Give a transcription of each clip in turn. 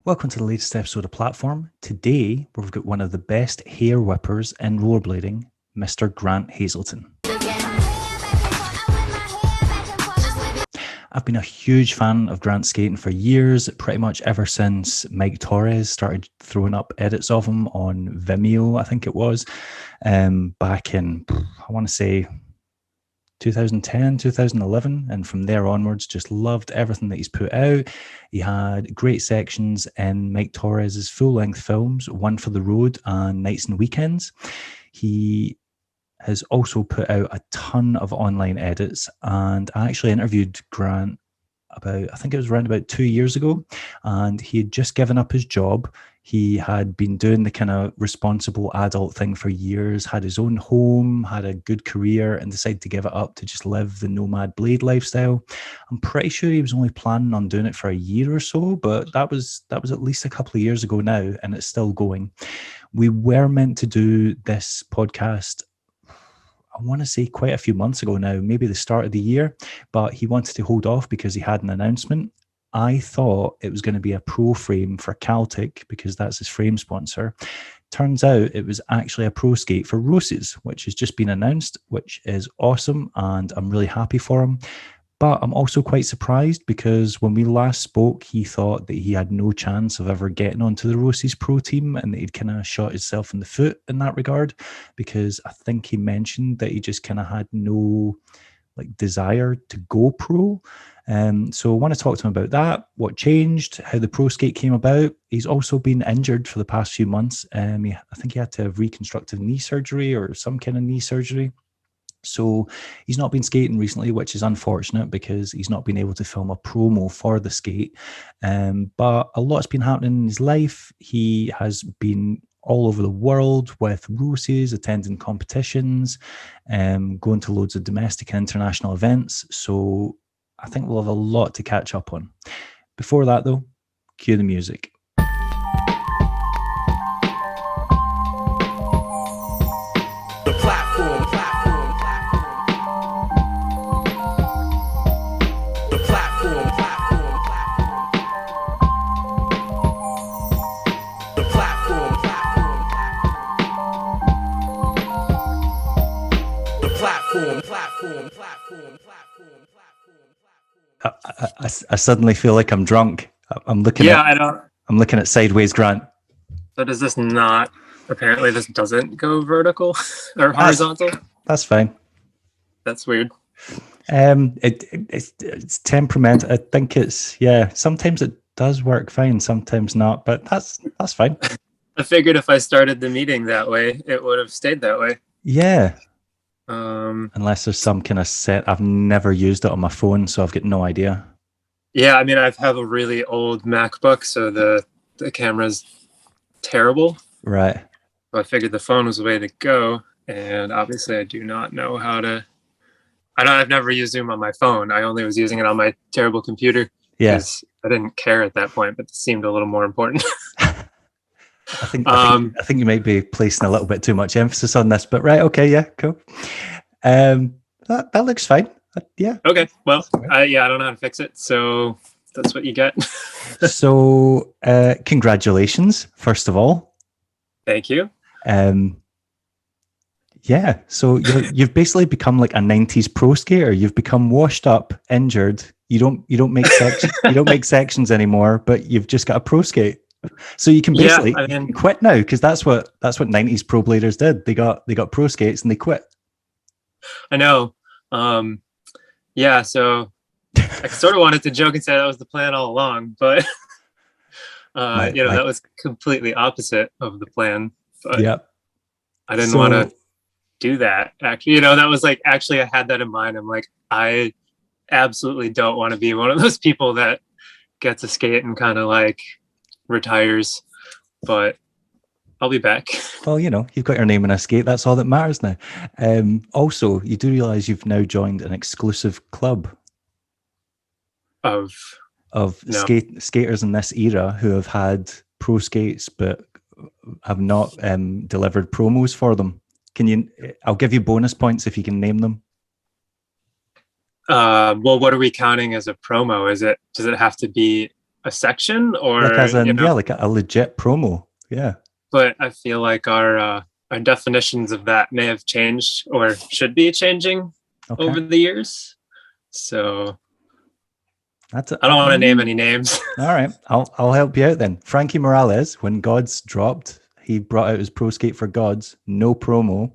Welcome to the latest episode of Platform. Today, we've got one of the best hair whippers in rollerblading, Mr. Grant Hazelton. I've been a huge fan of Grant skating for years, pretty much ever since Mike Torres started throwing up edits of him on Vimeo, I think it was, back in, I want to say, 2010, 2011, and from there onwards, just loved everything that he's put out. He had great sections in Mike Torres's full-length films, One for the Road and Nights and Weekends. He has also put out a ton of online edits, and I actually interviewed Grant I think it was around about 2 years ago, and he had just given up his job. He had been doing the kind of responsible adult thing for years, had his own home, had a good career, and decided to give it up to just live the nomad blade lifestyle. I'm pretty sure he was only planning on doing it for a year or so, but that was at least a couple of years ago now, and it's still going. We were meant to do this podcast, I want to say quite a few months ago now, maybe the start of the year, but he wanted to hold off because he had an announcement. I thought it was going to be a pro frame for Celtic because that's his frame sponsor. Turns out it was actually a pro skate for Roces, which has just been announced, which is awesome, and I'm really happy for him. But I'm also quite surprised because when we last spoke, he thought that he had no chance of ever getting onto the Roces pro team and that he'd kind of shot himself in the foot in that regard, because I think he mentioned that he just kind of had no desire to go pro. So I want to talk to him about that, what changed, how the pro skate came about. He's also been injured for the past few months. I think he had to have reconstructive knee surgery or some kind of knee surgery. So he's not been skating recently, which is unfortunate because he's not been able to film a promo for the skate. But a lot's been happening in his life. He has been all over the world with Roces, attending competitions, going to loads of domestic and international events. So I think we'll have a lot to catch up on. Before that, though, cue the music. I suddenly feel like I'm drunk. I'm looking at Sideways Grant. So does this not? Apparently, this doesn't go vertical or horizontal. That's fine. That's weird. It's temperament. I think sometimes it does work fine, sometimes not, but that's fine. I figured if I started the meeting that way, it would have stayed that way. Yeah. Unless there's some kind of set. I've never used it on my phone, so I've got no idea. Yeah, I mean, I have a really old MacBook, so the camera's terrible. Right. So I figured the phone was the way to go, and obviously I do not know how to. I've never used Zoom on my phone. I only was using it on my terrible computer. Yes. I didn't care at that point, but it seemed a little more important. I think you might be placing a little bit too much emphasis on this, but right, okay, yeah, cool. That looks fine. Yeah. Okay. Well, I don't know how to fix it, so that's what you get. So, congratulations, first of all. Thank you. Yeah. So you've basically become like a 90s pro skater. You've become washed up, injured. You don't make sections. You don't make sections anymore, but you've just got a pro skate. So you can basically you can quit now, because that's what 90s pro bladers did. They got pro skates and they quit. I know. So I sort of wanted to joke and say that was the plan all along, but that was completely opposite of the plan. But yep. I didn't want to do that. Actually, that was actually I had that in mind. I'm like, I absolutely don't want to be one of those people that gets a skate and kind of retires, but I'll be back. Well, you've got your name in a skate. That's all that matters now. Also, you do realize you've now joined an exclusive club of skaters in this era who have had pro skates but have not delivered promos for them. I'll give you bonus points if you can name them. Well, what are we counting as a promo? Does it have to be a section, Like or as in, yeah, like a legit promo. Yeah. but I feel like our definitions of that may have changed or should be changing Okay. over the years. So That's I don't want to name any names. all right. I'll help you out then. Frankie Morales, when Gods dropped, he brought out his Pro Skate for Gods, no promo.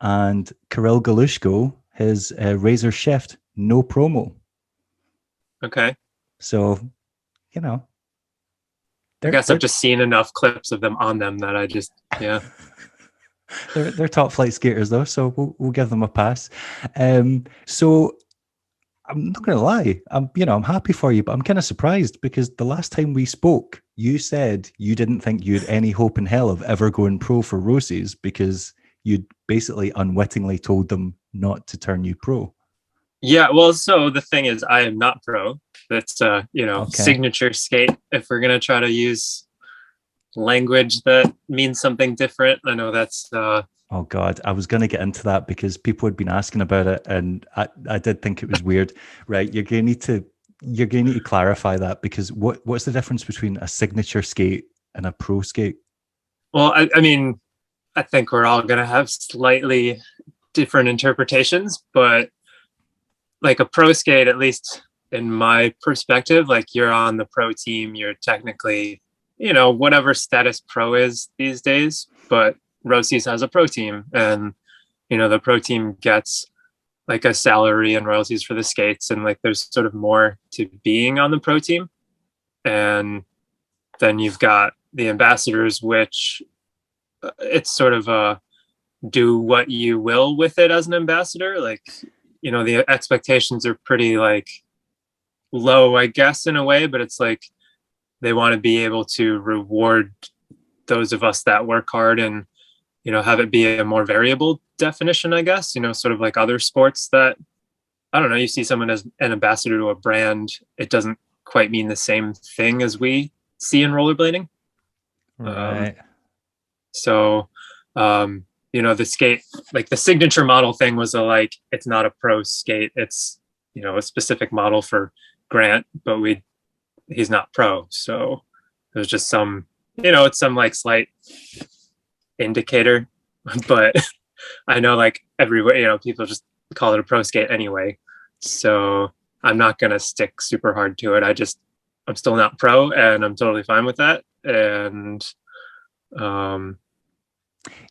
And Kirill Galushko, his Razor Shift, no promo. Okay. So, you know, I guess I've just seen enough clips of them on them that I just, yeah. they're top flight skaters though, so we'll give them a pass. So I'm not going to lie, I'm happy for you, but I'm kind of surprised because the last time we spoke, you said you didn't think you had any hope in hell of ever going pro for Roces because you'd basically unwittingly told them not to turn you pro. Yeah, well, so the thing is, I am not pro. That's Okay. signature skate. If we're gonna try to use language that means something different, I know that's Oh God, I was going to get into that because people had been asking about it, and I did think it was weird. Right, you're going to need to clarify that because what's the difference between a signature skate and a pro skate? well, I mean, I think we're all gonna have slightly different interpretations, but like a pro skate, at least in my perspective, like you're on the pro team, you're technically, whatever status pro is these days, but Roces has a pro team, and the pro team gets like a salary and royalties for the skates, and like there's sort of more to being on the pro team. And then you've got the ambassadors, which it's sort of a do what you will with it as an ambassador. Like, the expectations are pretty like low, I guess, in a way, but it's like they want to be able to reward those of us that work hard and have it be a more variable definition, I guess, sort of like other sports that, I don't know, you see someone as an ambassador to a brand, it doesn't quite mean the same thing as we see in rollerblading. Right. So the skate, like the signature model thing was like, it's not a pro skate, it's a specific model for Grant, but he's not pro, so there's just some, it's some like slight indicator. But I know like everywhere, people just call it a pro skate anyway, so I'm not gonna stick super hard to it. I'm still not pro, and I'm totally fine with that. And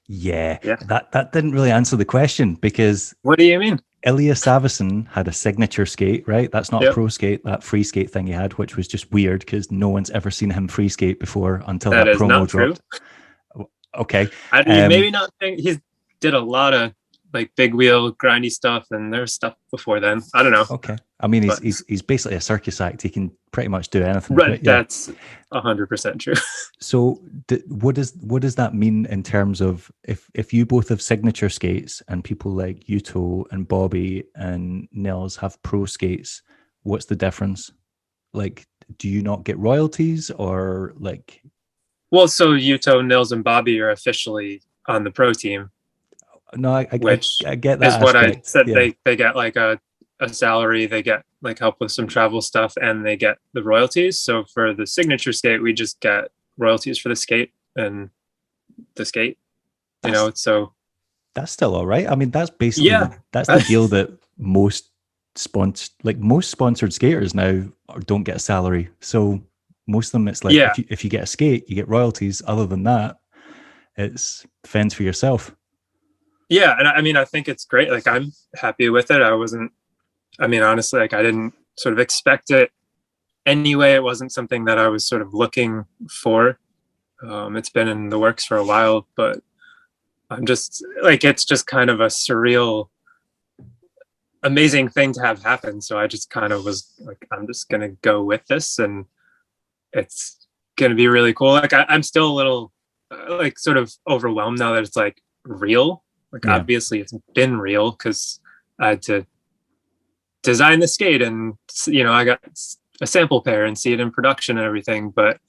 yeah, that didn't really answer the question because what do you mean? Ilya Savison had a signature skate, right? That's not Yep. a pro skate, that free skate thing he had, which was just weird because no one's ever seen him free skate before until that promo dropped. Okay. Maybe not think he did a lot of like big wheel grindy stuff, and there's stuff before then. I don't know. Okay. I mean, he's basically a circus act. He can pretty much do anything. Right. Yeah. That's 100% true. So what does that mean in terms of if you both have signature skates and people like Yuto and Bobby and Nils have pro skates, what's the difference? Like, do you not get royalties or like? Well, so Yuto, Nils, and Bobby are officially on the pro team. No, I get that. Is what aspect. I said. Yeah. They get like a salary, they get like help with some travel stuff, and they get the royalties. So for the signature skate, we just get royalties for the skate and the skate. So that's still all right. I mean, that's basically that's the deal that most sponsored skaters now don't get a salary. So most of them, it's like if you get a skate, you get royalties. Other than that, it's fends for yourself. Yeah, and I mean, I think it's great. Like, I'm happy with it. Honestly, like I didn't sort of expect it anyway. It wasn't something that I was sort of looking for. It's been in the works for a while, but I'm just like, it's just kind of a surreal, amazing thing to have happen. So I just kind of was like, I'm just going to go with this, and it's going to be really cool. Like I'm still a little like sort of overwhelmed now that it's like real. Like obviously it's been real because I had to design the skate, and I got a sample pair and see it in production and everything. But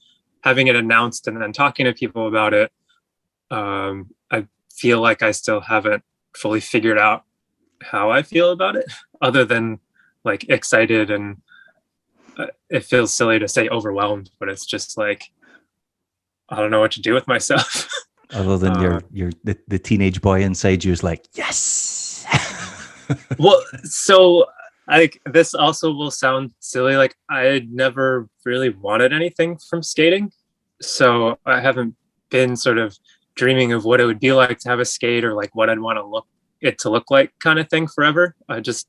having it announced and then talking to people about it, I feel like I still haven't fully figured out how I feel about it, other than like excited and it feels silly to say overwhelmed, but it's just like, I don't know what to do with myself. Other than the teenage boy inside you is like, yes. Well, so like this also will sound silly. Like I never really wanted anything from skating. So I haven't been sort of dreaming of what it would be like to have a skate or like what I'd want to look like kind of thing forever. I just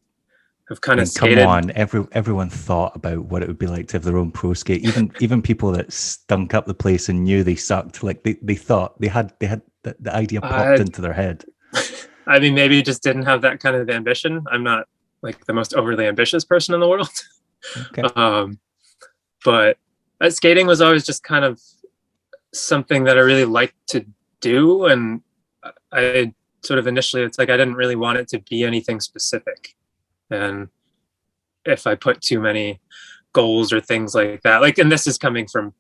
have I kind of mean, come skated. on. Everyone thought about what it would be like to have their own pro skate. Even people that stunk up the place and knew they sucked, like they thought they had the idea popped Uh, into their head. I mean, maybe just didn't have that kind of ambition. I'm not like the most overly ambitious person in the world. Okay. But skating was always just kind of something that I really liked to do. And I sort of initially, it's like I didn't really want it to be anything specific. And if I put too many goals or things like that, like, and this is coming from,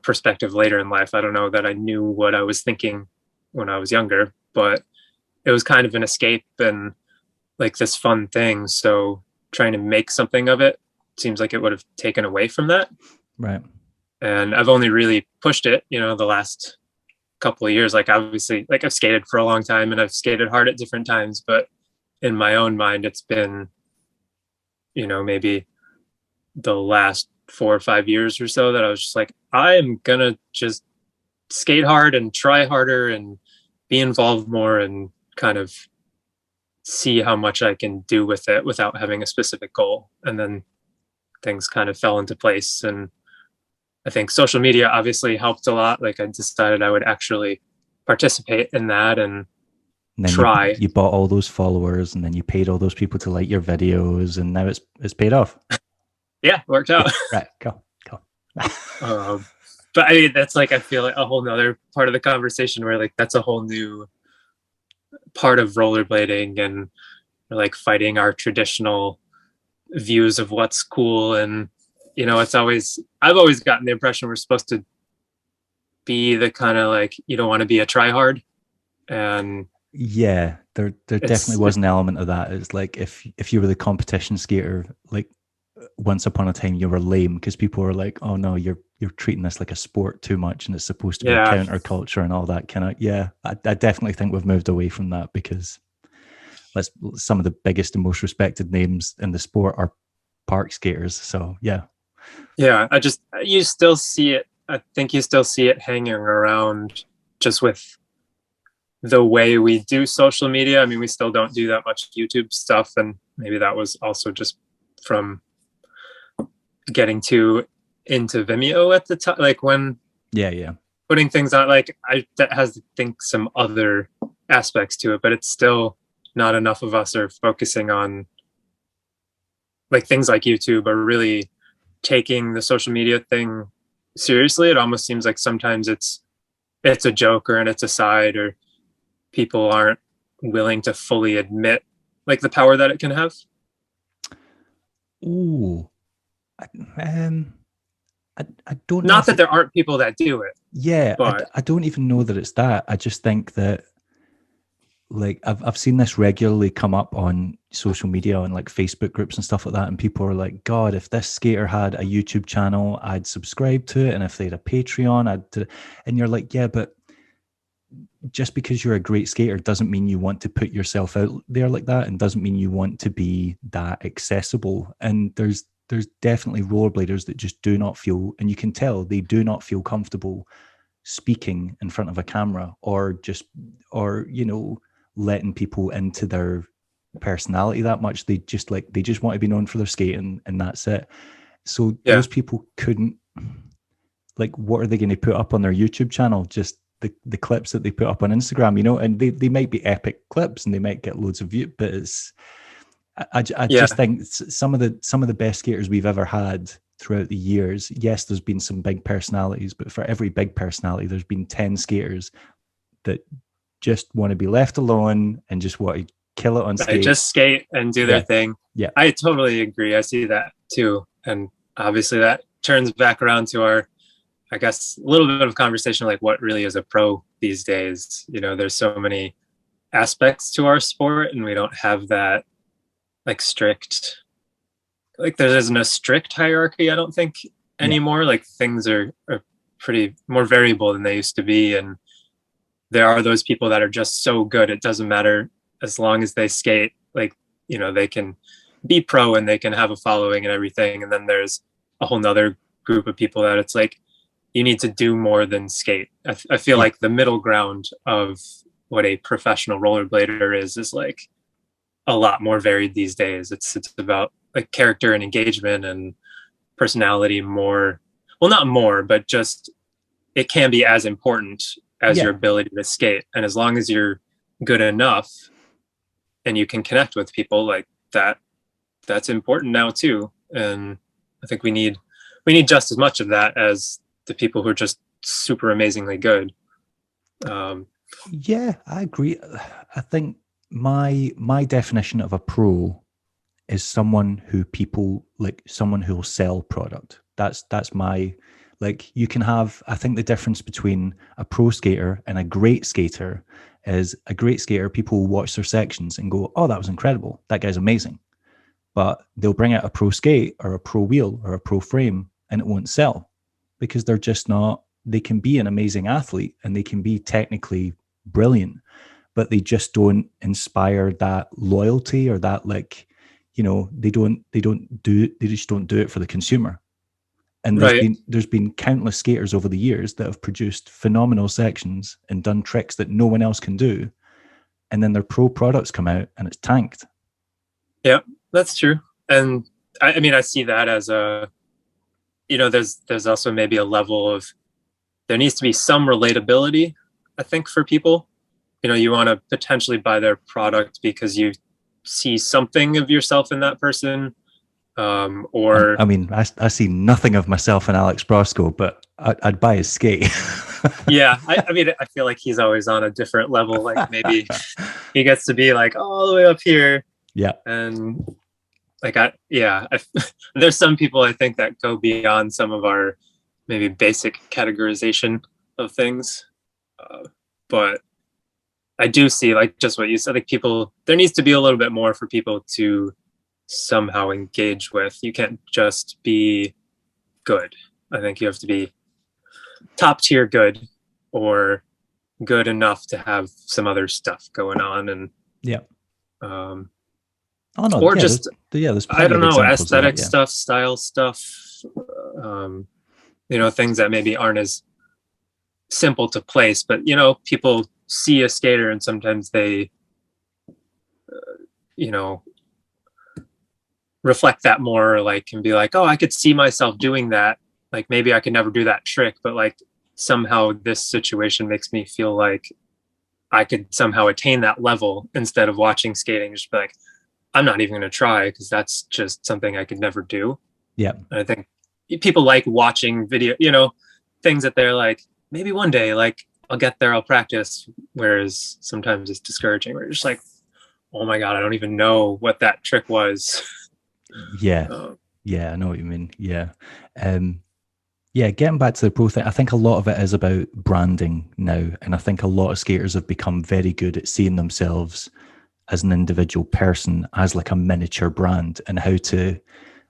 perspective later in life. I don't know that I knew what I was thinking when I was younger, but it was kind of an escape and like this fun thing. So trying to make something of it seems like it would have taken away from that. Right. And I've only really pushed it, the last couple of years. Like obviously, like I've skated for a long time and I've skated hard at different times, but in my own mind, it's been, maybe the last 4 or 5 years or so that I was just like, I'm gonna just skate hard and try harder and be involved more and kind of see how much I can do with it without having a specific goal. And then things kind of fell into place. And I think social media obviously helped a lot. Like I decided I would actually participate in that and And then try. you bought all those followers, and then you paid all those people to like your videos, and now it's paid off. Yeah, worked out. Right, go. But I mean, that's like, I feel like a whole nother part of the conversation where like, that's a whole new part of rollerblading and like fighting our traditional views of what's cool. And, I've always gotten the impression we're supposed to be the kind of like, you don't want to be a tryhard. And Yeah, there definitely was an element of that. It's like if you were the competition skater, like once upon a time you were lame because people were like, oh no, you're treating this like a sport too much and it's supposed to be a counterculture and all that kind of. Yeah, I definitely think we've moved away from that because some of the biggest and most respected names in the sport are park skaters. So yeah. You still see it. I think you still see it hanging around just with the way we do social media. I mean, we still don't do that much YouTube stuff. And maybe that was also just from getting too into Vimeo at the time. Like when putting things on, like that has, I think, some other aspects to it, but it's still not enough of us are focusing on like things like YouTube are really taking the social media thing seriously. It almost seems like sometimes it's a joke and it's a side, or people aren't willing to fully admit like the power that it can have. Ooh, I don't. Not that there aren't people that do it. Yeah, but I don't even know that it's that. I just think that like I've seen this regularly come up on social media and like Facebook groups and stuff like that, and people are like, God, if this skater had a YouTube channel, I'd subscribe to it, and if they had a Patreon, and you're like, yeah, but just because you're a great skater doesn't mean you want to put yourself out there like that, and doesn't mean you want to be that accessible. And there's definitely rollerbladers that just do not feel, and you can tell they do not feel comfortable speaking in front of a camera or letting people into their personality that much. They just want to be known for their skating, and that's it. So those people couldn't, like, what are they going to put up on their YouTube channel? Just the clips that they put up on Instagram, and they might be epic clips and they might get loads of views, but I just think some of the best skaters we've ever had throughout the years, yes, there's been some big personalities, but for every big personality, there's been 10 skaters that just want to be left alone and just want to kill it on skate. Just skate and do their thing. Yeah. I totally agree. I see that too. And obviously that turns back around to our, I guess, a little bit of conversation, like what really is a pro these days. There's so many aspects to our sport and we don't have that like strict like there isn't a strict hierarchy, I don't think, Yeah, anymore. Like things are pretty more variable than they used to be. And there are those people that are just so good, it doesn't matter as long as they skate, like, you know, they can be pro and they can have a following and everything. And then there's a whole nother group of people that it's like, you need to do more than skate. I feel yeah, like the middle ground of what a professional rollerblader is like a lot more varied these days. It's about like character and engagement and personality more. Well, not more, but just it can be as important as your yeah. ability to skate. And as long as you're good enough and you can connect with people like that, that's important now too. And I think we need just as much of that as the people who are just super amazingly good. Um, Yeah, I agree. I think my definition of a pro is someone who people like, someone who will sell product. That's my, like, you can have, I think the difference between a pro skater and a great skater is a great skater, people will watch their sections and go, oh, that was incredible. That guy's amazing. But they'll bring out a pro skate or a pro wheel or a pro frame and it won't sell because they're just not, they can be an amazing athlete and they can be technically brilliant, but they just don't inspire that loyalty or that, like, you know, they just don't do it for the consumer. And right. there's been countless skaters over the years that have produced phenomenal sections and done tricks that no one else can do, and then their pro products come out and it's tanked. Yeah, that's true. And I mean, I see that as there's also maybe a level of, there needs to be some relatability, I think, for people. You want to potentially buy their product because you see something of yourself in that person. Or I mean, I see nothing of myself in Alex Brosco, but I'd buy his skate. yeah, I mean, I feel like he's always on a different level. Like maybe he gets to be like all the way up here. Yeah. And like, there's some people I think that go beyond some of our maybe basic categorization of things. But I do see, like, just what you said, like people, there needs to be a little bit more for people to somehow engage with. You can't just be good. I think you have to be top tier good, or good enough to have some other stuff going on. And Yeah. um Oh no, or yeah, just, there's I plenty don't of know, examples of that. aesthetic Yeah. stuff, style stuff, um things that maybe aren't as simple to place, but people see a skater and sometimes they you know reflect that more, like, and be like, oh, I could see myself doing that. Like maybe I could never do that trick, but like somehow this situation makes me feel like I could somehow attain that level, instead of watching skating just be like, I'm not even going to try because that's just something I could never do. Yeah. And I think people like watching video, things that they're like, maybe one day, like, I'll get there, I'll practice. Whereas sometimes it's discouraging where you're just like, oh my God, I don't even know what that trick was. Yeah. Yeah, I know what you mean. Yeah. Yeah, getting back to the pro thing, I think a lot of it is about branding now. And I think a lot of skaters have become very good at seeing themselves as an individual person, as like a miniature brand, and how to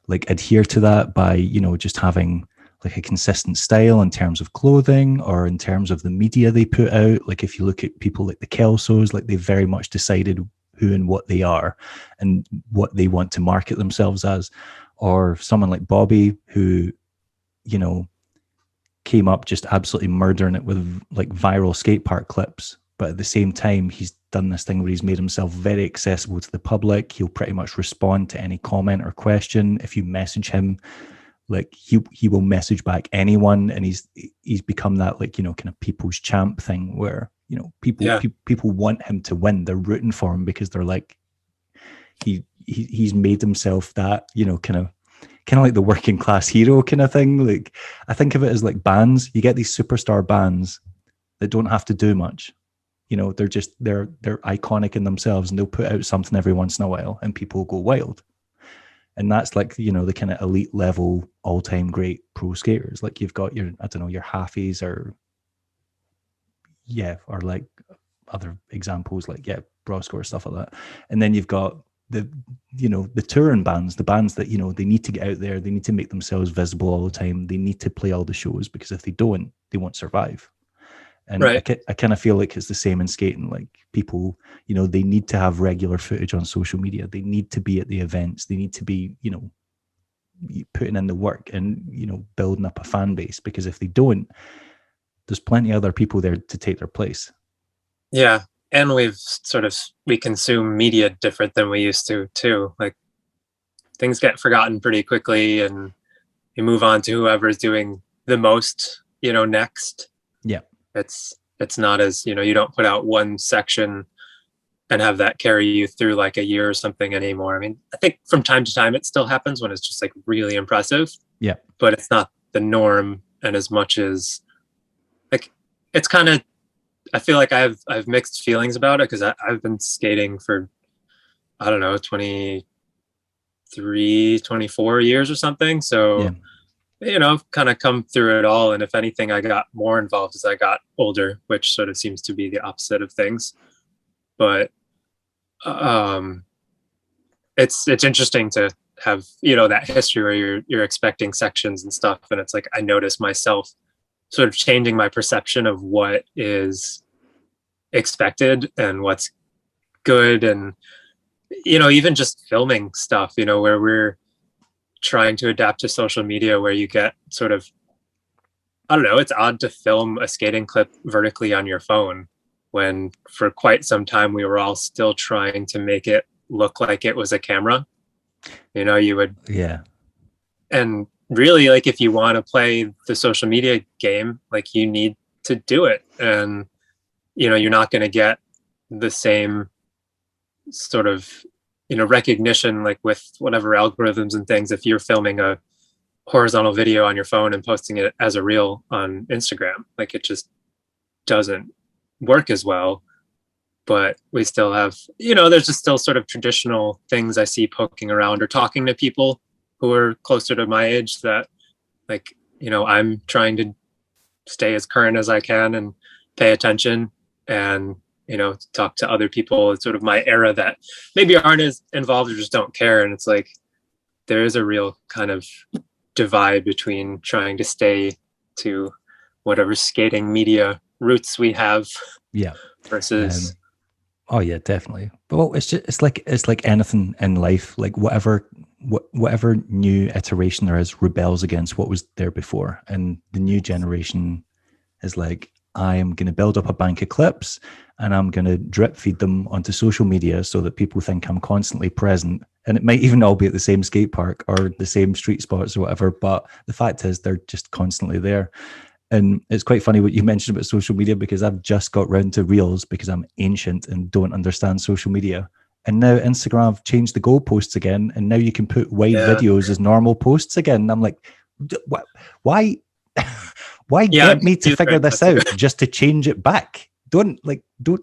like adhere to that by, just having like a consistent style in terms of clothing or in terms of the media they put out. Like if you look at people like the Kelsos, like they very much decided who and what they are and what they want to market themselves as. Or someone like Bobby, who, you know, came up just absolutely murdering it with like viral skate park clips. But at the same time, he's done this thing where he's made himself very accessible to the public. He'll pretty much respond to any comment or question. If you message him, like he will message back anyone, and he's become that, like, kind of people's champ thing where, Yeah. people want him to win. They're rooting for him because they're like, he's made himself that, kind of like the working class hero kind of thing. Like, I think of it as like bands. You get these superstar bands that don't have to do much. They're iconic in themselves, and they'll put out something every once in a while and people go wild. And that's like, the kind of elite level, all time great pro skaters. Like you've got your, I don't know, your halfies, or like other examples like, Brosco or stuff like that. And then you've got the the touring bands, the bands that they need to get out there, they need to make themselves visible all the time, they need to play all the shows, because if they don't, they won't survive. And Right. I kind of feel like it's the same in skating. Like people, they need to have regular footage on social media. They need to be at the events. They need to be, putting in the work and, building up a fan base, because if they don't, there's plenty of other people there to take their place. Yeah. And we consume media different than we used to too. Like things get forgotten pretty quickly and you move on to whoever's doing the most, next. Yeah. It's not as, you don't put out one section and have that carry you through like a year or something anymore. I mean, I think from time to time it still happens when it's just like really impressive. Yeah. But it's not the norm. And as much as like, it's kind of, I feel like I've mixed feelings about it, because I've been skating for, I don't know, 23, 24 years or something. So, kind of come through it all. And if anything, I got more involved as I got older, which sort of seems to be the opposite of things. But it's interesting to have, that history where you're expecting sections and stuff. And it's like, I notice myself sort of changing my perception of what is expected and what's good. And, even just filming stuff, where we're trying to adapt to social media, where you get sort of, I don't know, it's odd to film a skating clip vertically on your phone when for quite some time we were all still trying to make it look like it was a camera. You would, and really, like, if you want to play the social media game, like, you need to do it. And you're not going to get the same sort of recognition, like with whatever algorithms and things, if you're filming a horizontal video on your phone and posting it as a reel on Instagram. Like, it just doesn't work as well. But we still have, there's just still sort of traditional things I see poking around, or talking to people who are closer to my age, that, like, I'm trying to stay as current as I can and pay attention, and talk to other people in sort of my era that maybe aren't as involved or just don't care. And it's like, there is a real kind of divide between trying to stay to whatever skating media roots we have. Yeah. Versus. Oh yeah, definitely. But well, it's like anything in life, like whatever new iteration there is rebels against what was there before. And the new generation is like, I am going to build up a bank of clips and I'm going to drip feed them onto social media so that people think I'm constantly present. And it might even all be at the same skate park or the same street spots or whatever. But the fact is, they're just constantly there. And it's quite funny what you mentioned about social media, because I've just got round to Reels because I'm ancient and don't understand social media. And now Instagram have changed the goalposts again. And now you can put wide videos as normal posts again. And I'm like, why? Why get me to figure this out just to change it back? Don't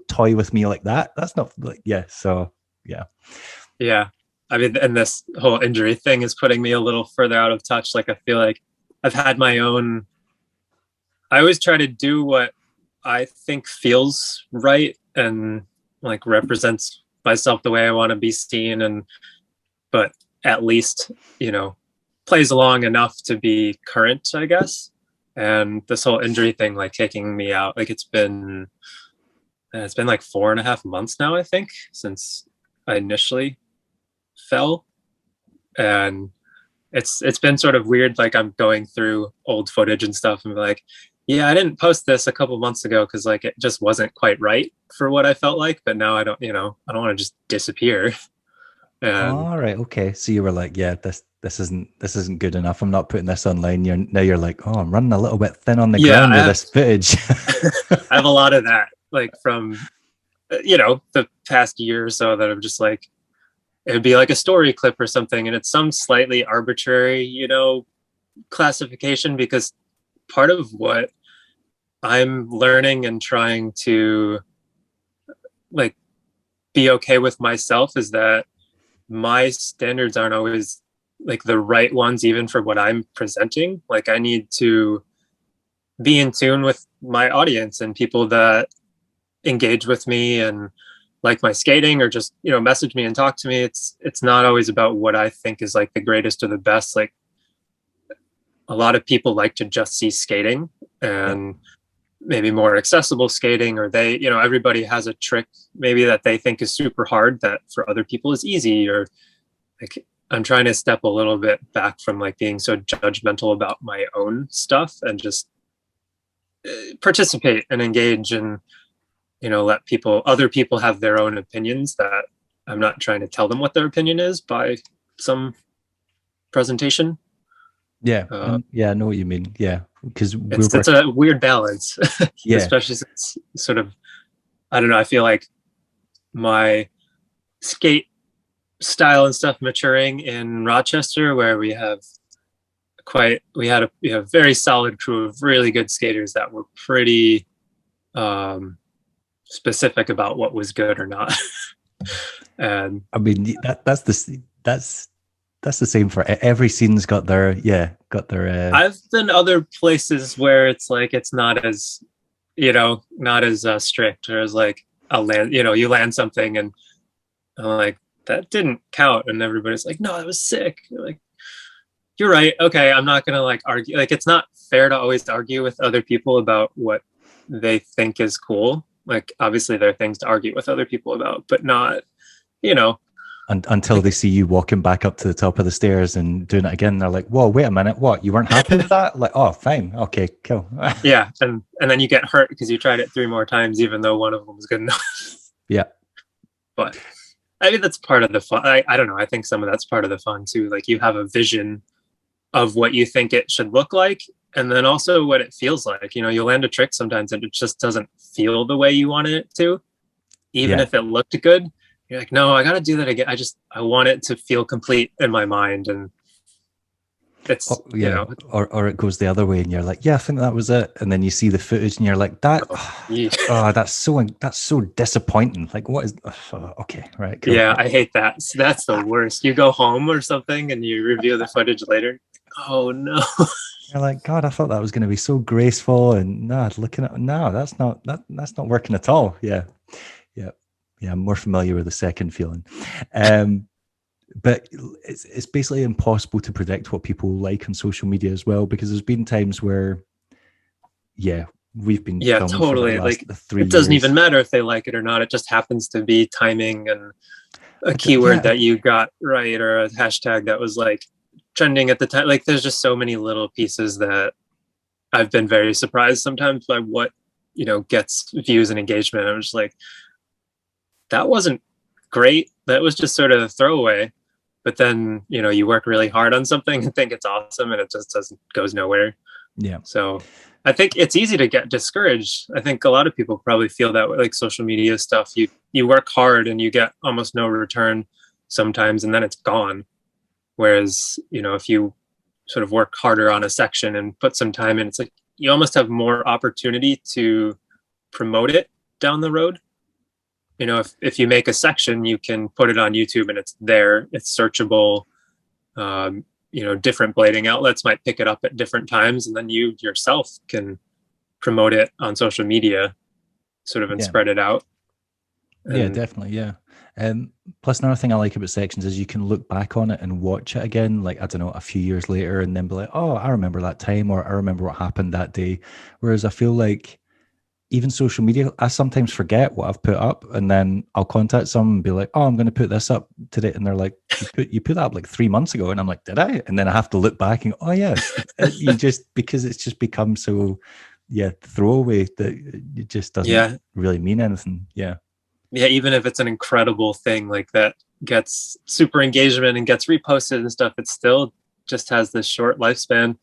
toy with me like that. That's not like, so. Yeah. I mean, and this whole injury thing is putting me a little further out of touch. Like, I feel like I've had my own, I always try to do what I think feels right and like represents myself the way I want to be seen. But at least, plays along enough to be current, I guess. And this whole injury thing, like, taking me out, like, it's been like 4.5 months now, I think, since I initially fell. And it's been sort of weird. Like, I'm going through old footage and stuff and be like, yeah, I didn't post this a couple months ago because, like, it just wasn't quite right for what I felt like. But now I don't want to just disappear. All right, okay. So you were like, yeah, this isn't good enough. I'm not putting this online. You're like, oh, I'm running a little bit thin on the ground with this footage. I have a lot of that, like, from the past year or so, that I'm just like, it would be like a story clip or something, and it's some slightly arbitrary, classification, because part of what I'm learning and trying to, like, be okay with myself is that my standards aren't always like the right ones, even for what I'm presenting. Like, I need to be in tune with my audience and people that engage with me, and like my skating or just, you know, message me and talk to me. It's not always about what I think is like the greatest or the best. Like a lot of people like to just see skating and maybe more accessible skating, or they, you know, everybody has a trick maybe that they think is super hard that for other people is easy. Or like I'm trying to step a little bit back from like being so judgmental about my own stuff and just participate and engage and, you know, let other people have their own opinions. That I'm not trying to tell them what their opinion is by some presentation. Yeah. I know what you mean. Yeah. Because it's a weird balance. Yeah. Especially since sort of, I don't know, I feel like my skate style and stuff maturing in Rochester, where we had a very solid crew of really good skaters that were pretty specific about what was good or not. And I mean, that's the same for every scene's got their. I've been other places where it's like it's not as, you know, not as strict, or as like you land something and I'm like, that didn't count, and everybody's like, no, that was sick. You're like, you're right. Okay, I'm not gonna like argue. Like, it's not fair to always argue with other people about what they think is cool. Like, obviously there are things to argue with other people about, but not, you know, until they see you walking back up to the top of the stairs and doing it again. They're like, whoa, wait a minute, what, you weren't happy with that? Like, oh, fine, okay, cool. Yeah, and then you get hurt because you tried it 3 more times even though one of them was good enough. Yeah, but I mean, that's part of the fun. I don't know, I think some of that's part of the fun too. Like, you have a vision of what you think it should look like, and then also what it feels like. You know, you'll land a trick sometimes and it just doesn't feel the way you wanted it to, even if it looked good. You're like, no, I got to do that again. I want it to feel complete in my mind. And it's, you know, or it goes the other way and you're like, yeah, I think that was it. And then you see the footage and you're like, that's so disappointing. Like, what is, okay, right. Cool. Yeah, I hate that. So that's the worst. You go home or something and you review the footage later. Oh no. You're like, God, I thought that was going to be so graceful, and that's not working at all. Yeah. I'm more familiar with the second feeling. But it's basically impossible to predict what people like on social media as well, because there's been times where, we've been totally, like, it doesn't even matter if they like it or not. It just happens to be timing and a keyword that you got right, or a hashtag that was like trending at the time. Like, there's just so many little pieces that I've been very surprised sometimes by what, you know, gets views and engagement. I'm just like, that wasn't great. That was just sort of a throwaway. But then, you know, you work really hard on something and think it's awesome, and it just goes nowhere. Yeah. So I think it's easy to get discouraged. I think a lot of people probably feel that way, like social media stuff. You work hard and you get almost no return sometimes, and then it's gone. Whereas, you know, if you sort of work harder on a section and put some time in, it's like you almost have more opportunity to promote it down the road. You know, if you make a section, you can put it on YouTube and it's there, it's searchable. You know, different blading outlets might pick it up at different times, and then you yourself can promote it on social media, sort of, and spread it out. Yeah, definitely. Yeah. Plus, another thing I like about sections is you can look back on it and watch it again, like, I don't know, a few years later, and then be like, oh, I remember that time, or I remember what happened that day. Whereas I feel like even social media, I sometimes forget what I've put up, and then I'll contact someone and be like, oh, I'm going to put this up today. And they're like, you put that up like 3 months ago. And I'm like, did I? And then I have to look back and go, oh yeah, because it's just become so, throwaway that it just doesn't really mean anything. Yeah. Even if it's an incredible thing like that gets super engagement and gets reposted and stuff, it still just has this short lifespan.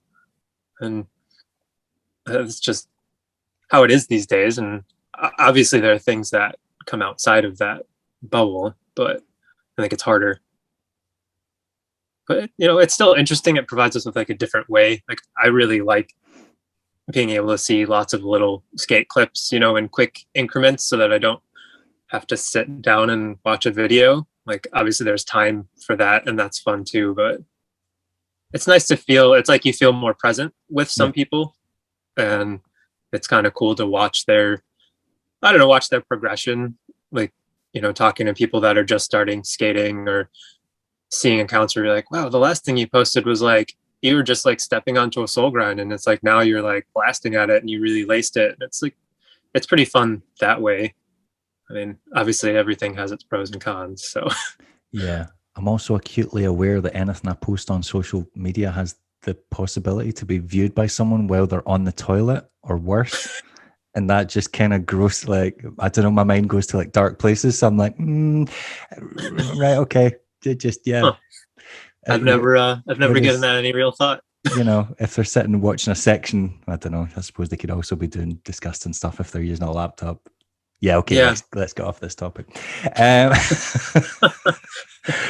And it's just how it is these days. And obviously there are things that come outside of that bubble, but I think it's harder. But, you know, it's still interesting. It provides us with like a different way. Like, I really like being able to see lots of little skate clips, you know, in quick increments, so that I don't have to sit down and watch a video. Like, obviously there's time for that, and that's fun too, but it's nice to feel, it's like you feel more present with some people, and it's kind of cool to watch their progression. Like, talking to people that are just starting skating, or seeing accounts where you're like, wow, the last thing you posted was like, you were just like stepping onto a soul grind, and it's like now you're like blasting at it and you really laced it. It's like, it's pretty fun that way. I mean, obviously everything has its pros and cons. So Yeah. I'm also acutely aware that anything I post on social media has the possibility to be viewed by someone while they're on the toilet or worse. And that just kind of gross, like, I don't know, my mind goes to like dark places. So I'm like, right, okay. Yeah. huh. I've never given that any real thought. If they're sitting watching a section, I don't know, I suppose they could also be doing disgusting stuff if they're using a laptop. Yeah, okay, yeah. let's get off this topic.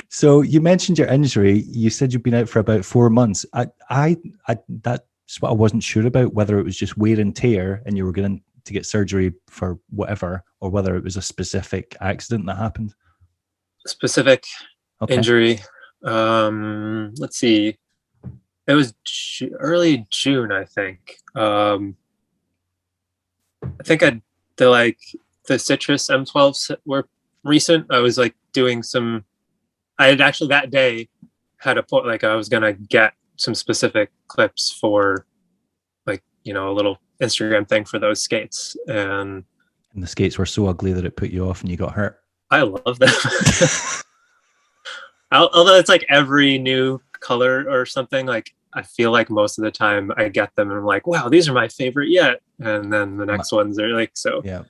So you mentioned your injury. You said you've been out for about 4 months. That's what I wasn't sure about, whether it was just wear and tear and you were going to get surgery for whatever, or whether it was a specific accident that happened. Specific injury. Let's see. It was early June, I think. I think the citrus M12s were recent. I was like doing I had actually that day had a point, like I was going to get some specific clips for like, a little Instagram thing for those skates. And the skates were so ugly that it put you off and you got hurt. I love them. Although it's like every new color or something, like I feel like most of the time I get them and I'm like, wow, these are my favorite yet. And then the next ones are like, so. Yeah.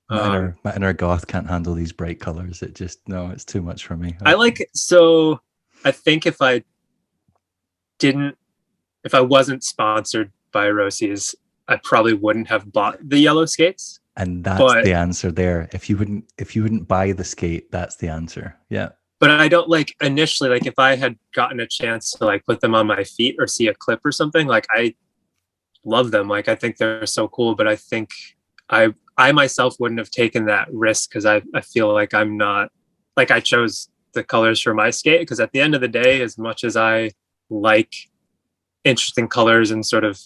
My inner goth can't handle these bright colors. It's too much for me. I think if I wasn't sponsored by Roces, I probably wouldn't have bought the yellow skates. And that's the answer there. If you wouldn't buy the skate, that's the answer. Yeah. But I don't like initially, like if I had gotten a chance to like put them on my feet or see a clip or something, like I love them. Like I think they're so cool, but I think I myself wouldn't have taken that risk because I feel like I'm not, like I chose the colors for my skate because at the end of the day, as much as I like interesting colors and sort of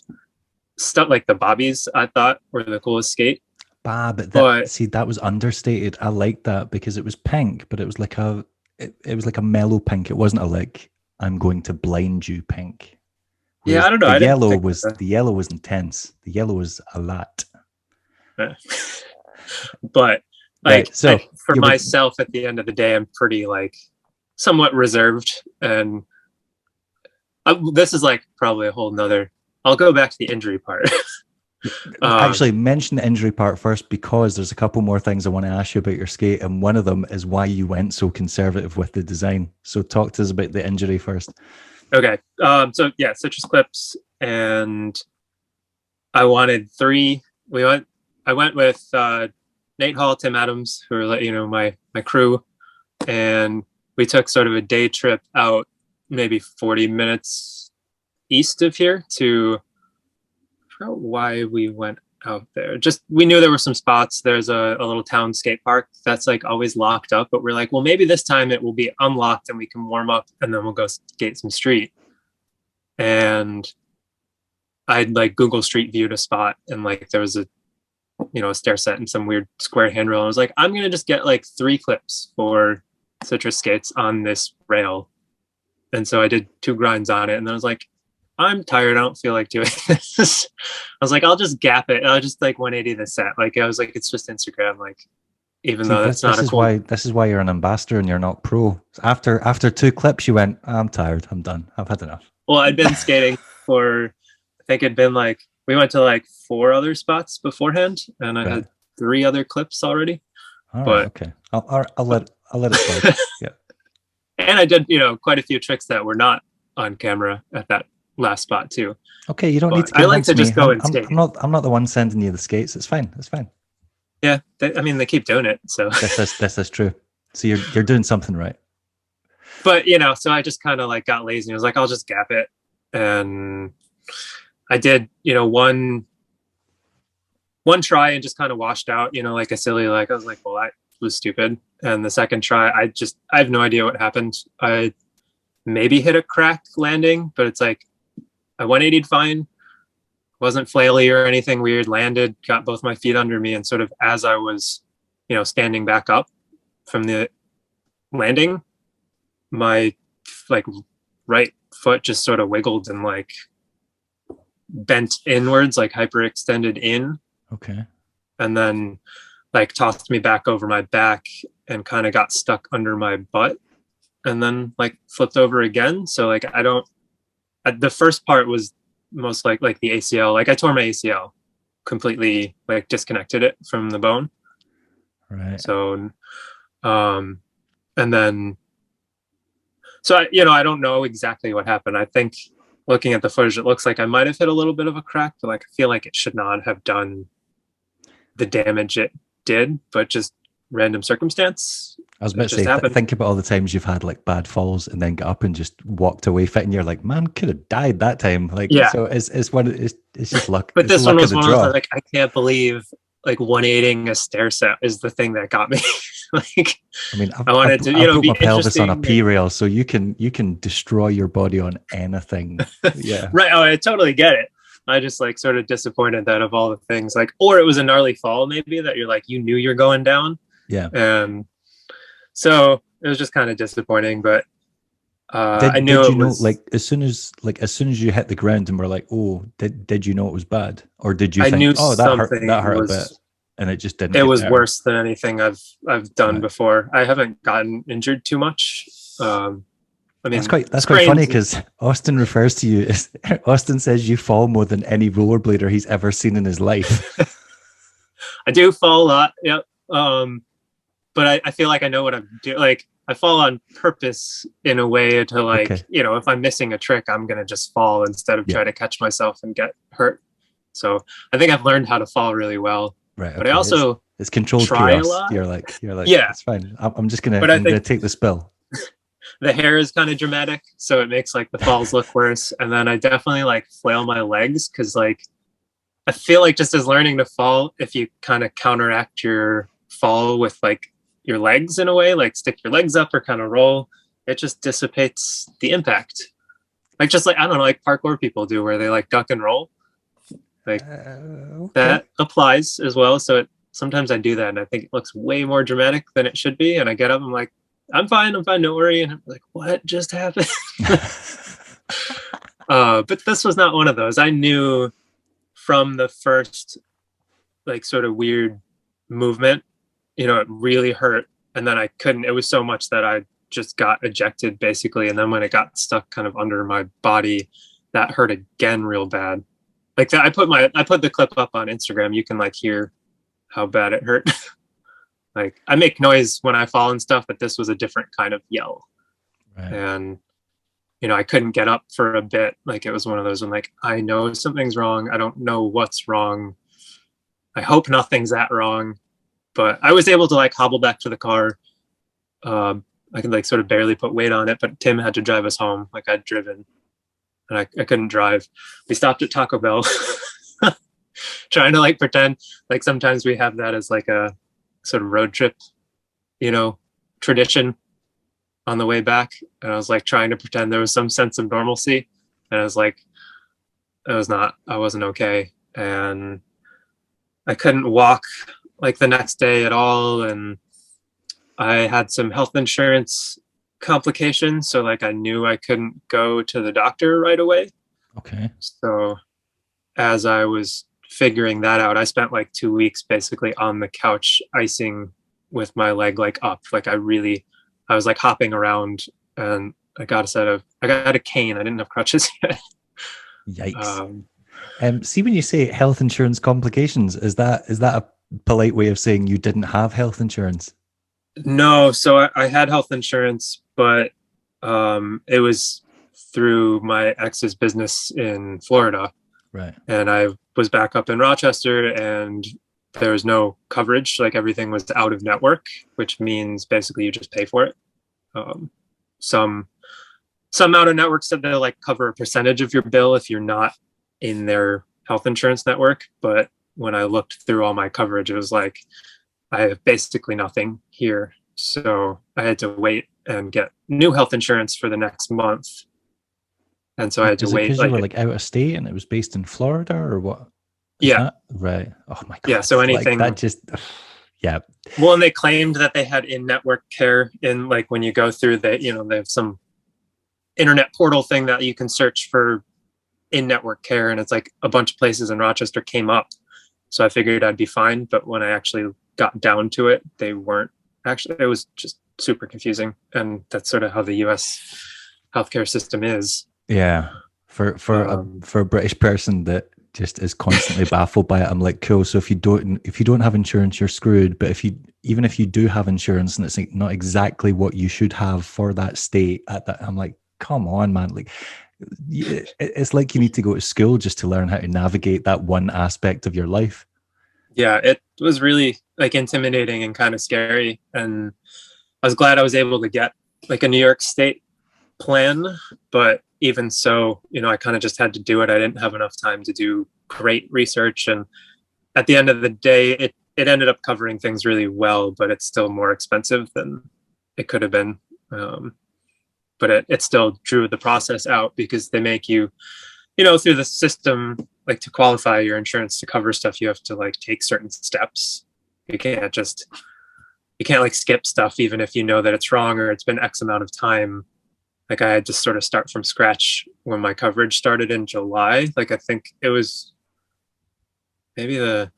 stuff like the bobbies, I thought were the coolest skate. That was understated. I liked that because it was pink, but it was like it was like a mellow pink. It wasn't a like, I'm going to blind you pink. Whereas I don't know. The yellow was intense. The yellow was a lot. But like, right, for myself, at the end of the day, I'm pretty like somewhat reserved, and this is like probably a whole nother. I'll go back to the injury part. Actually, mention the injury part first, because there's a couple more things I want to ask you about your skate, and one of them is why you went so conservative with the design. So talk to us about the injury first. Okay. So yeah, citrus clips, and I wanted 3. I went with Nate Hall, Tim Adams, who are my crew, and we took sort of a day trip out, maybe 40 minutes east of here to. I forgot why we went out there. Just we knew there were some spots. There's a little town skate park that's like always locked up, but we're like, well, maybe this time it will be unlocked and we can warm up and then we'll go skate some street. And I'd like Google Street Viewed a spot, and like there was a stair set and some weird square handrail. And I was like, I'm gonna just get like 3 clips for citrus skates on this rail. And so I did 2 grinds on it, and then I was like, I'm tired. I don't feel like doing this. I was like, I'll just gap it. I'll just like 180 the set. Like I was like, it's just Instagram. Like, though that's not this is why you're an ambassador and you're not pro. After 2 clips, you went, I'm tired. I'm done. I've had enough. Well, I'd been skating for, I think it'd been like, we went to like 4 other spots beforehand, and I had 3 other clips already. All right, okay. I'll let it slide. Yeah. And I did, quite a few tricks that were not on camera at that last spot too. Okay, you don't need to. I like to just go and skate. I'm not the one sending you the skates. It's fine. It's fine. Yeah, they keep doing it. So this is true. So you're doing something right. But so I just kind of like got lazy. I was like, I'll just gap it, and I did. One try and just kind of washed out. Like a silly. Like I was like, well, that was stupid. And the second try, I have no idea what happened. I maybe hit a crack landing, but it's like. I 180'd fine, wasn't flaily or anything weird, landed, got both my feet under me, and sort of as I was, standing back up from the landing, my like right foot just sort of wiggled and like bent inwards, like hyperextended in. Okay. And then like tossed me back over my back and kind of got stuck under my butt and then like flipped over again. So like the first part was most like the ACL. Like I tore my ACL, completely like disconnected it from the bone. Right. So and then so I don't know exactly what happened. I think looking at the footage, it looks like I might have hit a little bit of a crack, but like I feel like it should not have done the damage it did, but just random circumstance. I was about to say, think about all the times you've had like bad falls and then got up and just walked away fit, and you're like, man, could have died that time. Like, yeah. So it's just luck. But this one was one of like, I can't believe like 180ing a stair set is the thing that got me. Like, I mean, I wanted to, put my pelvis on a P rail, so you can destroy your body on anything. Yeah. Right. Oh, I totally get it. I just like sort of disappointed that of all the things, like, or it was a gnarly fall, maybe that you're like, you knew you're going down. Yeah. And so it was just kind of disappointing, but I knew it was like as soon as you hit the ground and were like, oh, did you know it was bad, or did you think, oh, that hurt a bit, and it just didn't? It was worse than anything I've done before. I haven't gotten injured too much. I mean, that's quite funny because Austin refers to you as Austin says you fall more than any rollerblader he's ever seen in his life. I do fall a lot. Yep. But I feel like I know what I'm doing. Like I fall on purpose in a way to like, if I'm missing a trick, I'm going to just fall instead of try to catch myself and get hurt. So I think I've learned how to fall really well. Right. But I also it's controlled try chaos. A lot. You're like, yeah, it's fine. I'm just going to take the spill. The hair is kind of dramatic, so it makes like the falls look worse. And then I definitely like flail my legs because like I feel like just as learning to fall, if you kind of counteract your fall with like your legs in a way, like stick your legs up or kind of roll, it just dissipates the impact. Like just like, I don't know, like parkour people do where they like duck and roll. Like that applies as well. So sometimes I do that and I think it looks way more dramatic than it should be. And I get up, I'm like, I'm fine, don't worry. And I'm like, what just happened? But this was not one of those. I knew from the first like sort of weird movement, it really hurt. And then I couldn't, it was so much that I just got ejected basically. And then when it got stuck kind of under my body, that hurt again real bad. Like that, I put the clip up on Instagram. You can like hear how bad it hurt. Like I make noise when I fall and stuff, but this was a different kind of yell. Right. And, I couldn't get up for a bit. Like it was one of those when like, I know something's wrong. I don't know what's wrong. I hope nothing's that wrong, but I was able to like hobble back to the car. I could like sort of barely put weight on it, but Tim had to drive us home. Like I'd driven and I couldn't drive. We stopped at Taco Bell trying to like pretend like sometimes we have that as like a sort of road trip, tradition on the way back. And I was like trying to pretend there was some sense of normalcy. And I was like, I wasn't okay. And I couldn't walk like the next day at all. And I had some health insurance complications. So like I knew I couldn't go to the doctor right away. Okay. So as I was figuring that out, I spent like 2 weeks basically on the couch icing with my leg like up. Like I was like hopping around and I got a cane. I didn't have crutches yet. Yikes. See, when you say health insurance complications, is that a polite way of saying you didn't have health insurance? No. So I had health insurance, but it was through my ex's business in Florida. Right. And I was back up in Rochester and there was no coverage. Like everything was out of network, which means basically you just pay for it. Some out of network said they'll like cover a percentage of your bill if you're not in their health insurance network. But when I looked through all my coverage, it was like, I have basically nothing here. So I had to wait and get new health insurance for the next month. And so I had to wait. Because you were like out of state and it was based in Florida or what? Yeah. Right. Oh my God. Yeah. So anything like that just, Yeah. Well, and they claimed that they had in-network care in, like, when you go through the, you know, they have some internet portal thing that you can search for in-network care, and it's like a bunch of places in Rochester came up. So I figured I'd be fine. But when I actually got down to it, they weren't actually. It was just super confusing. And that's sort of how the US healthcare system is. Yeah. For a British person that just is constantly baffled by it, I'm like, cool. So if you don't have insurance, you're screwed. But even if you do have insurance and it's like not exactly what you should have for that state at that, I'm like, come on, man. Like, it's like you need to go to school just to learn how to navigate that one aspect of your life. Yeah, it was really like intimidating and kind of scary. And I was glad I was able to get like a New York State plan, but even so, you know, I kind of just had to do it. I didn't have enough time to do great research, and at the end of the day, it ended up covering things really well, but it's still more expensive than it could have been. But it still drew the process out, because they make you, you know, through the system, like, to qualify your insurance to cover stuff, you have to like take certain steps. You can't like skip stuff, even if you know that it's wrong or it's been X amount of time. Like, I had to sort of start from scratch when my coverage started in July. Like, I think it was it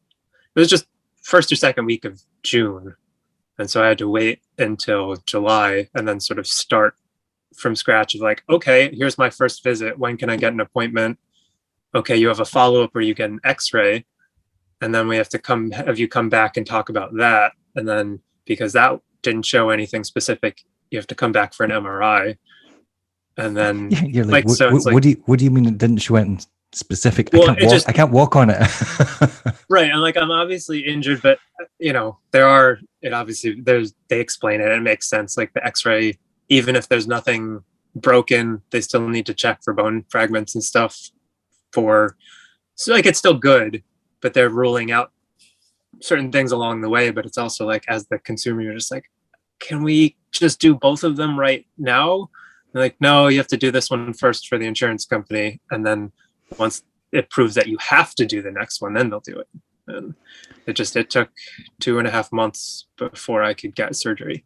was just first or second week of June. And so I had to wait until July and then sort of start from scratch of like, okay, here's my first visit. When can I get an appointment? Okay, you have a follow-up where you get an x-ray. And then we have to have you come back and talk about that. And then because that didn't show anything specific, you have to come back for an MRI. And then you're like, what do you mean it didn't show anything specific? Well, I can't walk on it. Right. And like, I'm obviously injured, but you know, they explain it and it makes sense. Like, the x-ray, even if there's nothing broken, they still need to check for bone fragments and stuff so like, it's still good, but they're ruling out certain things along the way. But it's also like, as the consumer, you're just like, can we just do both of them right now? They're like, no, you have to do this one first for the insurance company. And then once it proves that you have to do the next one, then they'll do it. And it took 2.5 months before I could get surgery.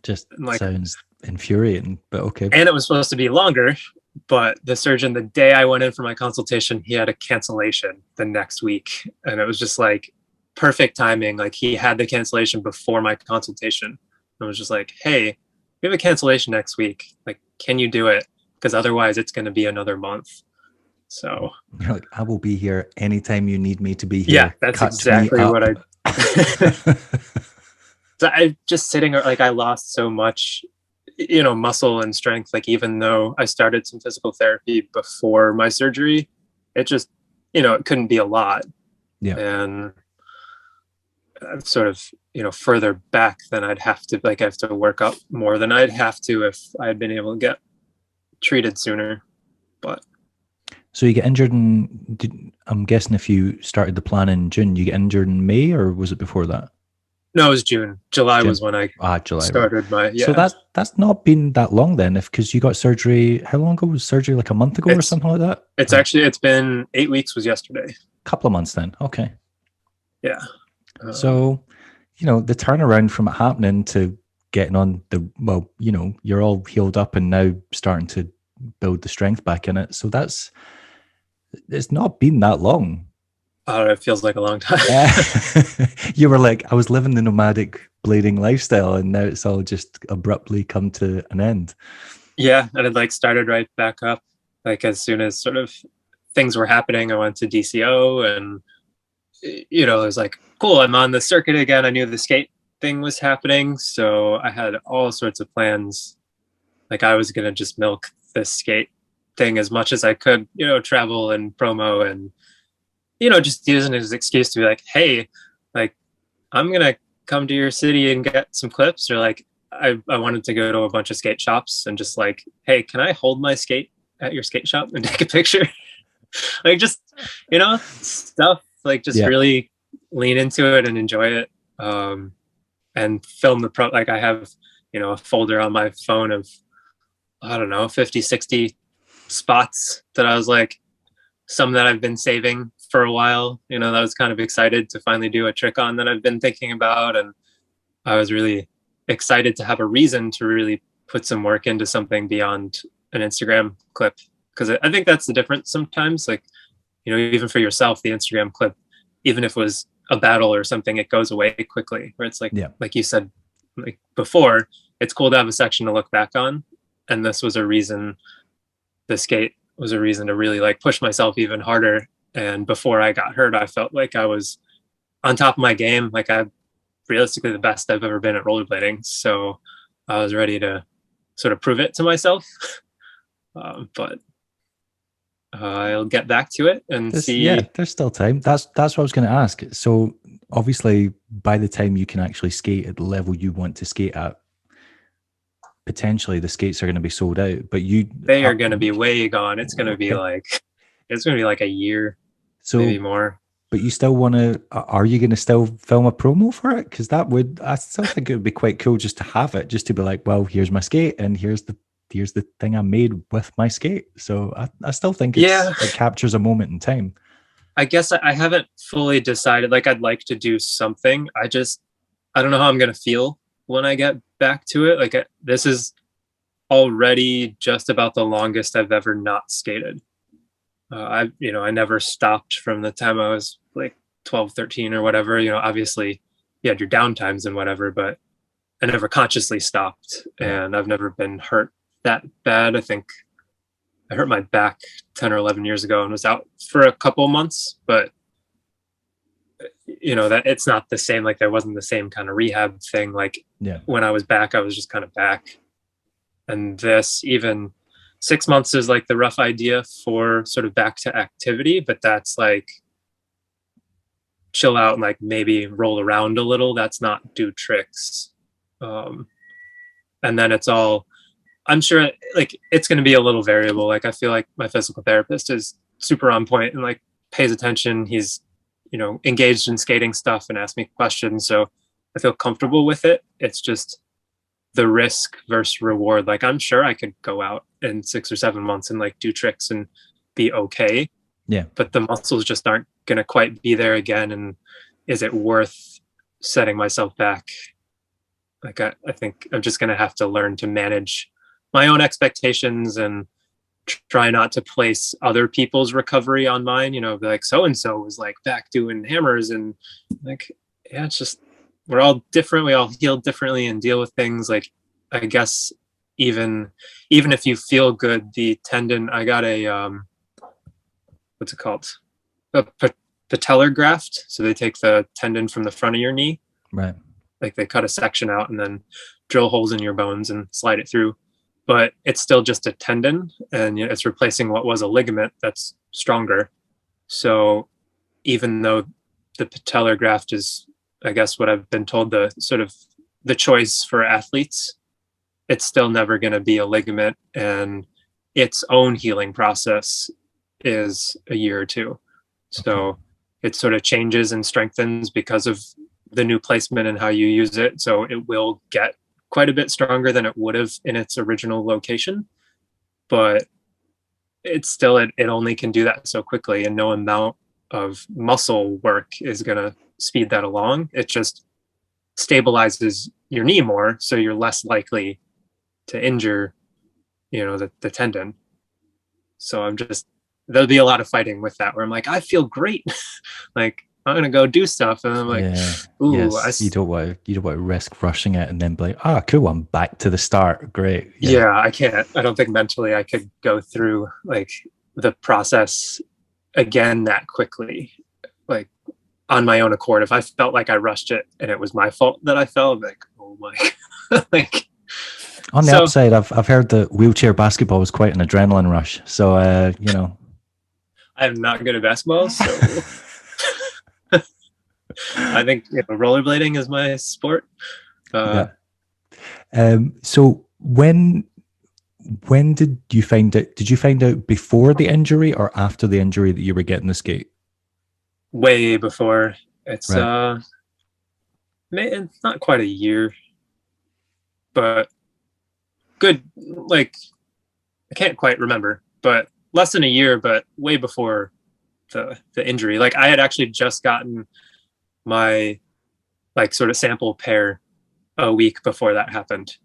Just like, sounds infuriating, but okay. And it was supposed to be longer, but the surgeon, the day I went in for my consultation, he had a cancellation the next week. And it was just like perfect timing. Like, he had the cancellation before my consultation. I was just like, hey, we have a cancellation next week. Like, can you do it? Because otherwise it's going to be another month. So you're like, I will be here anytime you need me to be here. Yeah, that's exactly what I So I just sitting, like, I lost so much, you know, muscle and strength. Like, even though I started some physical therapy before my surgery, it just, you know, it couldn't be a lot. Yeah. And I'm sort of, you know, further back than I'd have to, like, I have to work up more than I'd have to if I had been able to get treated sooner. But so you get injured I'm guessing if you started the plan in June, you get injured in May, or was it before that? No, it was June. July was when I started my. Yeah. So that's not been that long then, because you got surgery. How long ago was surgery? Like a month ago or something like that? It's been 8 weeks. Was yesterday. Couple of months then. Okay. Yeah. So, you know, the turnaround from it happening to getting on you know, you're all healed up and now starting to build the strength back in it. So it's not been that long. Oh, it feels like a long time. You were like, I was living the nomadic blading lifestyle, and now it's all just abruptly come to an end. Yeah, and it like started right back up. Like, as soon as sort of things were happening, I went to DCO, and you know, it was like, cool, I'm on the circuit again. I knew the skate thing was happening, so I had all sorts of plans. Like, I was gonna just milk this skate thing as much as I could, you know, travel and promo, and you know, just using it as an excuse to be like, hey, like, I'm going to come to your city and get some clips. Or like, I wanted to go to a bunch of skate shops and just like, hey, can I hold my skate at your skate shop and take a picture? Like, just, you know, stuff like, just really lean into it and enjoy it. And film like, I have, you know, a folder on my phone of, I don't know, 50, 60 spots that I was like, some that I've been saving for a while, that I was kind of excited to finally do a trick on that I've been thinking about. And I was really excited to have a reason to really put some work into something beyond an Instagram clip. Because I think that's the difference sometimes. Like, even for yourself, the Instagram clip, even if it was a battle or something, it goes away quickly. Where it's like, Yeah. like you said, like before, it's cool to have a section to look back on. And this was a reason, the skate was a reason to really like push myself even harder. And before I got hurt, I felt like I was on top of my game. Like I realistically the best I've ever been at rollerblading. So I was ready to sort of prove it to myself. But I'll get back to it and see. Yeah, there's still time. That's what I was going to ask. So obviously, by the time you can actually skate at the level you want to skate at, potentially the skates are going to be sold out. But they are going to be way gone. It's going to be like a year, so maybe more. But you still want to? Are you going to still film a promo for it? Because I still think it would be quite cool just to have it, just to be like, well, here's my skate, and here's the thing I made with my skate. So I still think it captures a moment in time. I guess I haven't fully decided. Like I'd like to do something. I don't know how I'm going to feel when I get back to it. Like this is already just about the longest I've ever not skated. I never stopped from the time I was like 12, 13 or whatever. Obviously you had your downtimes and whatever, but I never consciously stopped, and I've never been hurt that bad. I think I hurt my back 10 or 11 years ago and was out for a couple months, but that it's not the same. Like there wasn't the same kind of rehab thing. Like when I was back, I was just kind of back. And this, even 6 months is like the rough idea for sort of back to activity, but that's like chill out and like maybe roll around a little. That's not do tricks. And then it's all, I'm sure like it's going to be a little variable. Like I feel like my physical therapist is super on point and like pays attention. He's, engaged in skating stuff and asks me questions. So I feel comfortable with it. It's just the risk versus reward. Like I'm sure I could go out in 6 or 7 months and like do tricks and be okay. Yeah. But the muscles just aren't going to quite be there again. And is it worth setting myself back? Like I think I'm just going to have to learn to manage my own expectations and try not to place other people's recovery on mine. Be like, so-and-so was like back doing hammers, and like, yeah, it's just, we're all different. We all heal differently and deal with things. Like, I guess even if you feel good, the tendon, I got a, what's it called? A patellar graft. So they take the tendon from the front of your knee. Right. Like they cut a section out and then drill holes in your bones and slide it through. But it's still just a tendon, and it's replacing what was a ligament that's stronger. So even though the patellar graft is, I guess what I've been told, the sort of the choice for athletes, it's still never going to be a ligament, and its own healing process is a year or two. So it sort of changes and strengthens because of the new placement and how you use it. So it will get quite a bit stronger than it would have in its original location, but it's still, it only can do that so quickly, and no amount of muscle work is going to speed that along. It just stabilizes your knee more, so you're less likely to injure, the tendon. So there'll be a lot of fighting with that, where I'm like, I feel great. Like, I'm going to go do stuff. And I'm like, ooh, yes, you don't want to risk rushing it and then be like, cool, I'm back to the start. Great. Yeah, I can't. I don't think mentally I could go through like the process again that quickly, like on my own accord. If I felt like I rushed it and it was my fault that I fell, I'm like, oh my, like. On the upside, I've heard that wheelchair basketball was quite an adrenaline rush. So, I'm not good at basketball, so I think rollerblading is my sport. So when did you find out? Did you find out before the injury or after the injury that you were getting the skate? Way before. It's right. It's not quite a year, but good. Like I can't quite remember, but less than a year, but way before the injury. Like I had actually just gotten my like sort of sample pair a week before that happened.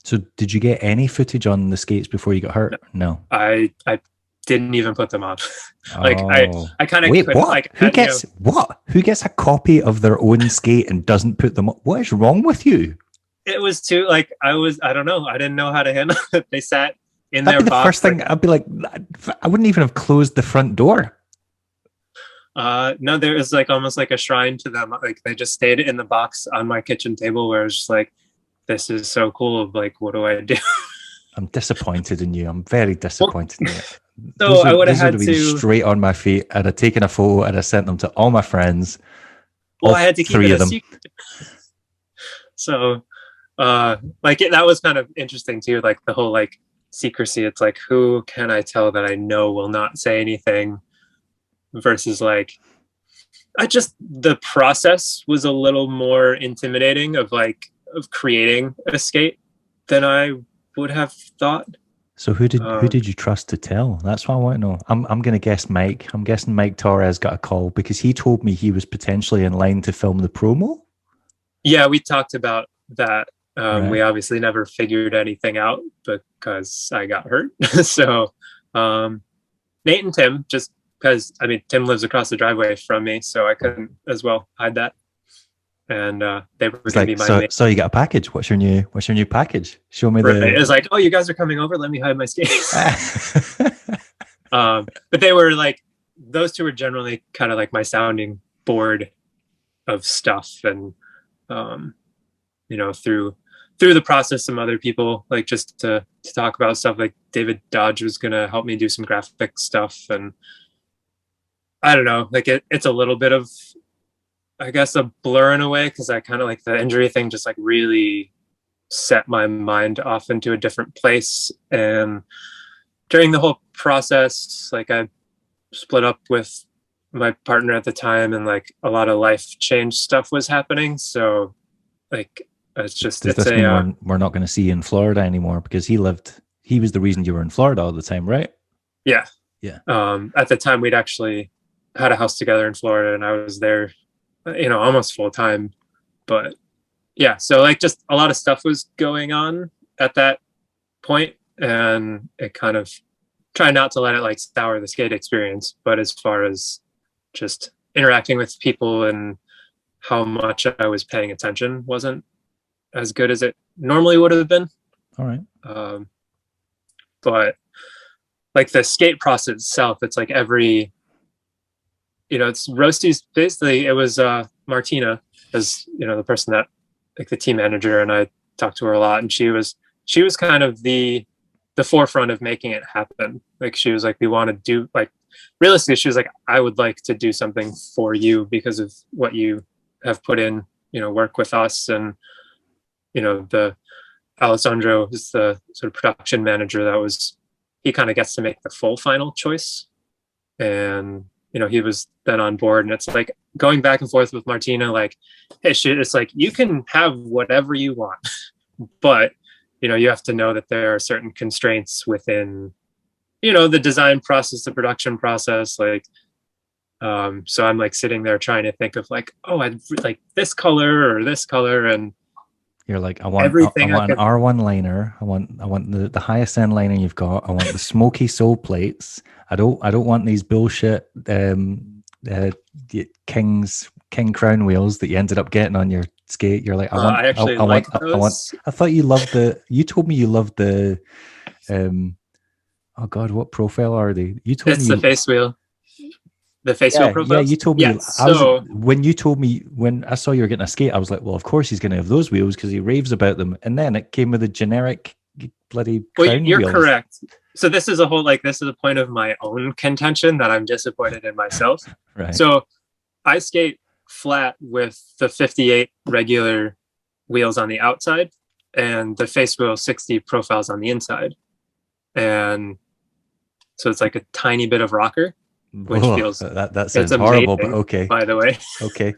So did you get any footage on the skates before you got hurt? No. I didn't even put them on. Like Oh, I kind of wait, couldn't what? like Who gets what? Who gets a copy of their own skate and doesn't put them? What is wrong with you? it was too like I don't know. I didn't know how to handle it. They sat in That'd their be the box. first thing. I'd be like, I wouldn't even have closed the front door. No, there was like almost like a shrine to them. Like they just stayed in the box on my kitchen table where I was just like, this is so cool. Like, what do I do? I'm disappointed in you. I'm very disappointed in you. So I would have had been to straight on my feet. I'd have taken a photo and I sent them to all my friends. Well, I had to keep three it of a them. secret. So, that was kind of interesting too. Like the whole like secrecy. It's like, who can I tell that I know will not say anything? Versus like, the process was a little more intimidating of creating a skate than I would have thought. So who did you trust to tell? That's what I want to know. I'm going to guess Mike. I'm guessing Mike Torres got a call because he told me he was potentially in line to film the promo. Yeah, we talked about that. Right. We obviously never figured anything out because I got hurt. So Nate and Tim, just because Tim lives across the driveway from me, so I couldn't as well hide that. And they were going to be my so you got a package. What's your new package? Show me It was like, oh, you guys are coming over, let me hide my skates. But they were like, those two were generally kind of like my sounding board of stuff. And through the process, some other people like just to talk about stuff, like David Dodge was going to help me do some graphic stuff. And I don't know, like it's a little bit of, I guess, a blur in a way, because I kind of like the injury thing just like really set my mind off into a different place. And during the whole process, like I split up with my partner at the time, and like a lot of life change stuff was happening. So like it's just, does this mean we're not going to see you in Florida anymore? Because he was the reason you were in Florida all the time, right? Yeah. At the time we'd actually had a house together in Florida, and I was there, almost full time. But yeah, so like just a lot of stuff was going on at that point, and it kind of try not to let it like sour the skate experience. But as far as just interacting with people and how much I was paying attention wasn't as good as it normally would have been. All right. But like the skate process itself, it's like it's Roces. Basically, it was Martina, as the person that, like, the team manager, and I talked to her a lot, and she was kind of the forefront of making it happen. Like she was like, we want to do, like, realistically, she was like, I would like to do something for you because of what you have put in, work with us. And the Alessandro is the sort of production manager. He kind of gets to make the full final choice. And he was then on board, and it's like going back and forth with Martina, like, hey, it's like, you can have whatever you want, but you have to know that there are certain constraints within the design process, the production process. Like so I'm like sitting there trying to think of like, oh, I'd like this color or this color, and you're like, I want everything. I want an R1 liner. I want the highest end liner you've got. I want the smoky sole plates. I don't want these bullshit King Crown wheels that you ended up getting on your skate. You're like, I thought you loved you told me you loved the oh God, what profile are they? You told me it's the face wheel. The face wheel profile. Yeah, you told me. Yeah, when I saw you were getting a skate, I was like, well, of course he's going to have those wheels because he raves about them. And then it came with a generic bloody crown you're wheels. Correct. So this is a point of my own contention that I'm disappointed in myself. Right. So I skate flat with the 58 regular wheels on the outside and the face wheel 60 profiles on the inside. And so it's like a tiny bit of rocker, which feels that sounds horrible, but okay. By the way, okay.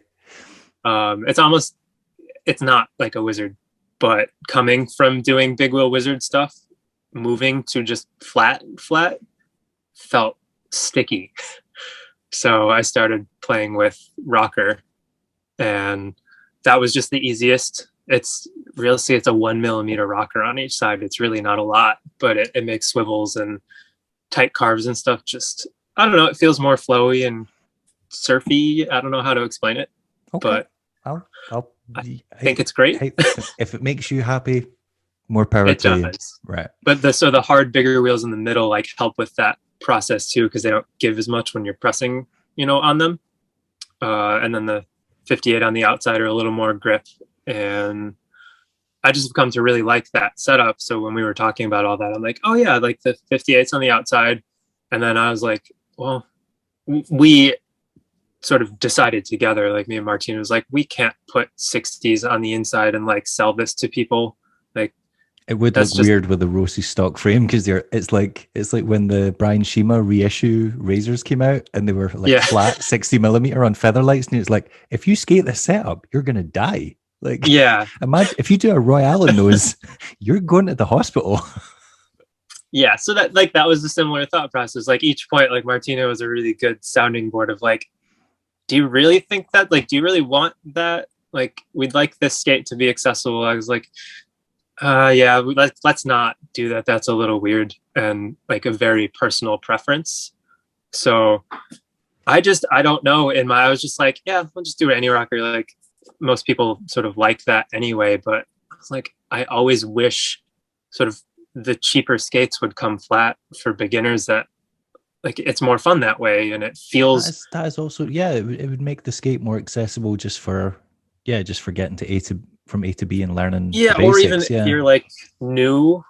It's not like a wizard, but coming from doing big wheel wizard stuff, moving to just flat felt sticky. So I started playing with rocker, and that was just the easiest. It's realistically, it's a 1 millimeter rocker on each side. It's really not a lot, but it makes swivels and tight carves and stuff. Just, I don't know, it feels more flowy and surfy. I don't know how to explain it, Okay. but I think it's great. Hey, if it makes you happy, more power It to you. does. Right. But the hard, bigger wheels in the middle like help with that process too, because they don't give as much when you're pressing, on them. And then the 58 on the outside are a little more grip. And I just have come to really like that setup. So when we were talking about all that, I'm like, oh yeah, like the 58's on the outside. And then I was like, well, we sort of decided together, like me and Martina was like, we can't put 60s on the inside and like sell this to people. Like, it would look weird with the Roces stock frame, because it's like when the Brian Shima reissue razors came out and they were like flat 60mm on featherlights, and it's like, if you skate this setup, you're gonna die. Like, yeah, imagine if you do a Royale in those, you're going to the hospital. Yeah, so that was a similar thought process. Like each point, like Martina was a really good sounding board of like, do you really think that? Like, do you really want that? Like, we'd like this skate to be accessible. I was like, yeah, let's not do that. That's a little weird and like a very personal preference. So I don't know. I was just like, yeah, we'll just do any rocker. Like most people sort of like that anyway. But I was like, I always wish sort of the cheaper skates would come flat for beginners, that like it's more fun that way, and it feels that is also, yeah, it would make the skate more accessible just for getting from A to B and learning the basics. Or even if you're like new,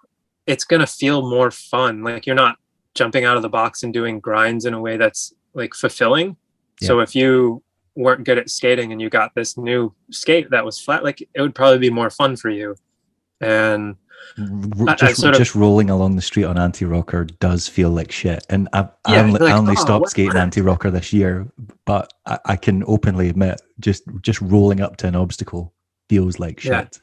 it's gonna feel more fun. Like you're not jumping out of the box and doing grinds in a way that's like fulfilling. So if you weren't good at skating and you got this new skate that was flat, like it would probably be more fun for you. And just rolling along the street on anti-rocker does feel like shit, and I only stopped skating anti-rocker this year, but I can openly admit just rolling up to an obstacle feels like shit.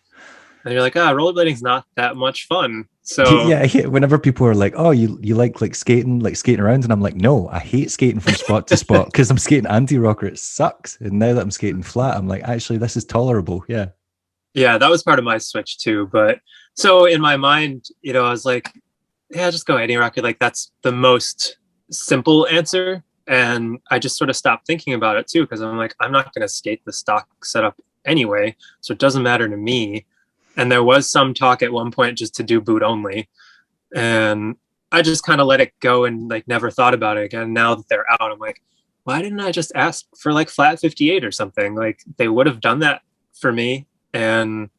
And you're like, rollerblading's not that much fun. So yeah, whenever people are like, oh, you like skating around, and I'm like, no, I hate skating from spot to spot because I'm skating anti-rocker, it sucks. And now that I'm skating flat, I'm like, actually this is tolerable. Yeah, that was part of my switch too. But so in my mind, I was like, yeah, just go any rocker. Like that's the most simple answer. And I just sort of stopped thinking about it too, because I'm like, I'm not going to skate the stock setup anyway, so it doesn't matter to me. And there was some talk at one point just to do boot only, and I just kind of let it go and like never thought about it again. Now that they're out, I'm like, why didn't I just ask for like flat 58 or something? Like they would have done that for me, and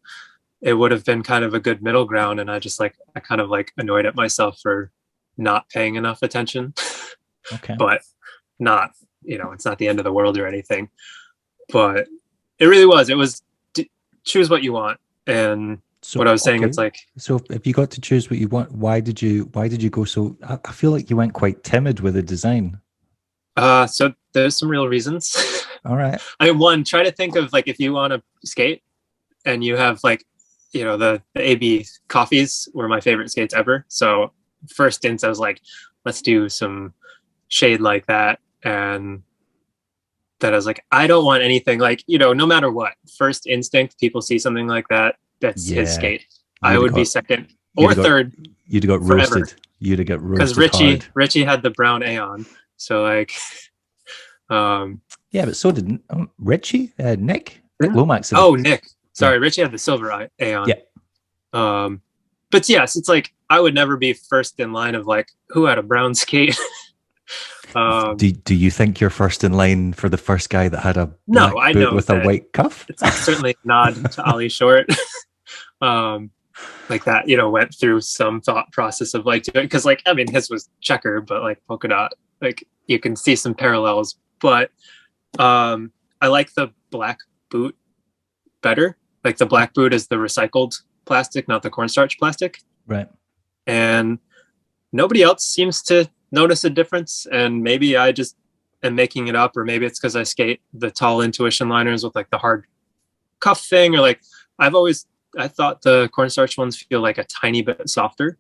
it would have been kind of a good middle ground. And I kind of like annoyed at myself for not paying enough attention. Okay. But not, it's not the end of the world or anything. But it really was. It was choose what you want. And so, what I was saying, it's like, so if you got to choose what you want, why did you go so? I feel like you went quite timid with the design. So there's some real reasons. All right. One, try to think of like, if you want to skate and you have like, the AB coffees were my favorite skates ever. So first instance, I was like, let's do some shade like that. And that I was like, I don't want anything like, no matter what, first instinct, people see something like that, that's his skate. I would be second or third. You'd have got forever. roasted. You'd have got roasted. Because Richie had the brown Aeon. So like, yeah, but so did Richie, Nick Lomax. Nick. Sorry, Richie had the silver Aeon. Yeah. But yes, it's like I would never be first in line of like who had a brown skate. Do you think you're first in line for the first guy that had a black boot with a white cuff? It's certainly a nod to Ollie Short. Like that, went through some thought process of like doing, because like, I mean, his was checker, but like polka dot, like you can see some parallels. But I like the black boot better. Like the black boot is the recycled plastic, not the cornstarch plastic. Right. And nobody else seems to notice a difference. And maybe I just am making it up, or maybe it's because I skate the tall intuition liners with like the hard cuff thing, or like I thought the cornstarch ones feel like a tiny bit softer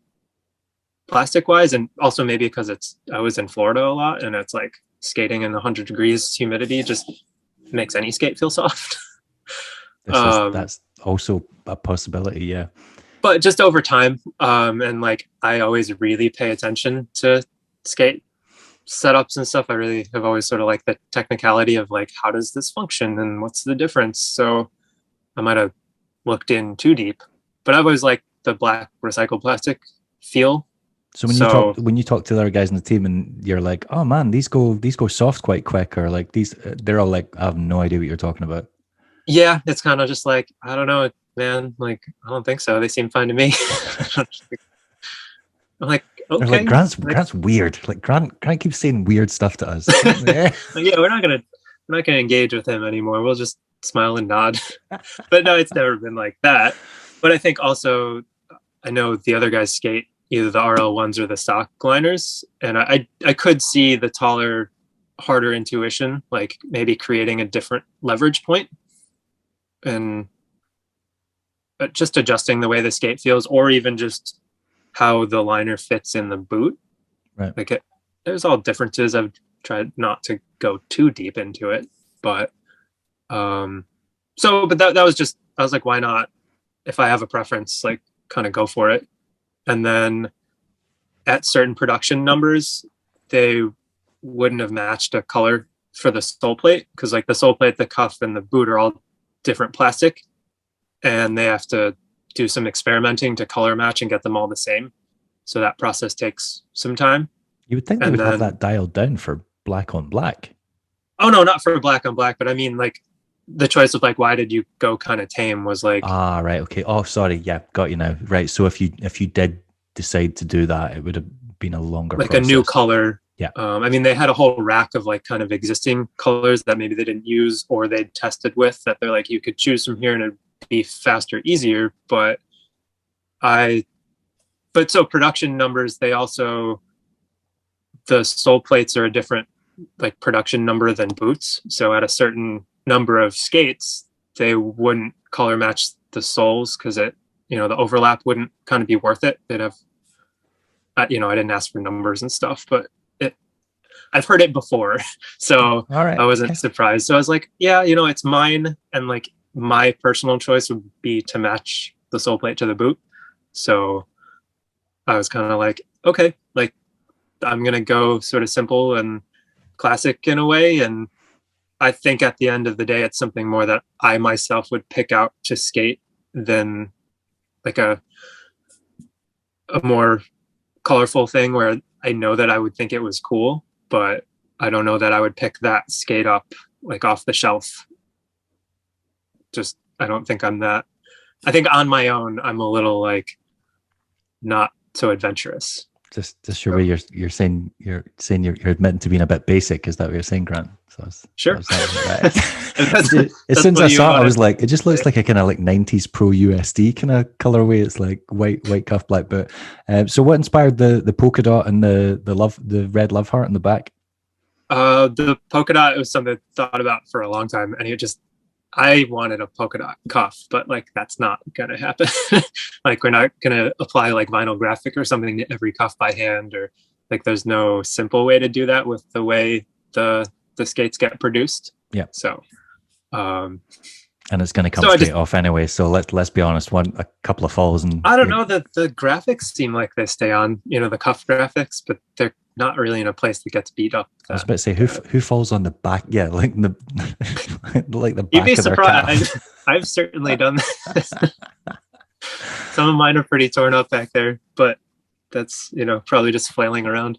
plastic wise. And also maybe because I was in Florida a lot, and it's like skating in 100 degrees humidity just makes any skate feel soft. That's also a possibility, yeah. But just over time, and like I always really pay attention to skate setups and stuff. I really have always sort of like the technicality of like, how does this function and what's the difference? So I might have looked in too deep, but I've always liked the black recycled plastic feel. So when you talk to the other guys in the team and you're like, oh man, these go soft quite quick, or like these, they're all like, I have no idea what you're talking about. Yeah, it's kind of just like, I don't know, man. Like, I don't think so. They seem fine to me. I'm like, okay. Like, Grant's weird. Like Grant keeps saying weird stuff to us. Like, yeah, we're not gonna engage with him anymore. We'll just smile and nod. But no, it's never been like that. But I think also, I know the other guys skate either the RL1s or the stock liners, and I could see the taller, harder intuition, like maybe creating a different leverage point, and just adjusting the way the skate feels, or even just how the liner fits in the boot. Right. Like there's all differences. I've tried not to go too deep into it, but but that was just, I was like, why not? If I have a preference, like kind of go for it. And then at certain production numbers, they wouldn't have matched a color for the sole plate, because like the sole plate, the cuff, and the boot are all different plastic, and they have to do some experimenting to color match and get them all the same. So that process takes some time. You would think they would have that dialed down for black on black. Oh no, not for black on black, but I mean like the choice of like, why did you go kind of tame was like, right, okay. Oh, sorry, yeah, got you now. Right, so if you did decide to do that, it would have been a longer like process. A new color. Yeah. I mean, they had a whole rack of like kind of existing colors that maybe they didn't use or they tested with, that they're like, you could choose from here and it'd be faster, easier. But so production numbers, they also, the sole plates are a different like production number than boots. So at a certain number of skates, they wouldn't color match the soles because it, the overlap wouldn't kind of be worth it. They'd have, I didn't ask for numbers and stuff, but I've heard it before. So I wasn't surprised. So I was like, yeah, it's mine. And like my personal choice would be to match the sole plate to the boot. So I was kind of like, okay, like I'm going to go sort of simple and classic in a way. And I think at the end of the day, it's something more that I myself would pick out to skate than like a more colorful thing where I know that I would think it was cool, but I don't know that I would pick that skate up like off the shelf. Just, I don't think I'm that. I think on my own, I'm a little like not so adventurous. Just your way you're saying you're admitting to being a bit basic. Is that what you're saying, Grant? So sure. As soon as I saw it, I was like, it just looks like a kind of like 90s pro USD kind of colorway. It's like white cuff, black boot. So what inspired the polka dot and the red love heart in the back? The polka dot, it was something I thought about for a long time, and I wanted a polka dot cuff, but like that's not gonna happen. Like we're not gonna apply like vinyl graphic or something to every cuff by hand, or like there's no simple way to do that with the way the skates get produced. Yeah. So and it's going to come straight off anyway. So let's be honest, a couple of falls and I don't know, the graphics seem like they stay on, the cuff graphics, but they're not really in a place that gets beat up. I was about to say who falls on the back? Yeah, like the like the back. You'd be of surprised. I've certainly done that. Some of mine are pretty torn up back there, but that's probably just flailing around.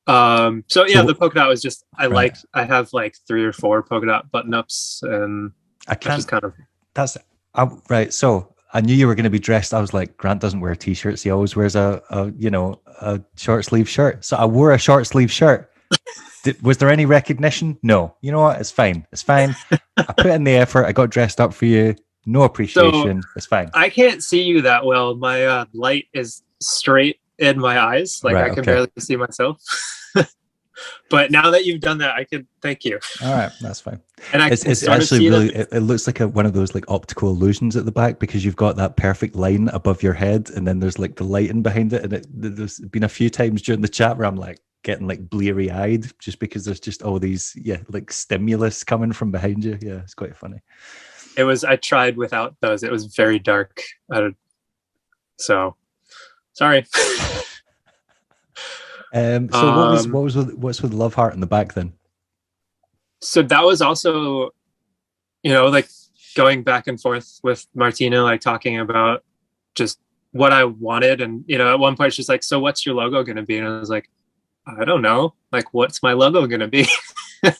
So yeah, the polka dot was just I have like 3 or 4 polka dot button ups, and I can't right. So I knew you were going to be dressed. I was like, Grant doesn't wear t-shirts. He always wears a short sleeve shirt. So I wore a short sleeve shirt. Was there any recognition? No. You know what? It's fine. I put in the effort. I got dressed up for you. No appreciation. So, it's fine. I can't see you that well. My light is straight in my eyes. Like I can barely see myself. But now that you've done that, I can thank you. All right, that's fine. And it's actually really, it looks like one of those like optical illusions at the back, because you've got that perfect line above your head, and then there's like the lighting behind it. And there's been a few times during the chat where I'm like, getting like bleary eyed just because there's just all these like stimulus coming from behind you. Yeah, it's quite funny. I tried without those. It was very dark. So sorry. So what's with Love Heart in the back then? So that was also, like going back and forth with Martina, like talking about just what I wanted. And, at one point she's like, so what's your logo going to be? And I was like, I don't know. Like, what's my logo going to be? Like,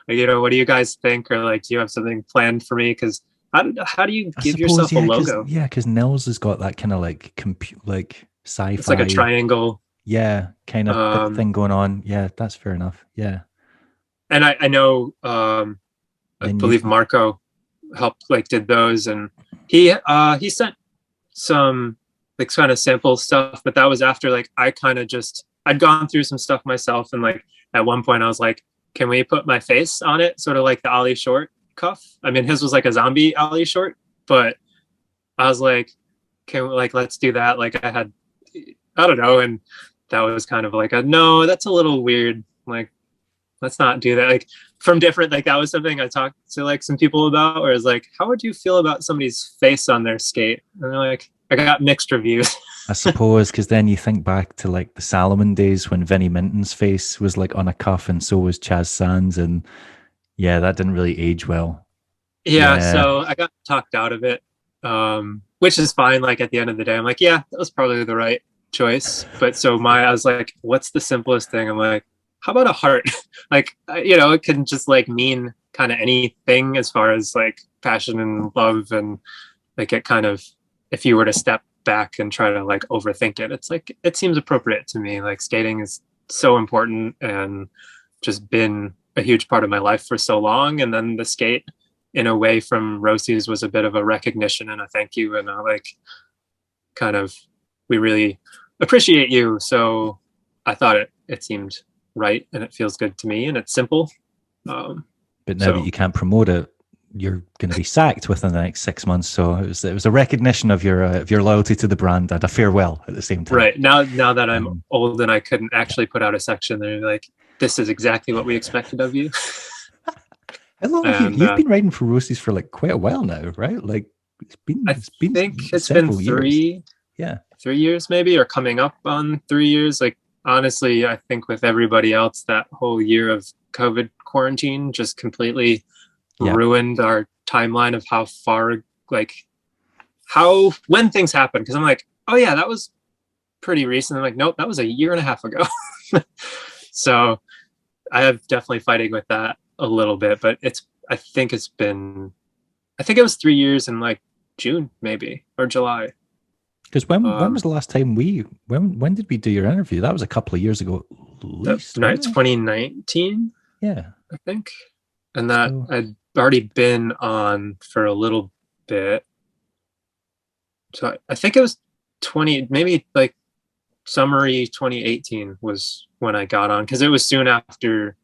what do you guys think? Or like, do you have something planned for me? Because how do you give yourself a logo? Because Nels has got that kind of like like sci-fi. It's like a triangle. Yeah, kind of thing going on. Yeah, that's fair enough. Yeah. And I know, I believe Marco helped, like, did those, and he sent some like kind of sample stuff, but that was after like I'd gone through some stuff myself, and like at one point I was like, can we put my face on it, sort of like the Ollie Short cuff? I mean, his was like a zombie Ollie Short, but I was like, let's do that. Like I don't know, and that was kind of like no, that's a little weird, like let's not do that. Like from different, like that was something I talked to like some people about, where it's like, how would you feel about somebody's face on their skate? And they're like, I got mixed reviews. I suppose, because then you think back to like the Salomon days when Vinnie Minton's face was like on a cuff, and so was Chaz Sands, and yeah, that didn't really age well. Yeah, so I got talked out of it, which is fine. Like at the end of the day, I'm like, yeah, that was probably the right choice. But so I was like, what's the simplest thing? I'm like, how about a heart? Like, it can just like mean kind of anything as far as like passion and love, and like it kind of, if you were to step back and try to like overthink it, it's like, it seems appropriate to me. Like skating is so important and just been a huge part of my life for so long. And then the skate in a way from Roces was a bit of a recognition and a thank you. And like kind of, we really appreciate you. So I thought it seemed right, and it feels good to me, and it's simple. But now that you can't promote it, you're going to be sacked within the next 6 months. So it was a recognition of your loyalty to the brand and a farewell at the same time. Right, now that I'm old and I couldn't actually put out a section, they're like, this is exactly what we expected of you. How long have you've been writing for Roces for like quite a while now, right? Like it's been three. Yeah, 3 years maybe, or coming up on 3 years. Like honestly, I think with everybody else, that whole year of COVID quarantine just completely ruined our timeline of how far, like when things happen. Because I'm like, oh yeah, that was pretty recent. I'm like, nope, that was a year and a half ago. So I have definitely fighting with that a little bit, but I think it was 3 years in like June maybe, or July. Because when was the last time when did we do your interview? That was a couple of years ago at least. Right, 2019. Yeah, I think. And that I'd already been on for a little bit. So I think it was maybe like summery 2018 was when I got on, because it was soon after,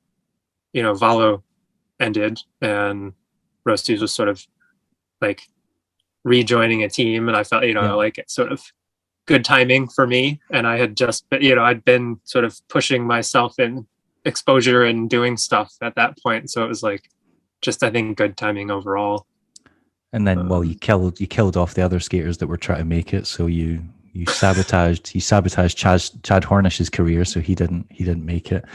Valo ended and Roces was sort of like rejoining a team, and I felt, like it's sort of good timing for me. And I had just, I'd been sort of pushing myself in exposure and doing stuff at that point. So it was like, just, I think, good timing overall. And then, you killed off the other skaters that were trying to make it. So you sabotaged Chad Hornish's career. So he didn't make it,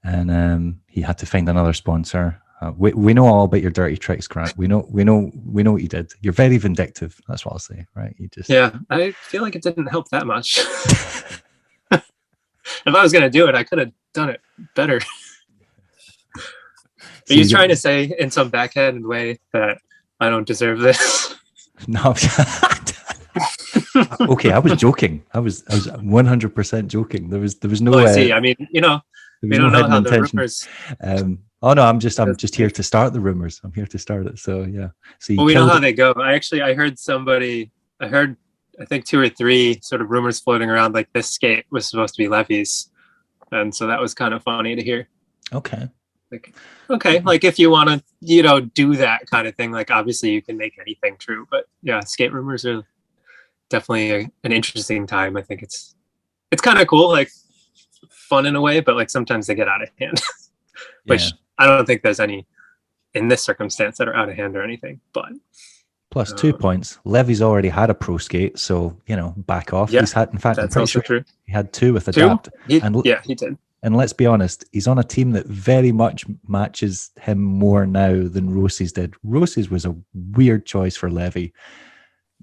and he had to find another sponsor. We know all about your dirty tricks, Grant. We know what you did. You're very vindictive. That's what I'll say, right? I feel like it didn't help that much. If I was going to do it, I could have done it better. Are you trying to say in some backhanded way that I don't deserve this? No. Okay, I was joking. I was 100% joking. There was no. I see. I mean, we don't know how the rumors. Oh no, I'm just here to start the rumors. I'm here to start it. So yeah. So we know how they go. I heard I think 2 or 3 sort of rumors floating around, like this skate was supposed to be Levy's, and so that was kind of funny to hear. Okay. Like if you want to, do that kind of thing, like obviously you can make anything true, but yeah, skate rumors are definitely an interesting time. I think it's kind of cool. Like fun in a way, but like sometimes they get out of hand, which I don't think there's any in this circumstance that are out of hand or anything. But plus 2 points. Levy's already had a pro skate, so back off. Yeah, He's had, in fact, I'm pretty sure true. He had 2 with Adapt. He did. And let's be honest, he's on a team that very much matches him more now than Roces did. Roces was a weird choice for Levy.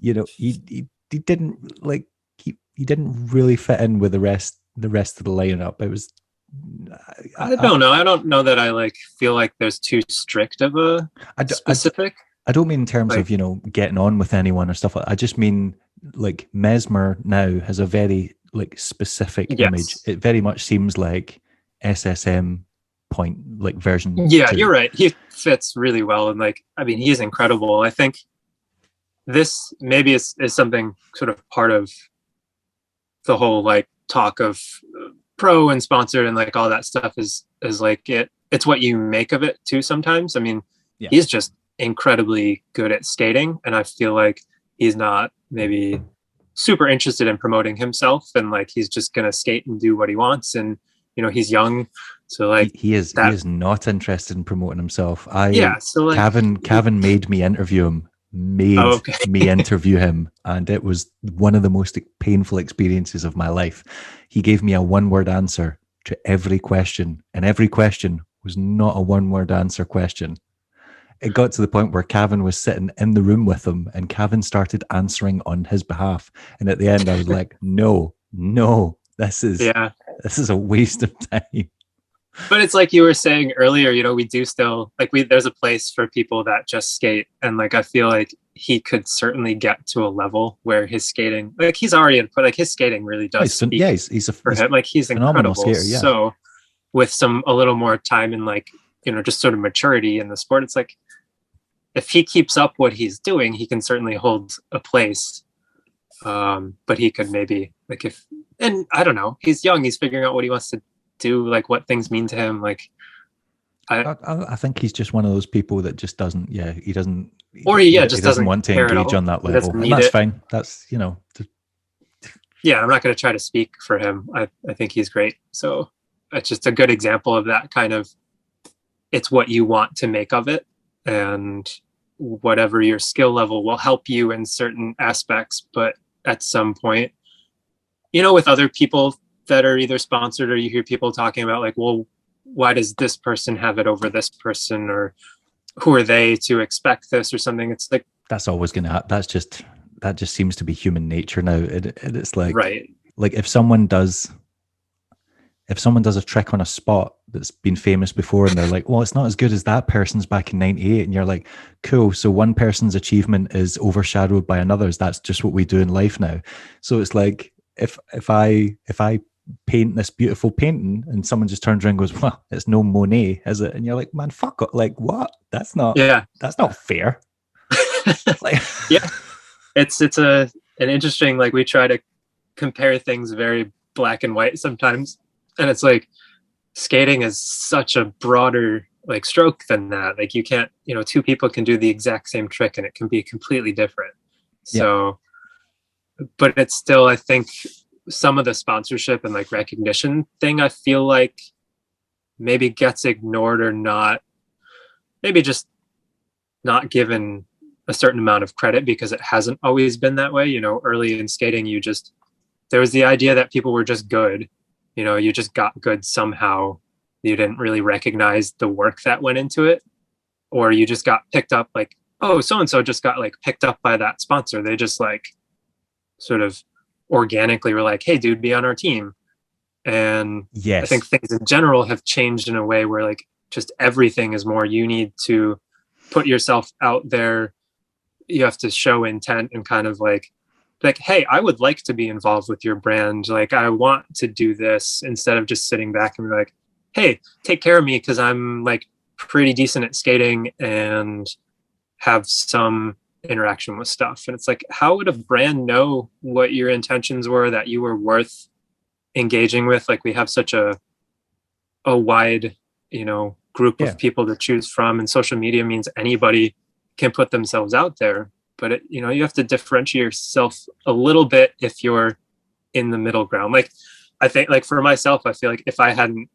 He didn't like he didn't really fit in with the rest of the lineup. It was I don't know. I don't know that I like feel like there's too strict of a specific. I don't mean in terms of getting on with anyone or stuff. I just mean like Mesmer now has a very like specific image. It very much seems like SSM point like version. Yeah, 2. You're right. He fits really well, and like I mean, he's incredible. I think this maybe is something sort of part of the whole like talk of pro and sponsored and like all that stuff is like it's what you make of it too sometimes. I mean, he's just incredibly good at skating, and I feel like he's not maybe super interested in promoting himself, and like he's just gonna skate and do what he wants, and he's young, so like he is not interested in promoting himself. So like Kevin made me interview him. Me interview him, and it was one of the most painful experiences of my life. He gave me a 1-word answer to every question, and every question was not a 1-word answer question. It got to the point where Kevin was sitting in the room with him, and Kevin started answering on his behalf. And at the end, I was like, no, this is a waste of time. But it's like you were saying earlier, we do still like there's a place for people that just skate, and like I feel like he could certainly get to a level where his skating, like he's already but like his skating really does. He's incredible skater. Yeah. So with a little more time and like just sort of maturity in the sport, it's like if he keeps up what he's doing, he can certainly hold a place. But he could maybe and I don't know, he's young, he's figuring out what he wants to do, like what things mean to him. Like I think he's just one of those people that just doesn't doesn't want to engage on that level, and that's fine. That's I'm not going to try to speak for him. I think he's great, so it's just a good example of that kind of, it's what you want to make of it, and whatever your skill level will help you in certain aspects, but at some point with other people that are either sponsored, or you hear people talking about like, well, why does this person have it over this person, or who are they to expect this or something? It's like that's always going to happen. That just seems to be human nature now. It's like, right, like if someone does a trick on a spot that's been famous before, and they're like, well, it's not as good as that person's back in 98, and you're like, cool, so one person's achievement is overshadowed by another's. That's just what we do in life now. So it's like if I paint this beautiful painting and someone just turns around and goes, well, it's no Monet, is it? And you're like, man, fuck it. Like, what? That's not fair. Like, it's an interesting, like, we try to compare things very black and white sometimes, and it's like skating is such a broader like stroke than that. Like you can't, two people can do the exact same trick and it can be completely different. So but it's still, I think some of the sponsorship and like recognition thing, I feel like maybe gets ignored, or maybe just not given a certain amount of credit, because it hasn't always been that way. Early in skating, there was the idea that people were just good. You just got good somehow. You didn't really recognize the work that went into it, or you just got picked up, like, oh, so-and-so just got like picked up by that sponsor. They just like sort of organically were like, hey dude, be on our team. And I think things in general have changed in a way where like just everything is more, you need to put yourself out there. You have to show intent and kind of like, hey, I would like to be involved with your brand. Like, I want to do this, instead of just sitting back and be like, hey, take care of me because I'm like pretty decent at skating and have some interaction with stuff. And it's like, how would a brand know what your intentions were, that you were worth engaging with? Like, we have such a wide, group of people to choose from, and social media means anybody can put themselves out there. But you have to differentiate yourself a little bit if you're in the middle ground. Like, I think like for myself, I feel like if I hadn't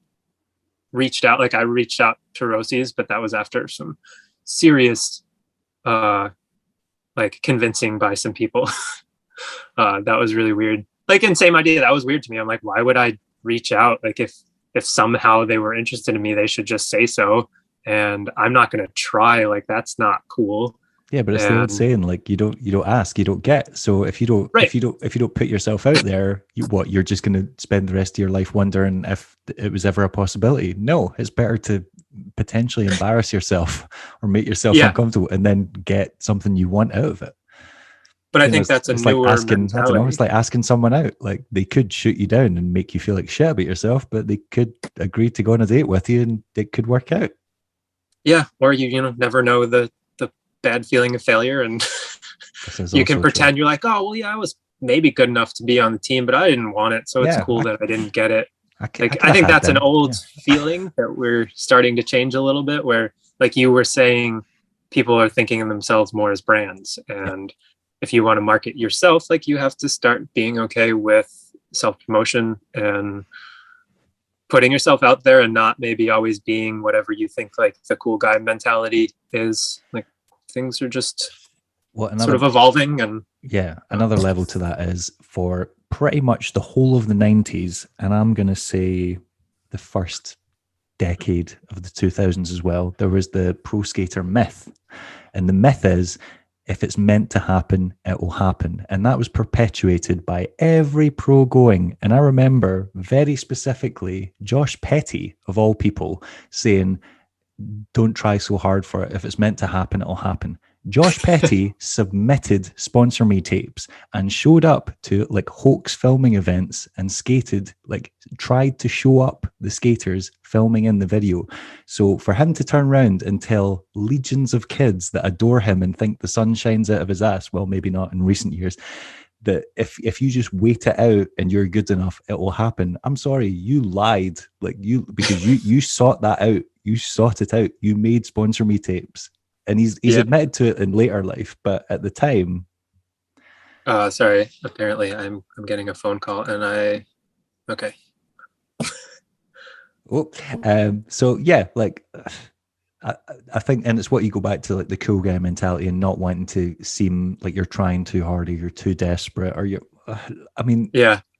reached out, like I reached out to Roces, but that was after some serious like convincing by some people. That was really weird. Like, and same idea, that was weird to me. I'm like, why would I reach out? Like if somehow they were interested in me, they should just say so. And I'm not going to try. Like, that's not cool. Yeah, but it's the old And saying, like you don't ask, you don't get. So if you right. don't put yourself out there, you're just going to spend the rest of your life wondering if it was ever a possibility. No, it's better to potentially embarrass yourself or make yourself Yeah. uncomfortable and then get something you want out of it. But I think that's a It's like newer asking, I don't know, mentality. it's like asking someone out. Like they could shoot you down and make you feel like shit about yourself, but they could agree to go on a date with you and it could work out. Yeah. Or you know, never know the bad feeling of failure. And you can pretend you're like, oh, well, yeah, I was maybe good enough to be on the team, but I didn't want it. So it's cool that I didn't get it. I think that's an old feeling that we're starting to change a little bit, where like you were saying, people are thinking of themselves more as brands. And if you want to market yourself, like you have to start being okay with self-promotion and putting yourself out there and not maybe always being whatever you think like the cool guy mentality is. Like things are just sort of evolving. And another level to that is for pretty much the whole of the 90s, and I'm going to say the first decade of the 2000s as well, there was the pro skater myth. And the myth is, if it's meant to happen, it will happen. And that was perpetuated by every pro going. And I remember very specifically Josh Petty, of all people, saying, don't try so hard for it. If it's meant to happen, it'll happen. Josh Petty submitted Sponsor Me tapes and showed up to like hoax filming events and skated, like tried to show up the skaters filming in the video. So for him to turn around and tell legions of kids that adore him and think the sun shines out of his ass, well, maybe not in recent years, that if you just wait it out and you're good enough, it will happen. I'm sorry, you lied. Like because you sought that out. You sought it out. You made Sponsor Me tapes. And he's admitted to it in later life, but at the time. Sorry. Apparently, I'm getting a phone call, and okay. So yeah, like I think, and it's what you go back to, like the cool guy mentality and not wanting to seem like you're trying too hard or you're too desperate or you're. I mean,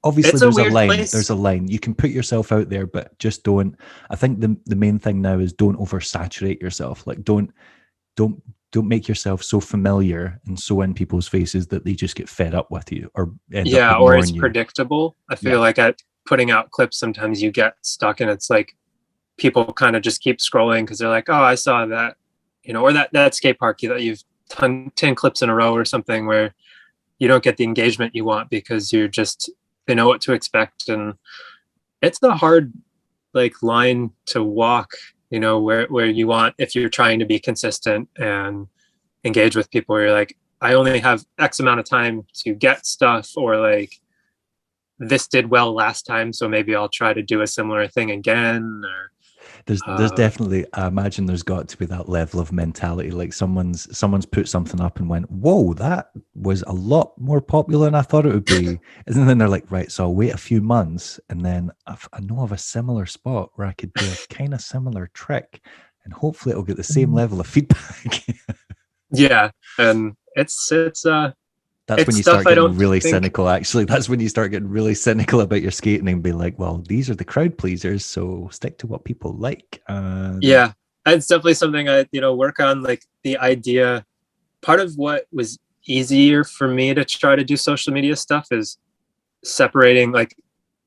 obviously there's a line. Place. There's a line. You can put yourself out there, but just don't. I think the main thing now is don't oversaturate yourself. Like don't make yourself so familiar and so in people's faces that they just get fed up with you or end up or it's you. predictable. I feel like at putting out clips, sometimes you get stuck and it's like people kind of just keep scrolling because they're like, oh, I saw that, you know, or that skate park that you've done 10 clips in a row or something, where you don't get the engagement you want because they know what to expect. And it's a hard like line to walk, you know, where you want, if you're trying to be consistent and engage with people, where you're like, I only have X amount of time to get stuff, or like this did well last time, so maybe I'll try to do a similar thing again. Or there's definitely, I imagine there's got to be that level of mentality, like someone's put something up and went, whoa, that was a lot more popular than I thought it would be. And then they're like, right, so I'll wait a few months and then I know of a similar spot where I could do a kind of similar trick and hopefully it'll get the same level of feedback. And that's when you start getting really cynical, actually. That's when you start getting really cynical about your skating and be like, well, these are the crowd pleasers, so stick to what people like. It's definitely something I, work on. Like the idea, part of what was easier for me to try to do social media stuff is separating like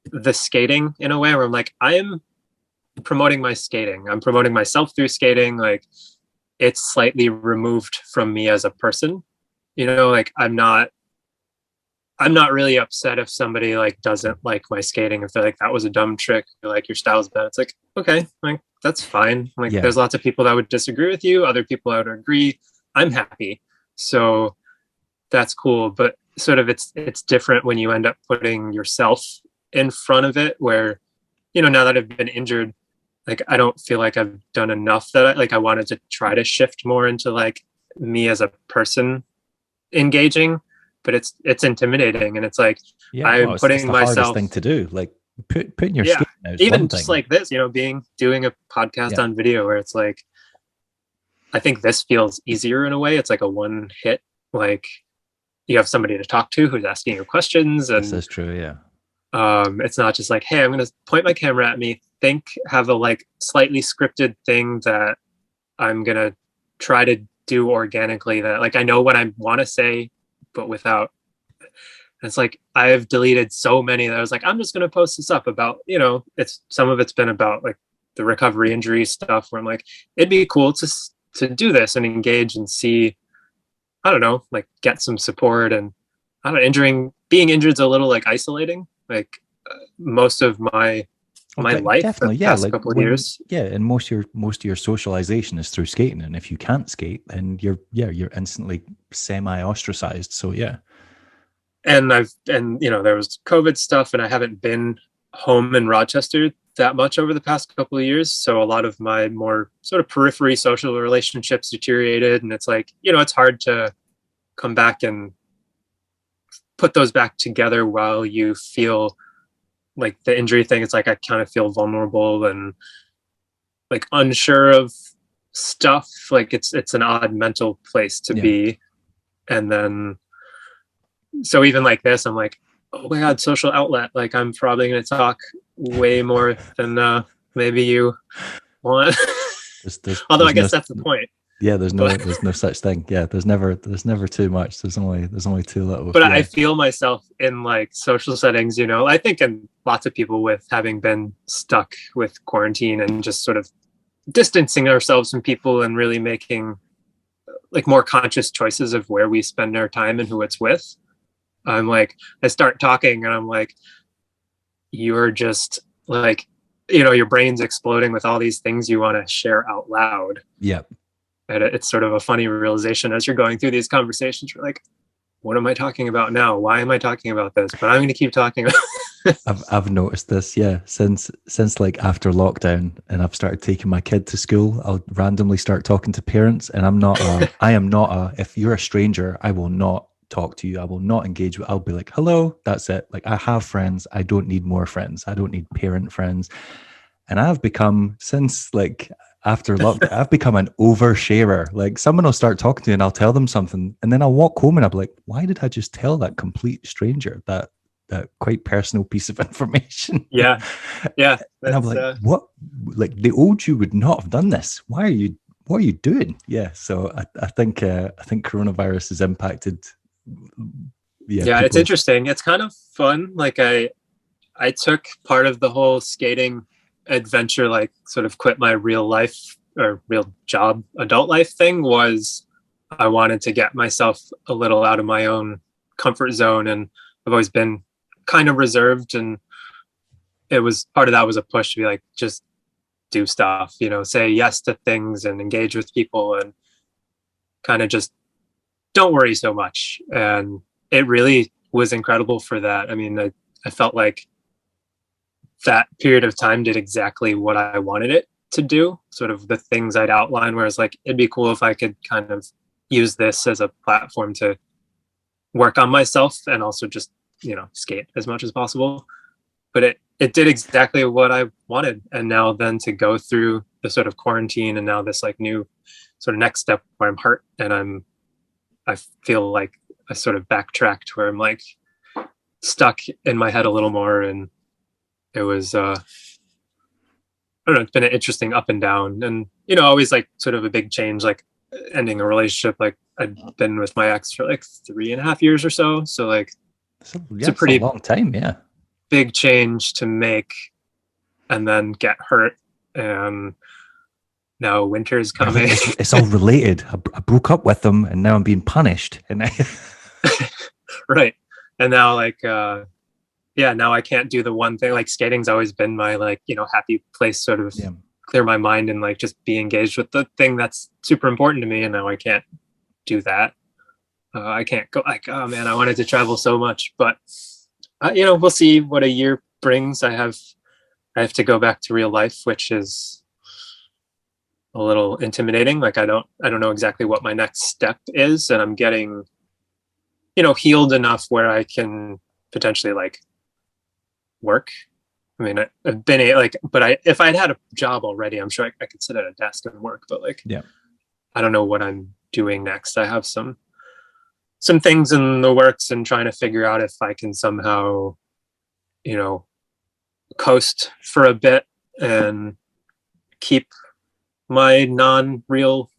the skating in a way where I'm like, I'm promoting my skating. I'm promoting myself through skating. Like it's slightly removed from me as a person. Like I'm not really upset if somebody like doesn't like my skating, if they're like, that was a dumb trick, or like your style's bad. It's like, okay, like that's fine. Like there's lots of people that would disagree with you, other people that would agree. I'm happy. So that's cool. But sort of it's different when you end up putting yourself in front of it, where, now that I've been injured, like I don't feel like I've done enough that I wanted to try to shift more into like me as a person engaging, but it's intimidating, and it's like it's the hardest thing to do. Like Putting your Yeah. skating out is Even one just thing. like this, doing a podcast Yeah. on video where it's like, I think this feels easier in a way. It's like a one hit, like you have somebody to talk to who's asking you questions, This and is true. Yeah. it's not just like, hey, I'm going to point my camera at me, have a like slightly scripted thing that I'm going to try to do organically, that like I know what I want to say, but without. It's like I've deleted so many that I was like, I'm just going to post this up about, it's some of it's been about like the recovery injury stuff where I'm like, it'd be cool to do this and engage and see, I don't know, like get some support. And I don't know, being injured is a little like isolating. Like most of my life the Definitely, yeah. past Like couple of when, years. yeah, and most of your socialization is through skating, and if you can't skate, then you're instantly semi ostracized. So yeah, And there was COVID stuff, and I haven't been home in Rochester that much over the past couple of years. So a lot of my more sort of periphery social relationships deteriorated. And it's like, it's hard to come back and put those back together while you feel like the injury thing. It's like, I kind of feel vulnerable and like unsure of stuff. Like it's an odd mental place to yeah. be. And then, so even like this, I'm like, oh my God, social outlet. Like I'm probably going to talk way more than maybe you want. Although I There's no, guess that's the point. yeah, But there's no such thing. Yeah, there's never too much. There's only too little. but I Yeah, feel myself in like social settings, I think, and lots of people with having been stuck with quarantine and just sort of distancing ourselves from people and really making like more conscious choices of where we spend our time and who it's with. I'm like, I start talking and I'm like, you're just like, your brain's exploding with all these things you want to share out loud. yeah. And it's sort of a funny realization as you're going through these conversations. You're like, what am I talking about now? Why am I talking about this? But I'm going to keep talking about I've noticed this, yeah, since like after lockdown, and I've started taking my kid to school. I'll randomly start talking to parents, and I am not a. If you're a stranger, I will not talk to you. I will not engage with. I'll be like, hello, that's it. Like I have friends. I don't need more friends. I don't need parent friends. And I've become, since like after lockdown, I've become an oversharer. Like someone will start talking to me and I'll tell them something, and then I'll walk home and I'll be like, why did I just tell that complete stranger that quite personal piece of information? Yeah. And I'm like, what? Like the old you would not have done this. What are you doing? Yeah. So I think coronavirus has impacted. Yeah, it's interesting. It's kind of fun. Like I took part of the whole skating adventure, like sort of quit my real life or real job, adult life thing, was I wanted to get myself a little out of my own comfort zone. And I've always been kind of reserved. And it was part of that was a push to be like, just do stuff, say yes to things and engage with people and kind of just don't worry so much. And it really was incredible for that. I mean, I felt like that period of time did exactly what I wanted it to do, sort of the things I'd outlined, where it's like, it'd be cool if I could kind of use this as a platform to work on myself and also just, skate as much as possible. But it did exactly what I wanted. And now then to go through the sort of quarantine and now this like new sort of next step where I'm hurt and I feel like I sort of backtracked where I'm like stuck in my head a little more. And it was, I don't know, it's been an interesting up and down and, always like sort of a big change, like ending a relationship. Like I'd been with my ex for like 3.5 years or so. So like, it's a pretty long time. Yeah. big change to make and then get hurt. And now winter's coming. It's all related. I broke up with them and now I'm being punished. And right. And now like, now I can't do the one thing. Like skating's always been my like, happy place, sort of clear my mind and like just be engaged with the thing that's super important to me. And now I can't do that. I can't go like, oh man, I wanted to travel so much, but we'll see what a year brings. I have to go back to real life, which is a little intimidating. Like I don't know exactly what my next step is. And I'm getting, healed enough where I can potentially like work I mean, I've been like, but if I'd had a job already, I'm sure I could sit at a desk and work, but like, Yeah. I don't know what I'm doing next. I have some things in the works and trying to figure out if I can somehow, you know, coast for a bit and keep my non-real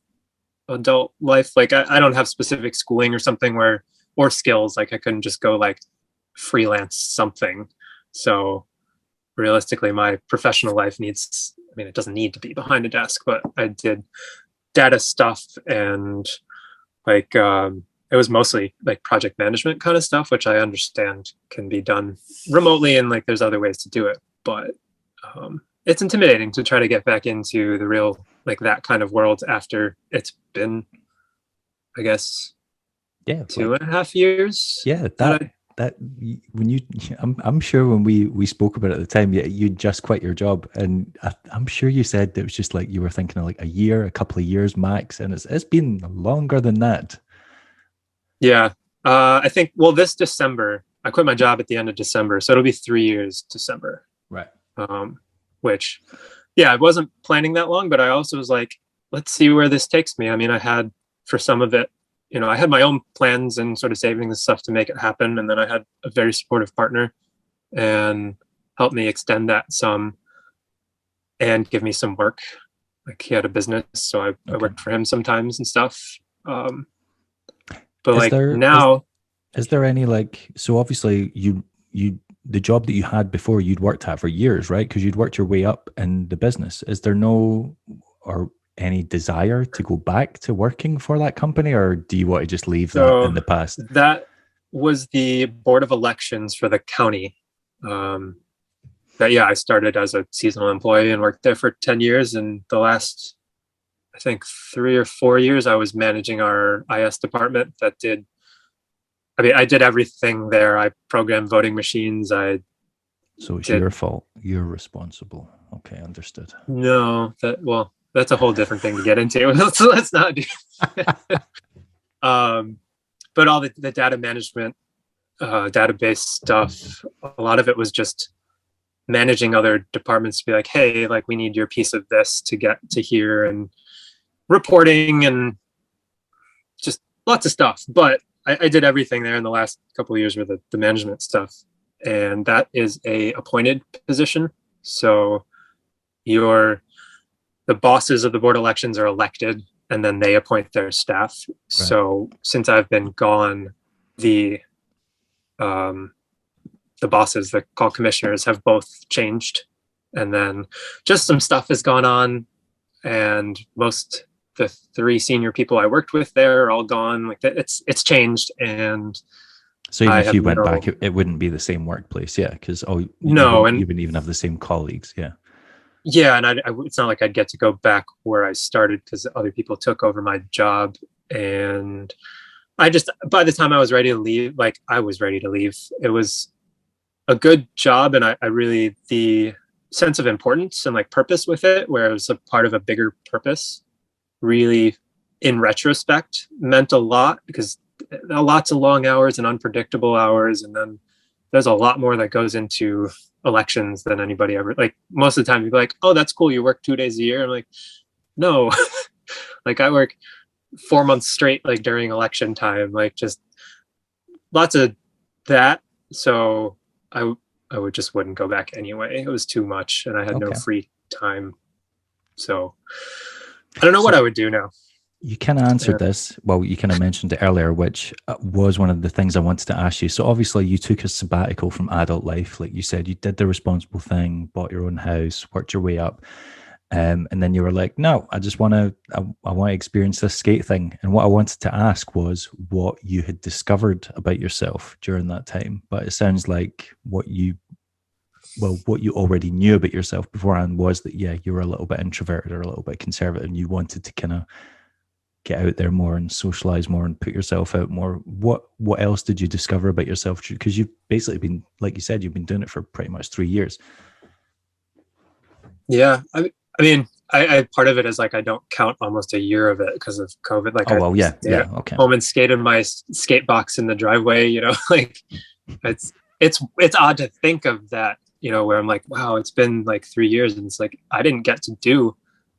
adult life. Like I don't have specific schooling or something or skills. Like I couldn't just go like freelance something. So realistically, my professional life needs, I mean, it doesn't need to be behind a desk, but I did data stuff and like, it was mostly like project management kind of stuff, which I understand can be done remotely and like there's other ways to do it. But it's intimidating to try to get back into the real, like that kind of world after it's been, I guess, 2.5 years. Yeah, that when you, I'm sure when we spoke about it at the time, you just quit your job, and I'm sure you said it was just like you were thinking of like a year, a couple of years max, and it's been longer than that. Yeah, I think, well, this December, I quit my job at the end of December, so it'll be 3 years December. Right. Which, yeah, I wasn't planning that long, but I also was like, let's see where this takes me. I mean, I had for some of it, you know, I had my own plans and sort of saving the stuff to make it happen. And then I had a very supportive partner and helped me extend that some and give me some work. Like he had a business, so I worked for him sometimes and stuff. But like now, is there any like, so obviously you the job that you had before you'd worked at for years, right? Because you'd worked your way up in the business. Is there no or any desire to go back to working for that company, or do you want to just leave that in the past? That was the board of elections for the county. I started as a seasonal employee and worked there for 10 years. And the last, I think 3 or 4 years, I was managing our IS department that did, I mean, I did everything there. I programmed voting machines. So it's your fault. You're responsible. Okay, understood. No, that's a whole different thing to get into. So let's not do but all the data management, database stuff, a lot of it was just managing other departments to be like, hey, like we need your piece of this to get to here, and reporting and just lots of stuff. But I did everything there in the last couple of years with the management stuff. And that is a appointed position. So the bosses of the board elections are elected and then they appoint their staff. Right. So since I've been gone, the bosses that call commissioners have both changed. And then just some stuff has gone on, and the 3 senior people I worked with there are all gone. Like it's changed. And so even if you went back, it wouldn't be the same workplace. Yeah. Cause you wouldn't even have the same colleagues. Yeah. Yeah. And it's not like I'd get to go back where I started because other people took over my job. And by the time I was ready to leave, like I was ready to leave. It was a good job. And I really, the sense of importance and like purpose with it, where it was a part of a bigger purpose, really in retrospect meant a lot, because lots of long hours and unpredictable hours. And then there's a lot more that goes into elections than anybody ever, like most of the time you're like, oh, that's cool. You work 2 days a year. I'm like, no, like I work 4 months straight, like during election time, like just lots of that. So I wouldn't go back anyway. It was too much and I had no free time. So I don't know what I would do now. You kind of answered this. Well, you kind of mentioned it earlier, which was one of the things I wanted to ask you. So obviously you took a sabbatical from adult life. Like you said, you did the responsible thing, bought your own house, worked your way up. And then you were like, no, I just want to experience this skate thing. And what I wanted to ask was what you had discovered about yourself during that time. But it sounds like what you already knew about yourself beforehand was that, yeah, you were a little bit introverted or a little bit conservative and you wanted to kind of get out there more and socialize more and put yourself out more. What else did you discover about yourself? Because you've basically been, like you said, you've been doing it for pretty much 3 years. Yeah. I mean, I part of it is like I don't count almost a year of it because of COVID. Like, okay. Home and skated my skate box in the driveway. You know, like it's odd to think of that where I'm like, wow, it's been like 3 years, and it's like I didn't get to do,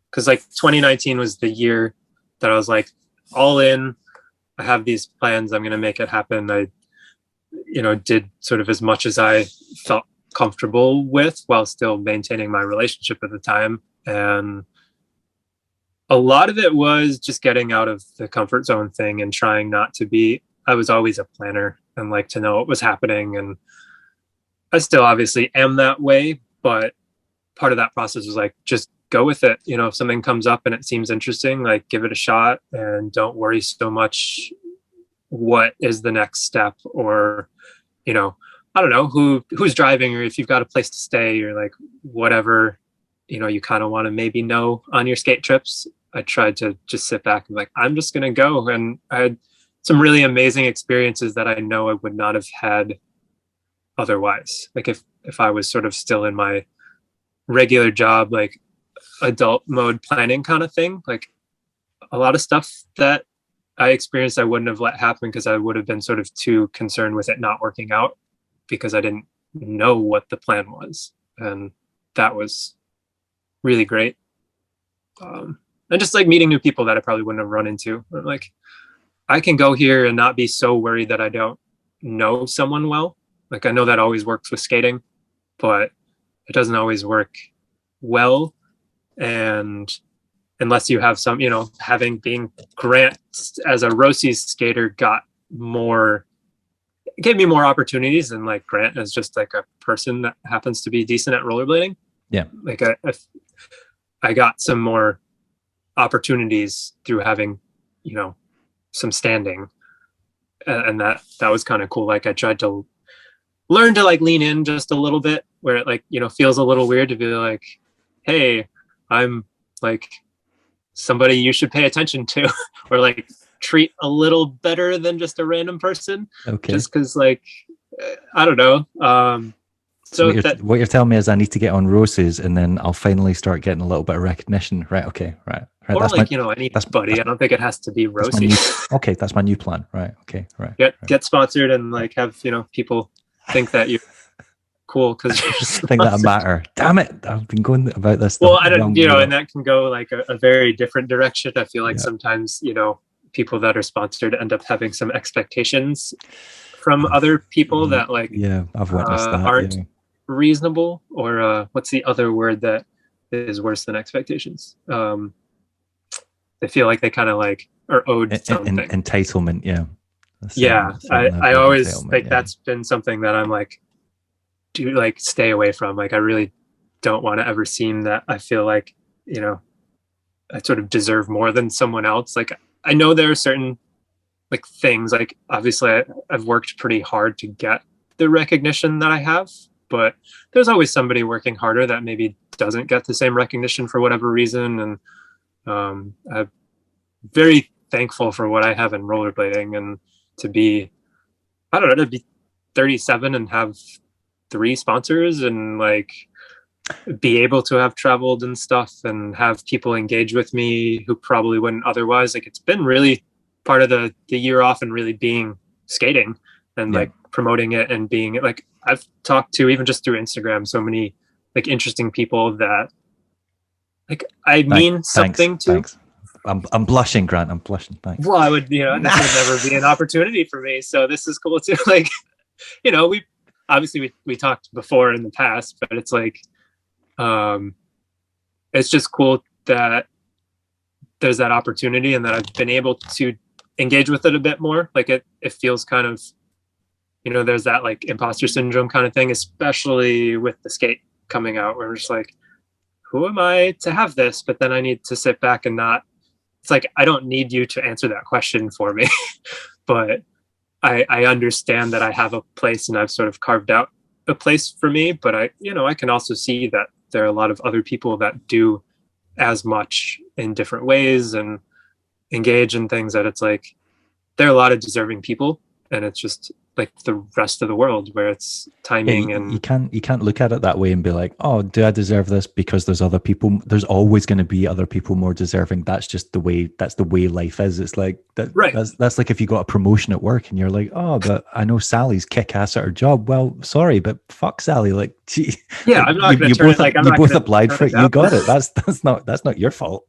because like 2019 was the year that I was like all in. I have these plans. I'm going to make it happen. I, did sort of as much as I felt comfortable with while still maintaining my relationship at the time. And a lot of it was just getting out of the comfort zone thing and trying not to be, I was always a planner and like to know what was happening. And I still obviously am that way, but part of that process was like, just go with it. If something comes up and it seems interesting, like give it a shot and don't worry so much what is the next step, or, I don't know who's driving, or if you've got a place to stay, or like whatever, you kind of want to maybe know on your skate trips. I tried to just sit back and like, I'm just going to go. And I had some really amazing experiences that I know I would not have had otherwise. Like if I was sort of still in my regular job, like adult mode planning kind of thing, like a lot of stuff that I experienced I wouldn't have let happen because I would have been sort of too concerned with it not working out because I didn't know what the plan was. And that was really great. And just like meeting new people that I probably wouldn't have run into. Like I can go here and not be so worried that I don't know someone well. Like I know that always works with skating, but it doesn't always work well. And unless you have some, having being Grant as a Roces skater gave me more opportunities than like Grant as just like a person that happens to be decent at rollerblading. Yeah. Like I got some more opportunities through having, some standing. And that was kind of cool. Like I tried to learn to like lean in just a little bit where it like, feels a little weird to be like, hey, I'm like somebody you should pay attention to or like treat a little better than just a random person. Okay. Just because like, I don't know. So what you're telling me is I need to get on Roces and then I'll finally start getting a little bit of recognition. Right. Okay. Right. Or that's like, anybody. I don't think it has to be Roces. Okay. That's my new plan. Right. Okay. Right. Get sponsored and like have, people think that you're cool because you're think that I matter. Damn it. I've been going about this. Well, I don't, and that can go like a very different direction. I feel like sometimes, people that are sponsored end up having some expectations from other people that like, I've witnessed that. Aren't reasonable, or what's the other word that is worse than expectations? They feel like they kind of like are owed something. Entitlement. I always like that's been something that I'm like, do like stay away from. Like I really don't want to ever seem that I feel like, I sort of deserve more than someone else. Like I know there are certain like things, like obviously I've worked pretty hard to get the recognition that I have, but there's always somebody working harder that maybe doesn't get the same recognition for whatever reason. And I'm very thankful for what I have in rollerblading, and to be 37 and have 3 sponsors and like be able to have traveled and stuff and have people engage with me who probably wouldn't otherwise. Like it's been really part of the year off and really being skating and like promoting it and being like, I've talked to, even just through Instagram, so many like interesting people that like I mean something to. Thanks. I'm blushing, Grant. I'm blushing. Thanks. Well, I would, this would never be an opportunity for me. So this is cool too. Like, we obviously we talked before in the past, but it's like, it's just cool that there's that opportunity and that I've been able to engage with it a bit more. Like it feels kind of, there's that like imposter syndrome kind of thing, especially with the skate coming out, where we're just like, who am I to have this? But then I need to sit back and not, it's like, I don't need you to answer that question for me, but I understand that I have a place and I've sort of carved out a place for me, but I can also see that there are a lot of other people that do as much in different ways and engage in things that it's like, there are a lot of deserving people. And it's just, like the rest of the world where it's Yeah, timing you and can't look at it that way and be like, oh, do I deserve this because there's other people? There's always going to be other people more deserving. That's just the way. That's the way life is. It's like that. right. That's like if you got a promotion at work and you're like, oh, but I know Sally's kick ass at her job. Well, sorry, but fuck Sally. Like, gee, Yeah, like I'm not going to turn it like I'm you not both going to applied turn for it it. You down. got it. That's not your fault.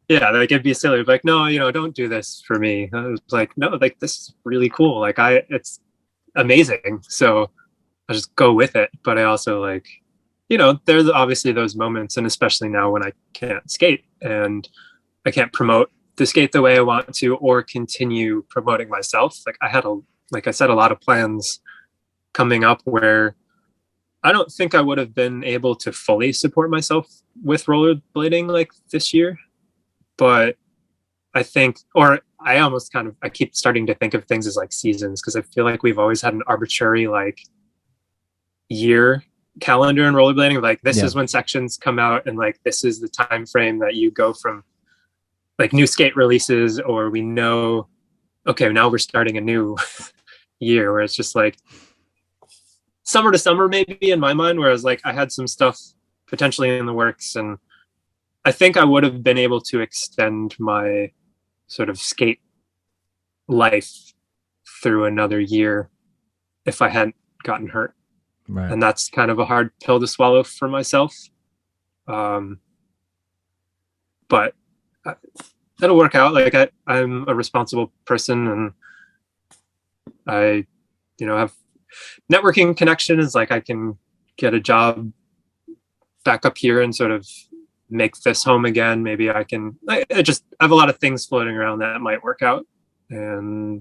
Yeah, like it'd be silly. Like, no, don't do this for me. I was like, no, like this is really cool. Like it's amazing. So I just go with it. But I also like, there's obviously those moments, and especially now when I can't skate and I can't promote the skate the way I want to, or continue promoting myself. Like like I said, a lot of plans coming up where I don't think I would have been able to fully support myself with rollerblading like this year. But I think, or I almost I keep starting to think of things as like seasons, because I feel like we've always had an arbitrary like year calendar in rollerblading. Like this Yeah. is when sections come out, and like this is the time frame that you go from like new skate releases, or we know, okay, now we're starting a new year, where it's just like summer to summer, maybe in my mind, whereas like I had some stuff potentially in the works, and I think I would have been able to extend my sort of skate life through another year if I hadn't gotten hurt. Right. And that's kind of a hard pill to swallow for myself. But that'll work out. Like I'm a responsible person, and I, have networking connections. Like I can get a job back up here and sort of make this home again. Maybe I have a lot of things floating around that might work out. And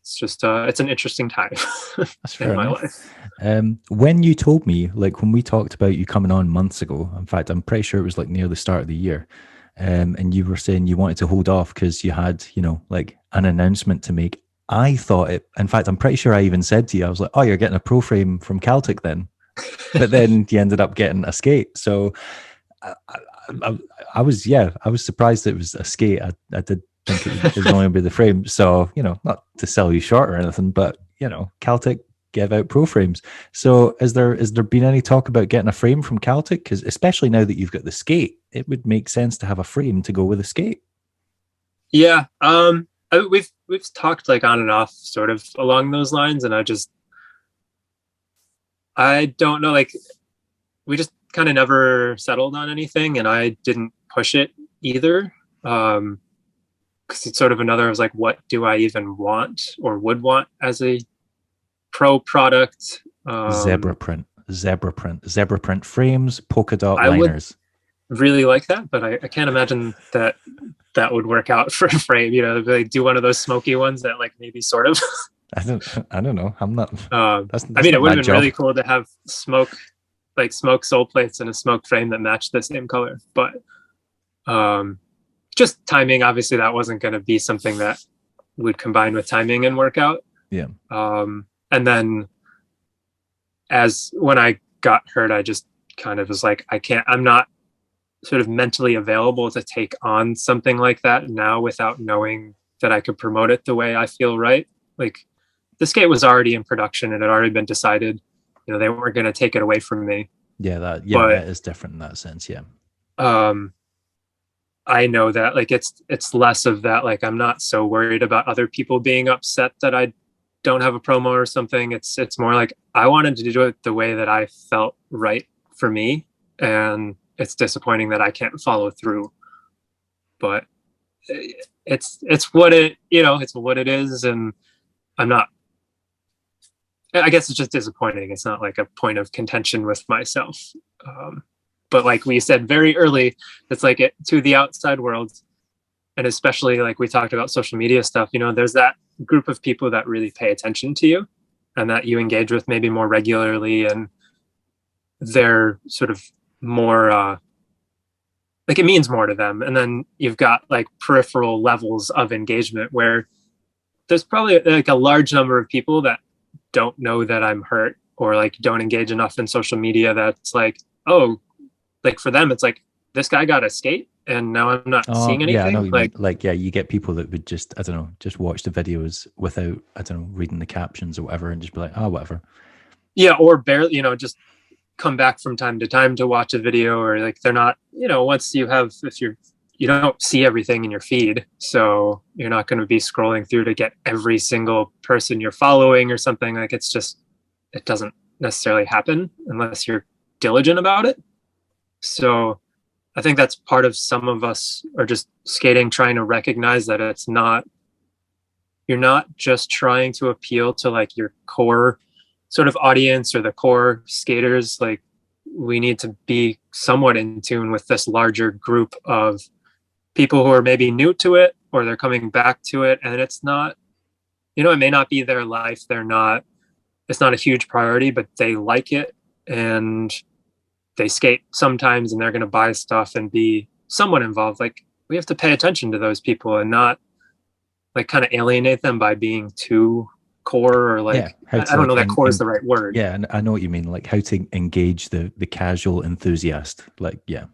it's just, it's an interesting time That's fair in my enough. life. When you told me, like when we talked about you coming on months ago, in fact, I'm pretty sure it was like near the start of the year, and you were saying you wanted to hold off because you had, like an announcement to make. I thought it, in fact, I'm pretty sure I even said to you, I was like, oh, you're getting a pro frame from Celtic then. But then you ended up getting a skate. So I, I was surprised it was a skate. I did think it was only be the frame. So, not to sell you short or anything, but Celtic give out pro frames. So is there been any talk about getting a frame from Celtic? Because especially now that you've got the skate, it would make sense to have a frame to go with a skate. Yeah. We've talked like on and off sort of along those lines, and I don't know, like we just kind of never settled on anything, and I didn't push it either. Because it's sort of another, I was like, what do I even want or would want as a pro product? Zebra print frames, polka dot I liners. would really like that, but I can't imagine that would work out for a frame. Like do one of those smoky ones that like maybe sort of. I don't know. I'm not. That's I mean, it would have been job. really cool to have smoke sole plates and a smoke frame that matched the same color, but just timing. Obviously, that wasn't going to be something that would combine with timing and work out. Yeah. And then, as when I got hurt, I just kind of was like, I'm not sort of mentally available to take on something like that now without knowing that I could promote it the way I feel right. Like the skate was already in production and it had already been decided, they weren't going to take it away from me. Yeah, that is different in that sense. Yeah. I know that like it's less of that. Like I'm not so worried about other people being upset that I don't have a promo or something. It's more like I wanted to do it the way that I felt right for me, and it's disappointing that I can't follow through. But it's what it's what it is, and I'm not. I guess it's just disappointing. It's not like a point of contention with myself. But like we said very early, it's like to the outside world, and especially like we talked about social media stuff, there's that group of people that really pay attention to you and that you engage with maybe more regularly, and they're sort of more like it means more to them. And then you've got like peripheral levels of engagement where there's probably like a large number of people that don't know that I'm hurt or like don't engage enough in social media that's like, oh, like for them it's like this guy got a skate and now I'm not Oh, seeing yeah, I know anything. what you mean. Like, yeah, you get people that would just, I don't know, just watch the videos without, I don't know, reading the captions or whatever, and just be like, oh, whatever. Yeah, or barely, just come back from time to time to watch a video, or like they're not, once you have, if you don't see everything in your feed, so you're not going to be scrolling through to get every single person you're following or something. Like it's just, it doesn't necessarily happen unless you're diligent about it. So I think that's part of some of us are just skating, trying to recognize that you're not just trying to appeal to like your core sort of audience or the core skaters. Like we need to be somewhat in tune with this larger group of people who are maybe new to it or they're coming back to it. And it's not, it may not be their life. It's not a huge priority, but they like it and they skate sometimes and they're going to buy stuff and be somewhat involved. Like we have to pay attention to those people and not like kind of alienate them by being too core or like, Yeah, how I to don't know like, that core is the right word. yeah, and I know what you mean, like how to engage the casual enthusiast. Like, yeah.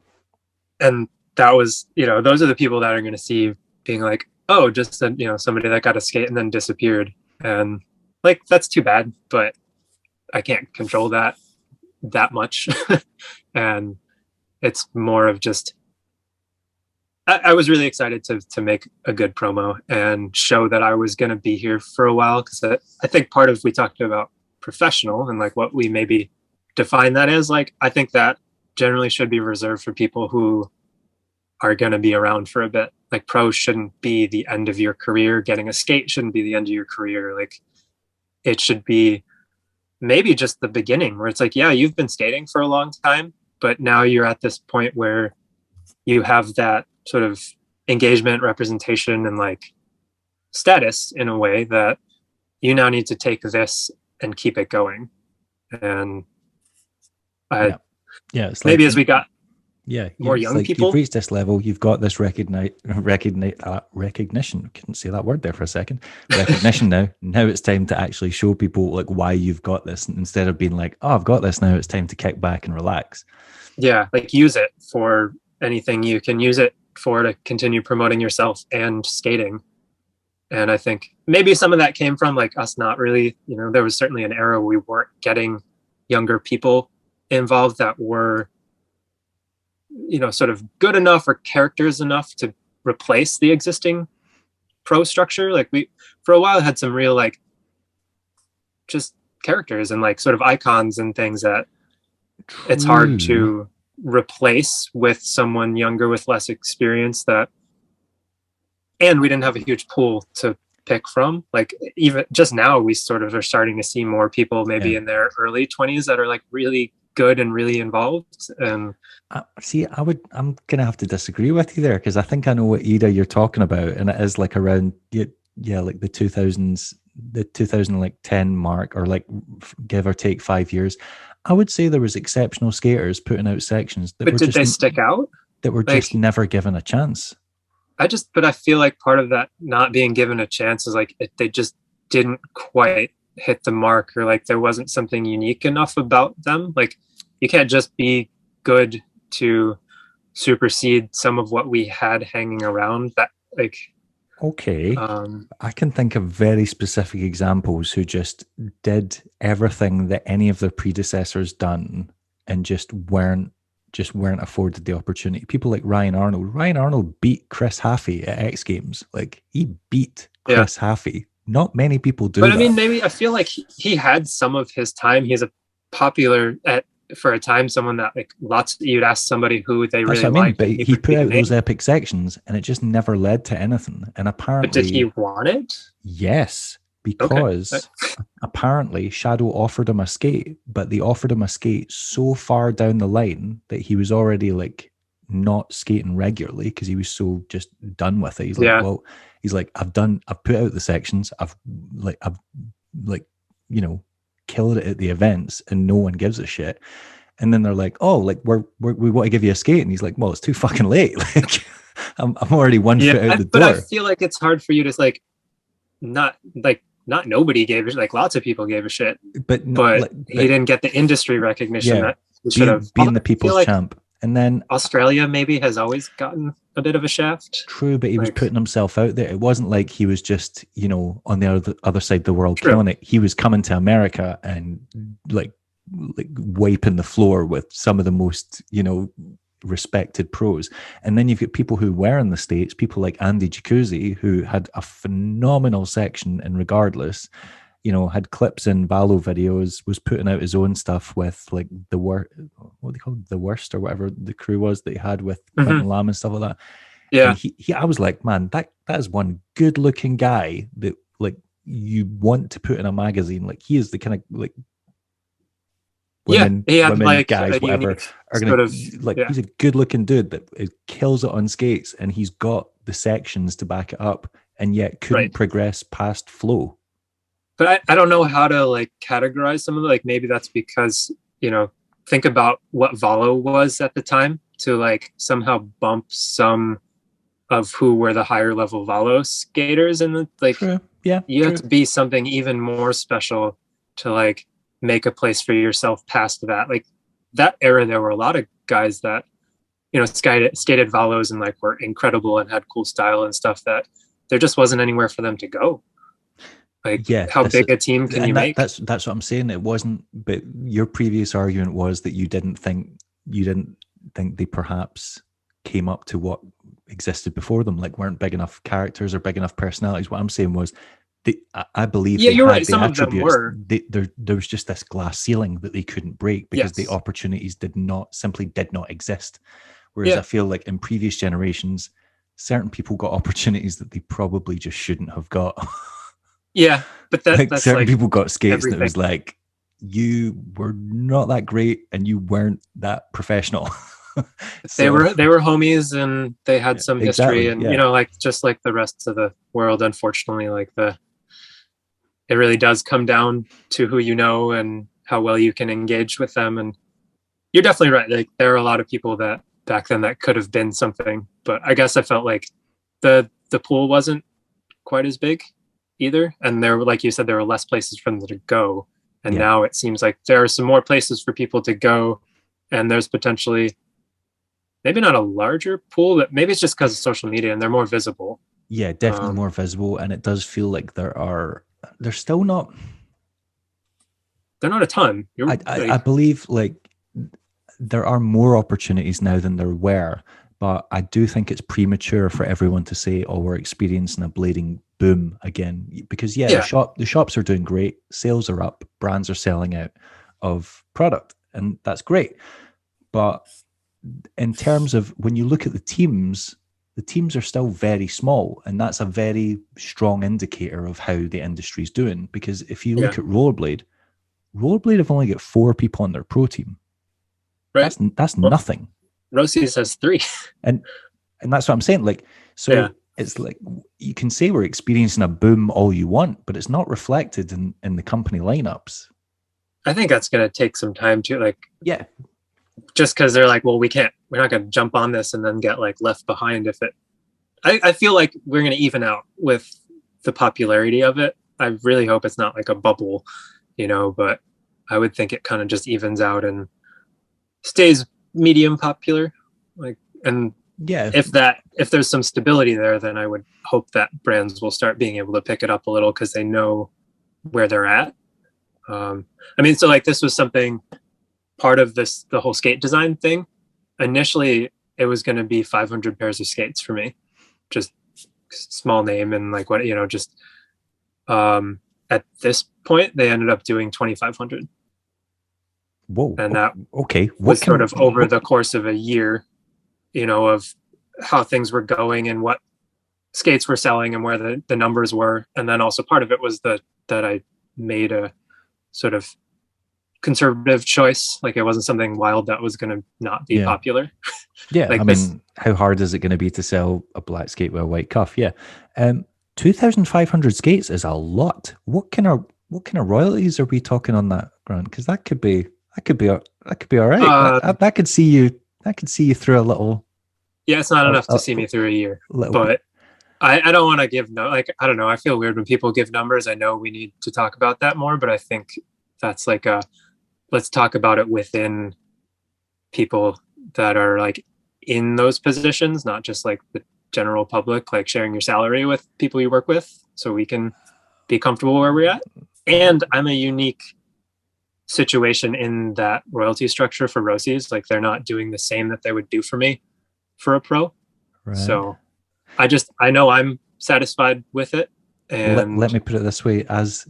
And that was, those are the people that are going to see being like, oh, just somebody that got a skate and then disappeared. And like, that's too bad, but I can't control that much. And it's more of just, I was really excited to make a good promo and show that I was going to be here for a while. Cause I think part of, we talked about professional and like what we maybe define that as, like, I think that generally should be reserved for people who are going to be around for a bit. Like pro shouldn't be the end of your career. Getting a skate shouldn't be the end of your career. Like it should be maybe just the beginning where it's like, yeah, you've been skating for a long time, but now you're at this point where you have that sort of engagement, representation, and like status in a way that you now need to take this and keep it going. And it's maybe like, as we got more it's young like people, you've reached this level, you've got this recognition. Couldn't say that word there for a second. Recognition now it's time to actually show people like why you've got this, instead of being like, oh, I've got this now, it's time to kick back and relax. Yeah, like use it for anything you can use it for to continue promoting yourself and skating. And I think maybe some of that came from like us not really, there was certainly an era we weren't getting younger people involved that were, sort of good enough or characters enough to replace the existing pro structure. Like we, for a while, had some real like just characters and like sort of icons and things that it's hard to replace with someone younger with less experience. And we didn't have a huge pool to pick from. Like even just now, we sort of are starting to see more people maybe in their early 20s that are like really good and really involved. And I'm gonna have to disagree with you there, because I think I know what era you're talking about, and it is like around like the 2000s, the 2010 mark, or like give or take 5 years. I would say there was exceptional skaters putting out sections that did they stick out? That were like, just never given a chance. But I feel like part of that not being given a chance is like they just didn't quite hit the mark, or like there wasn't something unique enough about them. Like you can't just be good to supersede some of what we had hanging around. That like okay, I can think of very specific examples who just did everything that any of their predecessors done and just weren't afforded the opportunity. People like Ryan Arnold. Ryan Arnold beat Chris Haffey at X Games. Like he beat Chris Haffey. Not many people do. But I mean, maybe I feel like he had some of his time. He's a popular for a time, someone that like you'd ask somebody who they really liked. But he put out those epic sections and it just never led to anything. And apparently, but did he want it? Yes, because apparently Shadow offered him a skate, but they offered him a skate so far down the line that he was already like not skating regularly because he was so just done with it. He's like, I've put out the sections. I've killed it at the events and no one gives a shit. And then they're like, oh, like we want to give you a skate. And he's like, well, it's too fucking late. Like I'm already one foot out the door. But I feel like it's hard for you to like, not nobody gave a shit. Like lots of people gave a shit, but he didn't get the industry recognition that he should have. Being the people's champ And then Australia maybe has always gotten a bit of a shaft. true, but he was putting himself out there. It wasn't like he was just, on the other side of the world killing it. He was coming to America and like wiping the floor with some of the most, respected pros. And then you've got people who were in the States, people like Andy Jacuzzi, who had a phenomenal section in Regardless, had clips in Valo videos, was putting out his own stuff with like what they called the worst or whatever the crew was that he had with Quentin Lamb and stuff like that. Yeah. And he I was like, man, that is one good looking guy that like you want to put in a magazine. Like he is the kind of like women, guys, whatever are gonna he's a good looking dude that kills it on skates, and he's got the sections to back it up, and yet couldn't progress past flow. But I don't know how to like categorize some of it. Like maybe that's because, think about what Valo was at the time to like somehow bump some of who were the higher level Valo skaters. And like, you have to be something even more special to like make a place for yourself past that. Like that era, there were a lot of guys that, skated Valos and like were incredible and had cool style and stuff that there just wasn't anywhere for them to go. Like, how big a team can you make? That's what I'm saying. It wasn't, but your previous argument was that you didn't think they perhaps came up to what existed before them, like weren't big enough characters or big enough personalities. What I'm saying was, I believe you're right. Some of them were. There was just this glass ceiling that they couldn't break because the opportunities did not exist. Whereas I feel like in previous generations, certain people got opportunities that they probably just shouldn't have got. Yeah, but that's certain people got skates and it was like, you were not that great and you weren't that professional. They were homies and they had some history and like just like the rest of the world, unfortunately, like it really does come down to who you know and how well you can engage with them. And you're definitely right. Like there are a lot of people that back then that could have been something, but I guess I felt like the pool wasn't quite as big either, and there, like you said, there were less places for them to go, and now it seems like there are some more places for people to go, and there's potentially maybe not a larger pool, but maybe it's just because of social media and they're more visible. Definitely more visible, and it does feel like they're still not a ton. I believe like there are more opportunities now than there were, but I do think it's premature for everyone to say, oh, we're experiencing a blading boom again, because the shops are doing great, sales are up, brands are selling out of product, and that's great. But in terms of when you look at the teams are still very small, and that's a very strong indicator of how the industry's doing. Because if you look at rollerblade have only got 4 people on their pro team. Right. That's nothing. Roces has 3. And that's what I'm saying. Like, so it's like, you can say we're experiencing a boom all you want, but it's not reflected in the company lineups. I think that's going to take some time to just because they're like, well, we're not going to jump on this and then get like left behind. I feel like we're going to even out with the popularity of it. I really hope it's not like a bubble, but I would think it kind of just evens out and stays medium popular. Like, and if there's some stability there, then I would hope that brands will start being able to pick it up a little because they know where they're at. So like this was something part of the whole skate design thing. Initially, it was going to be 500 pairs of skates for me, just small name and like what, just at this point, they ended up doing 2,500. Whoa. And that was over the course of a year, of how things were going and what skates were selling and where the numbers were. And then also part of it was that I made a sort of conservative choice. Like it wasn't something wild that was going to not be popular. Yeah. like how hard is it going to be to sell a black skate with a white cuff? Yeah. 2,500 skates is a lot. What kind of royalties are we talking on that, Grant? Because that could be all right. That could see you through a little. Yeah, it's not enough to see me through a year. But I don't want to give I don't know. I feel weird when people give numbers. I know we need to talk about that more, but I think that's like let's talk about it within people that are like in those positions, not just like the general public, like sharing your salary with people you work with, so we can be comfortable where we're at. And I'm a unique situation in that royalty structure for Roces. Like they're not doing the same that they would do for me for a pro. Right. So I know I'm satisfied with it. And let me put it this way: as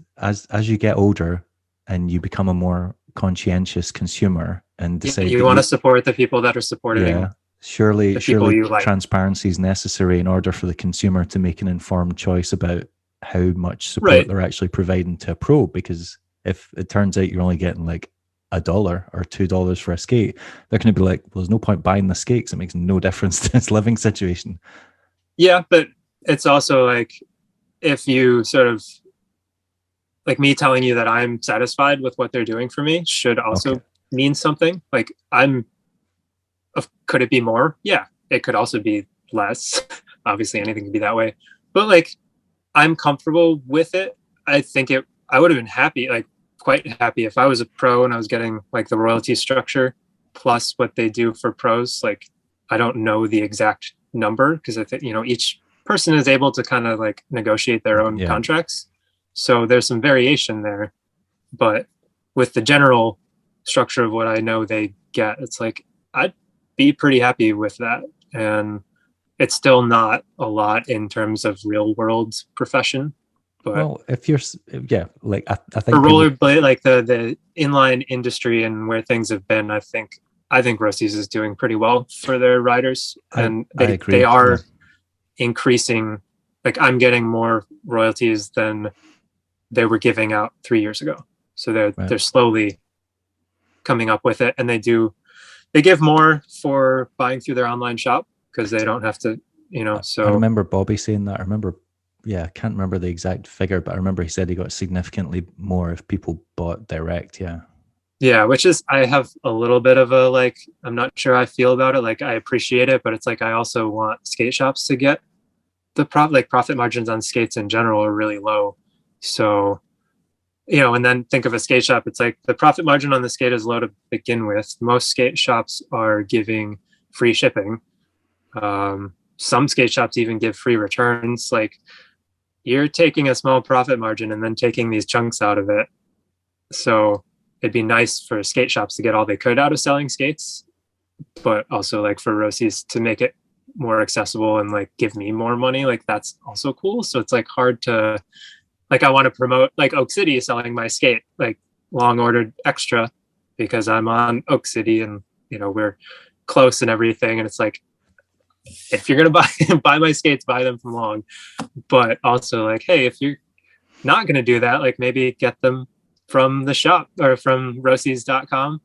you get older and you become a more conscientious consumer and decide you that want to support the people that are supporting yeah, surely the people you like. transparency is necessary in order for the consumer to make an informed choice about how much support Right. they're actually providing to a pro. Because if it turns out you're only getting like $1 or $2 for a skate, they're going to be like, well, there's no point buying the skate because it makes no difference to his living situation. Yeah, but it's also like, if you sort of like me telling you that I'm satisfied with what they're doing for me should also mean something. Like could it be more? Yeah, it could also be less. Obviously anything can be that way, but like I'm comfortable with it. I would have been happy, like quite happy, if I was a pro and I was getting like the royalty structure plus what they do for pros. Like I don't know the exact number because I think, each person is able to kind of like negotiate their own contracts. So there's some variation there, but with the general structure of what I know they get, it's like, I'd be pretty happy with that. And it's still not a lot in terms of real world profession. But well, if you're, like I think for rollerblade, like the inline industry and where things have been, I think Roces is doing pretty well for their riders, and they are increasing. Like I'm getting more royalties than they were giving out 3 years ago. So they're slowly coming up with it, and they give more for buying through their online shop because they don't have to, so I remember Bobby saying that. I can't remember the exact figure, but I remember he said he got significantly more if people bought direct. Yeah, which is, I have a little bit of a, like, I'm not sure how I feel about it. Like I appreciate it, but it's like I also want skate shops to get the profit margins on skates in general are really low. So, and then think of a skate shop, it's like the profit margin on the skate is low to begin with. Most skate shops are giving free shipping. Some skate shops even give free returns. Like you're taking a small profit margin and then taking these chunks out of it. So it'd be nice for skate shops to get all they could out of selling skates, but also like for Roces to make it more accessible and like give me more money. Like that's also cool. So it's like hard to, like, I want to promote like Oak City selling my skate, like long ordered extra, because I'm on Oak City and, we're close and everything. And it's like, if you're going to buy my skates, buy them from Long. But also like, hey, if you're not going to do that, like maybe get them from the shop or from roces.com.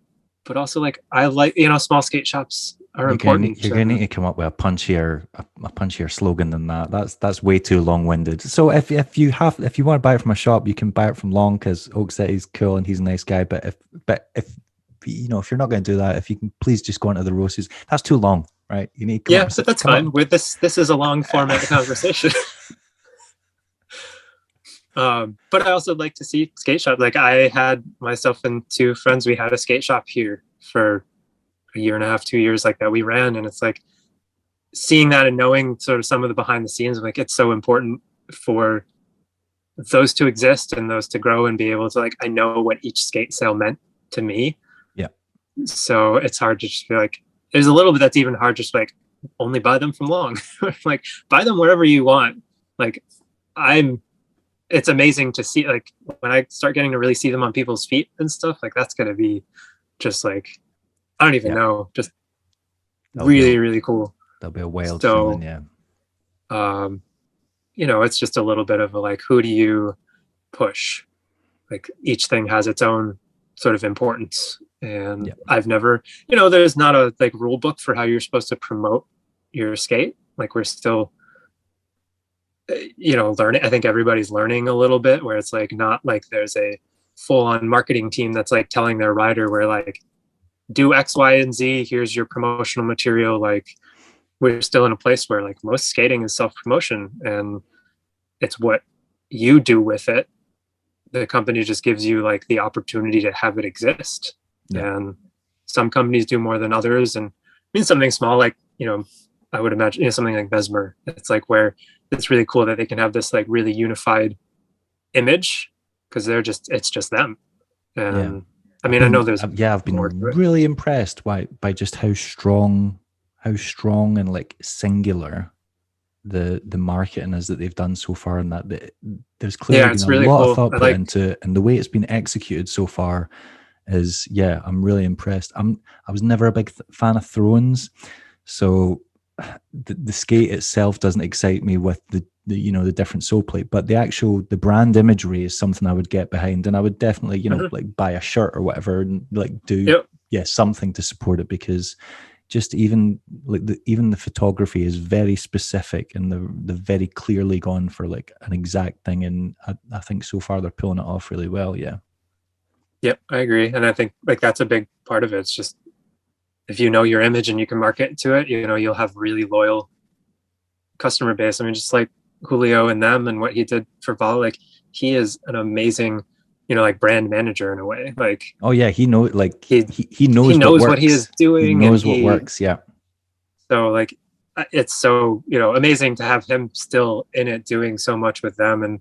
But also like, I like, small skate shops are important. You're going to need to come up with a punchier slogan than that. That's way too long-winded. So if you want to buy it from a shop, you can buy it from Long because Oak City's cool and he's a nice guy. But if you're not going to do that, if you can please just go into the Roces, that's too long, right? You need but that's fine. With this is a long format conversation. But I also like to see skate shop. Like I had myself and two friends, we had a skate shop here for a year and a half, 2 years like that we ran. And it's like seeing that and knowing sort of some of the behind the scenes, like it's so important for those to exist and those to grow and be able to, like, I know what each skate sale meant to me. Yeah. So it's hard to just be like, there's a little bit that's even hard, just like only buy them from Long. Like buy them wherever you want. Like it's amazing to see, like when I start getting to really see them on people's feet and stuff, like that's going to be just like, I don't even know, just really cool. That'll be a wild feeling. Yeah. It's just a little bit of a, like, who do you push? Like each thing has its own sort of importance. And I've never, there's not a like rule book for how you're supposed to promote your skate. Like we're still, learning. I think everybody's learning a little bit, where it's like not like there's a full-on marketing team that's like telling their rider where like do X, Y, and Z. Here's your promotional material. Like we're still in a place where like most skating is self-promotion, and it's what you do with it. The company just gives you like the opportunity to have it exist. Yeah. And some companies do more than others. And mean, something small, like, I would imagine, something like Mesmer. It's like where it's really cool that they can have this like really unified image because it's just them. Yeah. And I mean, I know there's I've more been to it. really impressed by just how strong and like singular the marketing is that they've done so far, and that there's clearly been It's a really lot of cool. thought put into it, and the way it's been executed so far is, yeah, I'm really impressed. I was never a big fan of Thrones, so the skate itself doesn't excite me with the the different sole plate, but the brand imagery is something I would get behind, and I would definitely like buy a shirt or whatever and like do something to support it, because just even like the photography is very specific, and the very clearly gone for like an exact thing, and I think so far they're pulling it off really well. Yep, I agree. And I think like that's a big part of it. It's just, if you know your image and you can market to it, you'll have really loyal customer base. I mean, just like Julio and them and what he did for Vol, like he is an amazing, like brand manager in a way. Like, oh yeah, he knows, like he he knows what he is doing. He knows what works. Yeah. So like, it's so, amazing to have him still in it doing so much with them. And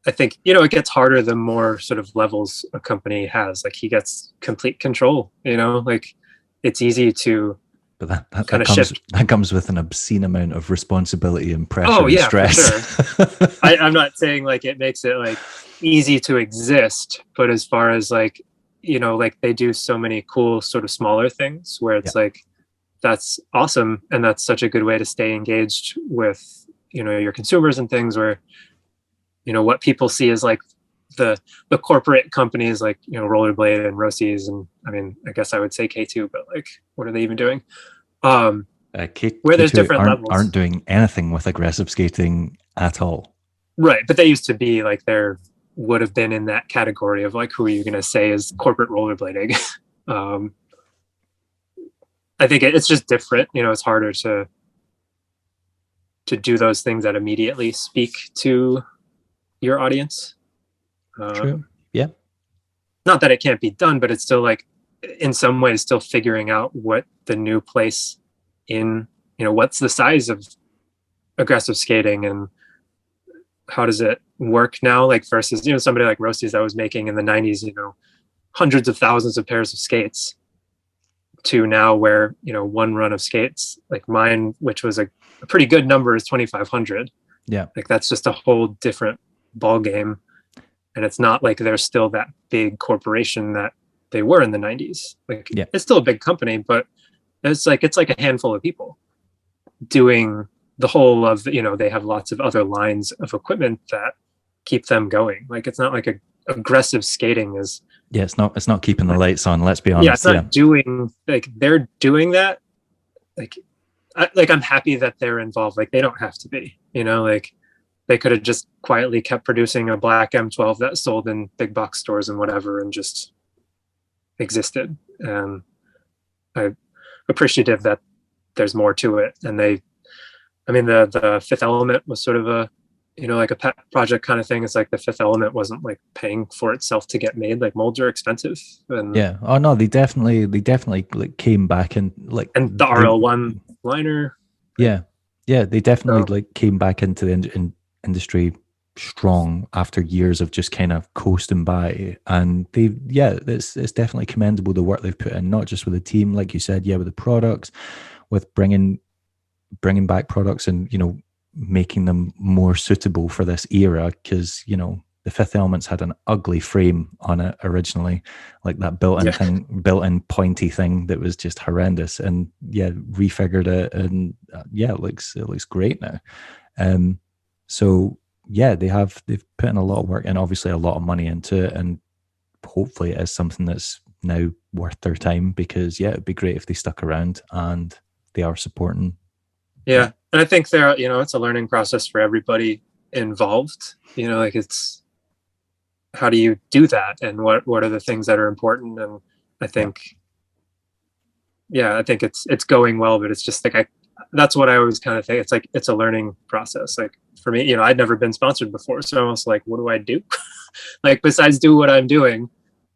I think, it gets harder the more sort of levels a company has. Like he gets complete control, like it's easy to, but that kind of comes shift. That comes with an obscene amount of responsibility and pressure Oh and yeah, stress. for sure. I'm not saying like it makes it like easy to exist, but as far as like, like they do so many cool sort of smaller things where it's like, that's awesome. And that's such a good way to stay engaged with, your consumers and things where, what people see is like the corporate companies like, Rollerblade and Roces. And I mean, I guess I would say K2, but like, what are they even doing? Where there's different levels. Aren't doing anything with aggressive skating at all. Right. But they used to be like, there would have been in that category of like, who are you going to say is corporate rollerblading? I think it's just different. It's harder to do those things that immediately speak to your audience. True. Yeah. Not that it can't be done, but it's still like, in some ways, still figuring out what the new place in, what's the size of aggressive skating and how does it work now? Like versus, somebody like Roces that was making in the 90s, hundreds of thousands of pairs of skates, to now where, one run of skates like mine, which was a pretty good number, is 2,500. Yeah. Like that's just a whole different ball game. And it's not like they're still that big corporation that they were in the 90s. Like it's still a big company, but it's like a handful of people doing the whole of, they have lots of other lines of equipment that keep them going. Like it's not like aggressive skating is. Yeah, it's not keeping the lights on, let's be honest. Yeah, it's not doing, like they're doing that. Like I'm happy that they're involved. Like they don't have to be, like they could have just quietly kept producing a black M12 that sold in big box stores and whatever and just existed. And I'm appreciative that there's more to it. And the Fifth Element was sort of a, like a pet project kind of thing. It's like the Fifth Element wasn't like paying for itself to get made. Like molds are expensive. And yeah. Oh no, they definitely like came back and like, and the RL1 liner. Yeah. Yeah. They definitely like came back into the industry strong after years of just kind of coasting by, and it's definitely commendable the work they've put in, not just with the team, like you said, with the products, with bringing back products and making them more suitable for this era, because the Fifth Elements had an ugly frame on it originally, like that built-in pointy thing that was just horrendous, and refigured it, and it looks great now. So they've put in a lot of work and obviously a lot of money into it, and hopefully it is something that's now worth their time, because it'd be great if they stuck around and they are supporting. Yeah. And I think it's a learning process for everybody involved. Like it's, how do you do that, and what are the things that are important? And I think I think it's going well, but it's just like that's what I always kind of think. It's like it's a learning process. Like for me, I'd never been sponsored before, so I was like, what do I do? Like besides do what I'm doing,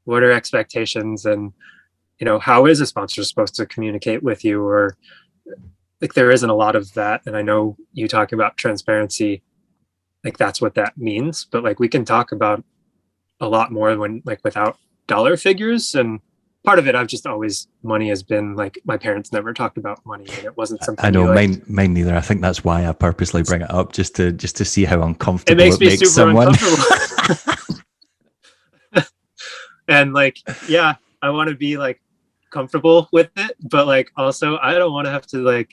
what are expectations? And you know, how is a sponsor supposed to communicate with you? Or like, there isn't a lot of that. And I know you talking about transparency, like that's what that means, but like we can talk about a lot more when like without dollar figures. And part of it, I've just always, money has been like, my parents never talked about money, and it wasn't I something know you like. mine neither. I think that's why I purposely bring it up, just to see how It uncomfortable makes it me makes super someone. uncomfortable. And like, yeah, I want to be like comfortable with it, but like also I don't want to have to like,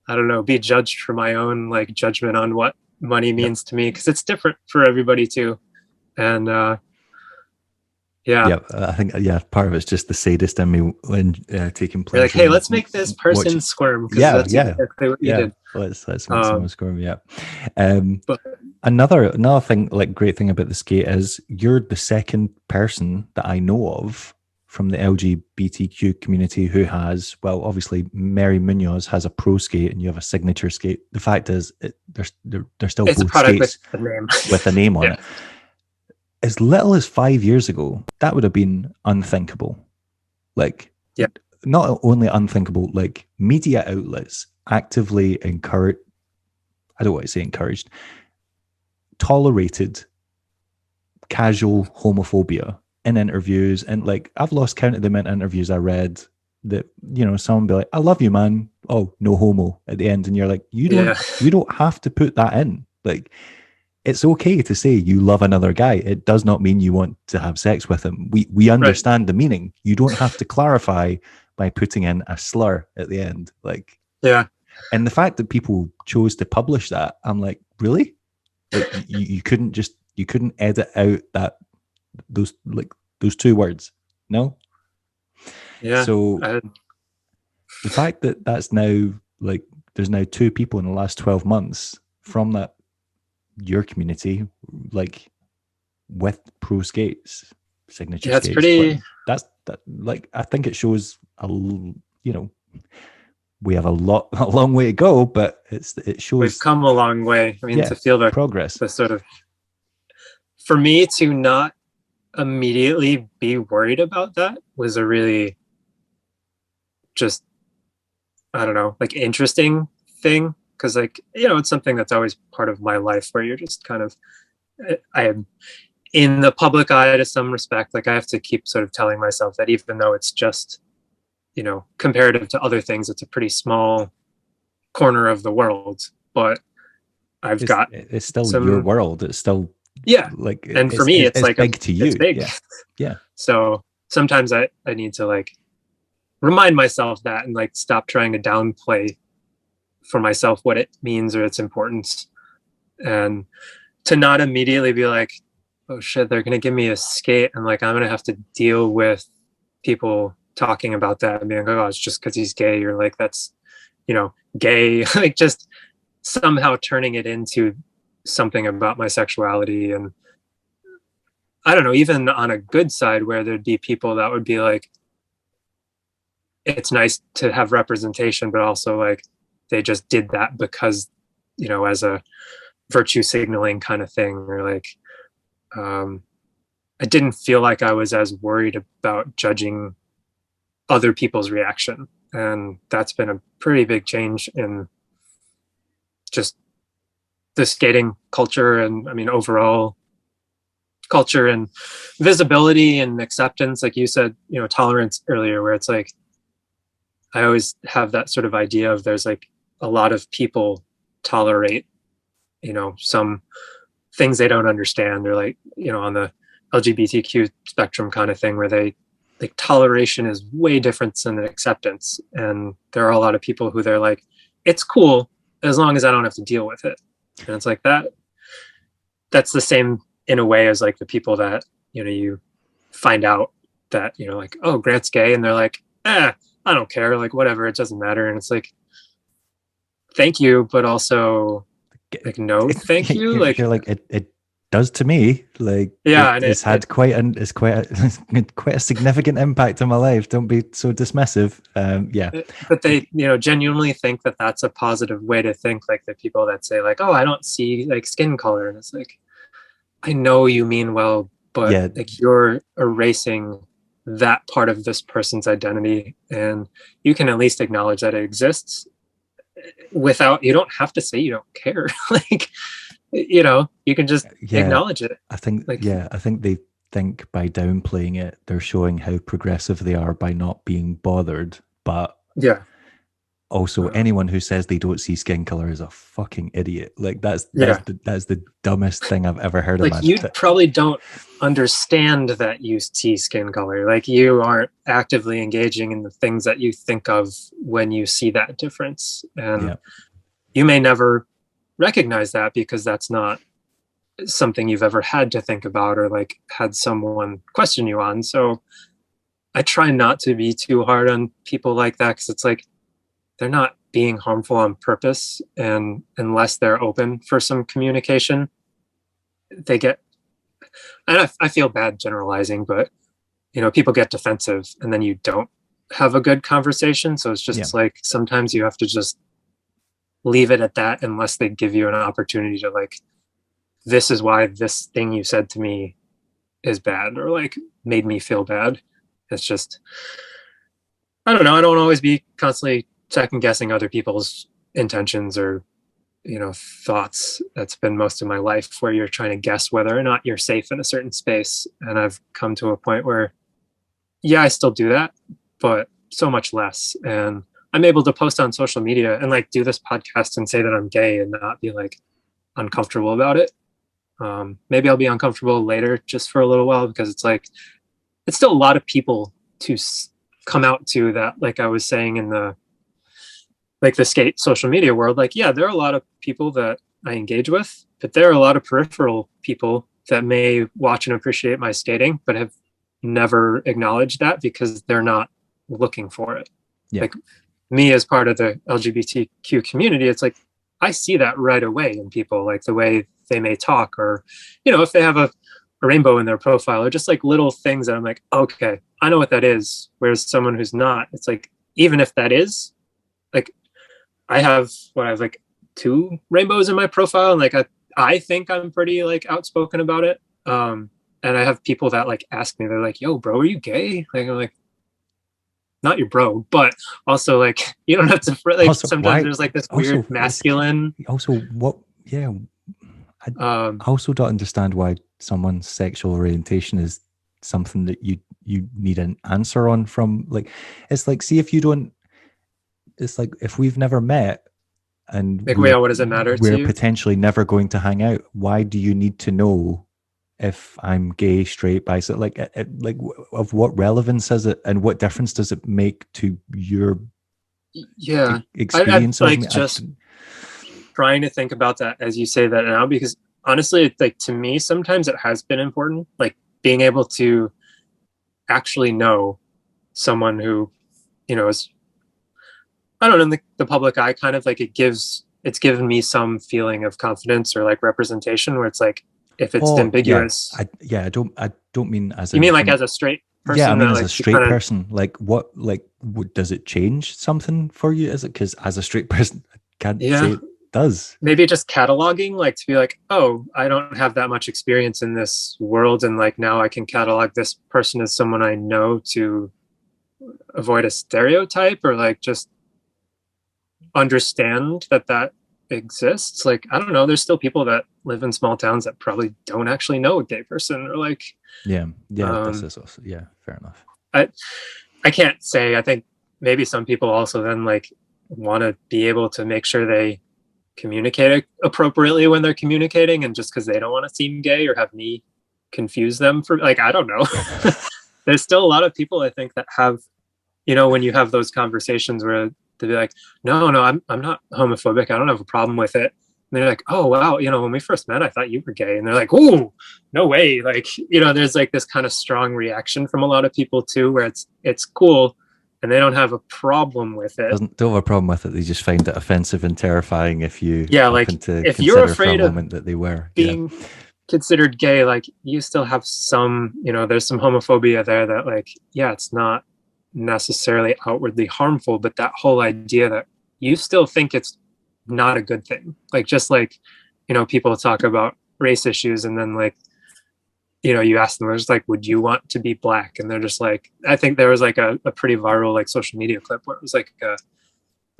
I don't know, be judged for my own like judgment on what money Yep. means to me, because it's different for everybody too. And yeah, Yeah, I think part of it's just the sadist in me when taking you're like, pleasure hey, in let's make this watch. person squirm, because Yeah, that's yeah, exactly what you yeah. did. Let's make someone squirm. Yeah. But Another thing, like great thing about the skate is you're the second person that I know of from the LGBTQ community who has, well, obviously Mary Munoz has a pro skate and you have a signature skate. The fact is, they're still it's a both product with skates a name. with a name on Yeah. it. As little as 5 years ago, that would have been unthinkable. Like, Yeah. not only unthinkable, like media outlets actively encourage, I don't want to say encouraged, tolerated casual homophobia in interviews. And like, I've lost count of the amount of interviews I read that, you know, someone be like, I love you, man. Oh, no homo at the end. And you're like, Yeah. you don't have to put that in. Like, it's okay to say you love another guy. It does not mean you want to have sex with him. We Right. understand the meaning. You don't have to clarify by putting in a slur at the end. Like, Yeah. and the fact that people chose to publish that, I'm like, really? Like, you couldn't edit out those two words. No. Yeah. So the fact that that's now, like, there's now two people in the last 12 months from that your community, like, with pro skates, signature yeah, it's skates. pretty. That's that. Like, I think it shows we have a long way to go, but it We've shows, come a long way. I mean, yeah, to feel progress. the sort of, for me to not immediately be worried about that was a really just, I don't know, like interesting thing. Cause like, you know, it's something that's always part of my life where you're just kind of, I am in the public eye to some respect. Like I have to keep sort of telling myself that even though it's just, you know, comparative to other things, it's a pretty small corner of the world, but I've got It's still your some, world. It's still, yeah. like, And for me, it's it's like big to it's you. big. Yeah. Yeah. So sometimes I need to like remind myself that, and like stop trying to downplay for myself what it means or its importance, and to not immediately be like, oh shit, they're gonna give me a skate and like I'm gonna have to deal with people talking about that and being like, oh, it's just because he's gay, or like that's, you know, gay. Like just somehow turning it into something about my sexuality. And I don't know, even on a good side where there'd be people that would be like, it's nice to have representation, but also like they just did that because, you know, as a virtue signaling kind of thing, or like I didn't feel like I was as worried about judging other people's reaction. And that's been a pretty big change in just the skating culture, and I mean overall culture and visibility and acceptance. Like you said, you know, tolerance earlier, where it's like I always have that sort of idea of there's like a lot of people tolerate, you know, some things they don't understand, or like, you know, on the LGBTQ spectrum kind of thing, where they like toleration is way different than acceptance. And there are a lot of people who they're like, it's cool as long as I don't have to deal with it. And it's like that's the same in a way as like the people that, you know, you find out that, you know, like, oh, Grant's gay, and they're like, I don't care, like whatever, it doesn't matter. And it's like, thank you, but also like, no, thank you. Like, You're like, it does to me. Like, yeah, and it's had it's quite quite a significant impact on my life. Don't be so dismissive. Yeah, but they, you know, genuinely think that that's a positive way to think. Like the people that say like, oh, I don't see like skin color, and it's like, I know you mean well, but yeah. like you're erasing that part of this person's identity, and you can at least acknowledge that it exists without, you don't have to say you don't care. Like, you can just acknowledge it. I think, Like, I think they think by downplaying it, they're showing how progressive they are by not being bothered. But yeah. also, anyone who says they don't see skin color is a fucking idiot. Like that's Yeah. that's the dumbest thing I've ever heard of. Like, you probably don't understand that you see skin color. Like, you aren't actively engaging in the things that you think of when you see that difference, and you may never recognize that because that's not something you've ever had to think about or like had someone question you on. So I try not to be too hard on people like that, because it's like, they're not being harmful on purpose, and unless they're open for some communication, they get, and I feel bad generalizing, but people get defensive and then you don't have a good conversation. So it's just like, sometimes you have to just leave it at that, unless they give you an opportunity to like, this is why this thing you said to me is bad, or like made me feel bad. It's just, I don't know. I don't always be constantly second guessing other people's intentions or, thoughts. That's been most of my life, where you're trying to guess whether or not you're safe in a certain space. And I've come to a point where, I still do that, but so much less. And I'm able to post on social media and like do this podcast and say that I'm gay and not be like uncomfortable about it. Maybe I'll be uncomfortable later just for a little while, because it's like, it's still a lot of people to come out to that. Like I was saying in the skate social media world, like, there are a lot of people that I engage with, but there are a lot of peripheral people that may watch and appreciate my skating, but have never acknowledged that because they're not looking for it. Yeah. Like me as part of the LGBTQ community, it's like, I see that right away in people, like the way they may talk, or, if they have a rainbow in their profile, or just like little things that I'm like, okay, I know what that is. Whereas someone who's not, it's like, even if that is, like, I have like 2 rainbows in my profile, and like I think I'm pretty like outspoken about it. And I have people that like ask me, they're like, yo, bro, are you gay? Like, I'm like, not your bro, but also like, you don't have to, like, also, sometimes there's like this weird also, masculine. Also, what? Yeah. I also don't understand why someone's sexual orientation is something that you need an answer on from. Like, it's like, see, if you don't, it's like, if we've never met and like, what does it matter? We're potentially never going to hang out. Why do you need to know if I'm gay, straight, bisexual? Like, of what relevance is it, and what difference does it make to your experience? I like just trying to think about that as you say that now, because honestly, it's like, to me, sometimes it has been important, like being able to actually know someone who, is, I don't know, in the public eye, kind of like it's given me some feeling of confidence or like representation, where it's like, if it's ambiguous. I don't mean as you mean like as a straight person? Yeah, I mean as a straight person, like what does it change something for you? Is it because as a straight person, I can't say it does. Maybe just cataloging, like to be like, oh, I don't have that much experience in this world, and like now I can catalog this person as someone I know to avoid a stereotype, or like just understand that exists. Like, I don't know, there's still people that live in small towns that probably don't actually know a gay person, or like this is also fair enough. I can't say. I think maybe some people also then like want to be able to make sure they communicate appropriately when they're communicating, and just because they don't want to seem gay or have me confuse them for, like, I don't know. There's still a lot of people, I think, that have, when you have those conversations where they'll be like, no, I'm not homophobic, I don't have a problem with it. And they're like, oh wow, when we first met, I thought you were gay. And they're like, oh, no way. Like, there's like this kind of strong reaction from a lot of people too, where it's cool, and they don't have a problem with it. Don't have a problem with it. They just find it offensive and terrifying if you like if you're afraid of that they were being considered gay, like you still have some, there's some homophobia there that like, it's not necessarily outwardly harmful, but that whole idea that you still think it's not a good thing. Like, just like, people talk about race issues, and then like, you ask them, it's like, would you want to be Black? And they're just like, I think there was like a pretty viral like social media clip where it was like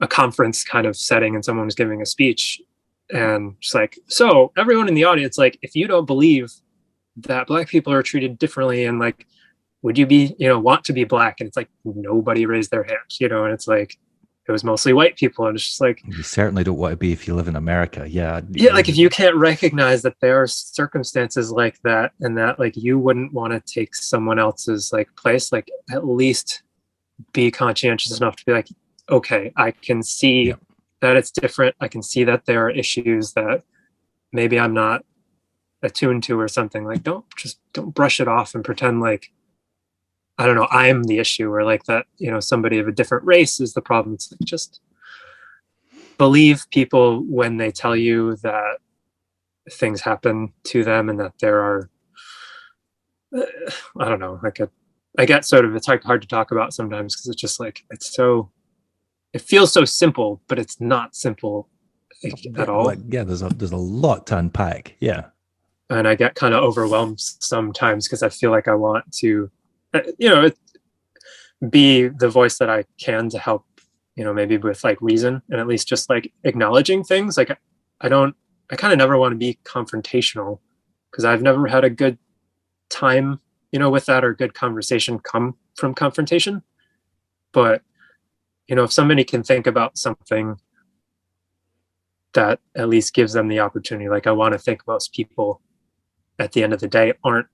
a conference kind of setting and someone was giving a speech, and just like, so everyone in the audience, like, if you don't believe that Black people are treated differently, and like, would you be, want to be Black? And it's like, nobody raised their hands, and it's like, it was mostly white people. And it's just like, you certainly don't want to be if you live in America. Yeah. Like if you can't recognize that there are circumstances like that, and that like you wouldn't want to take someone else's like place, like at least be conscientious enough to be like, okay, I can see that it's different. I can see that there are issues that maybe I'm not attuned to or something. Like, don't brush it off and pretend like, I don't know, I'm the issue, or like that, somebody of a different race is the problem. It's like, just believe people when they tell you that things happen to them, and that there are, I don't know, like I get sort of, it's hard to talk about sometimes because it's just like, it feels so simple, but it's not simple at all. Like, there's a lot to unpack. Yeah. And I get kind of overwhelmed sometimes because I feel like I want to, be the voice that I can to help, maybe with like reason, and at least just like acknowledging things. Like I kind of never want to be confrontational, because I've never had a good time, with that, or good conversation come from confrontation. But, if somebody can think about something that at least gives them the opportunity, like I want to think most people at the end of the day aren't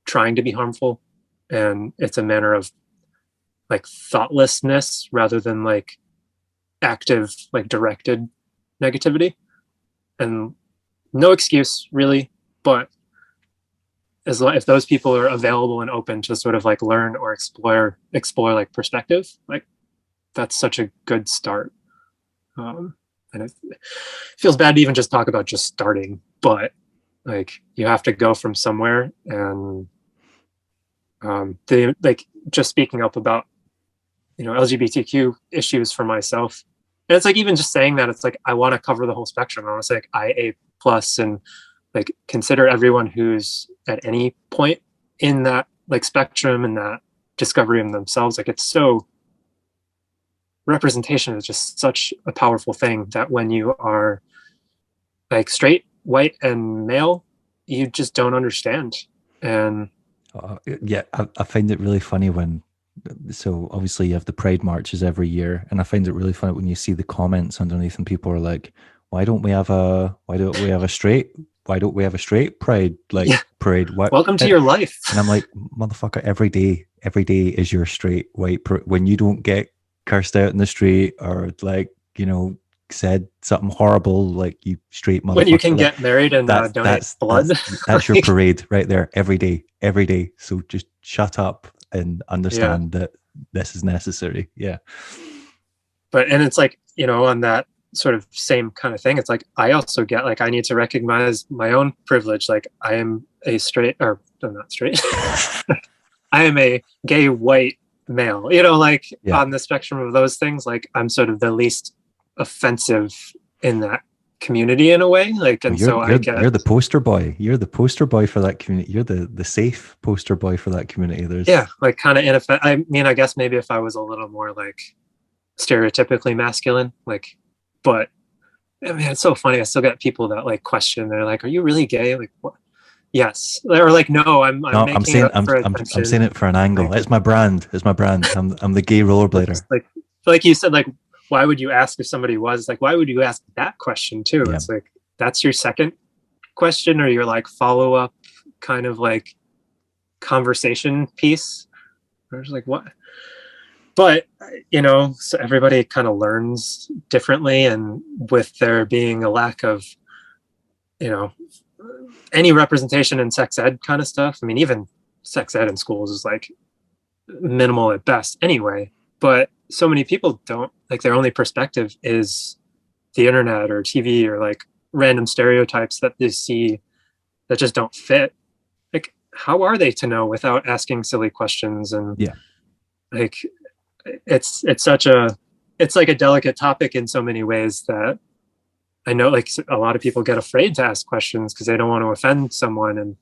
trying to be harmful, and it's a manner of like thoughtlessness rather than like active, like directed negativity. And no excuse really, but if those people are available and open to sort of like learn or explore like perspective, like that's such a good start. And it feels bad to even just talk about just starting, but like you have to go from somewhere. And like just speaking up about, LGBTQ issues for myself. And it's like, even just saying that, it's like, I want to cover the whole spectrum. I want to say like IA plus, and like consider everyone who's at any point in that like spectrum and that discovery of themselves. Like, it's so, representation is just such a powerful thing that when you are like straight, white, and male, you just don't understand. And I find it really funny when, so obviously you have the Pride marches every year, and I find it really funny when you see the comments underneath and people are like, why don't we have a straight Pride parade? Welcome to your life. And I'm like, motherfucker, every day is your straight white when you don't get cursed out in the street, or like, said something horrible, like, you straight motherfucker. When you can get married and donate blood. That's your parade right there, every day. So just shut up and understand that this is necessary. Yeah. And it's like, on that sort of same kind of thing, it's like, I also get like, I need to recognize my own privilege. Like, I am a straight, or no, not straight. I am a gay white male, on the spectrum of those things. Like, I'm sort of the least offensive in that community in a way. Like, and you're the poster boy. You're the poster boy for that community. You're the safe poster boy for that community. Like kind of I mean, I guess maybe if I was a little more like stereotypically masculine, like, but I mean, it's so funny. I still get people that like question. They're like, "Are you really gay?" Like, what? Yes. Or like, no, I'm saying it for an angle. Like, it's my brand. I'm the gay rollerblader. Like you said, like, why would you ask if somebody was like, why would you ask that question too? Yeah. It's like, that's your second question, or your like follow-up kind of like conversation piece. Or just like, what? But, so everybody kind of learns differently, and with there being a lack of, any representation in sex ed kind of stuff. I mean, even sex ed in schools is like minimal at best anyway, but so many people don't, like, their only perspective is the internet or TV, or like random stereotypes that they see that just don't fit. Like, how are they to know without asking silly questions? And like, it's like a delicate topic in so many ways that I know, like, a lot of people get afraid to ask questions because they don't want to offend someone. And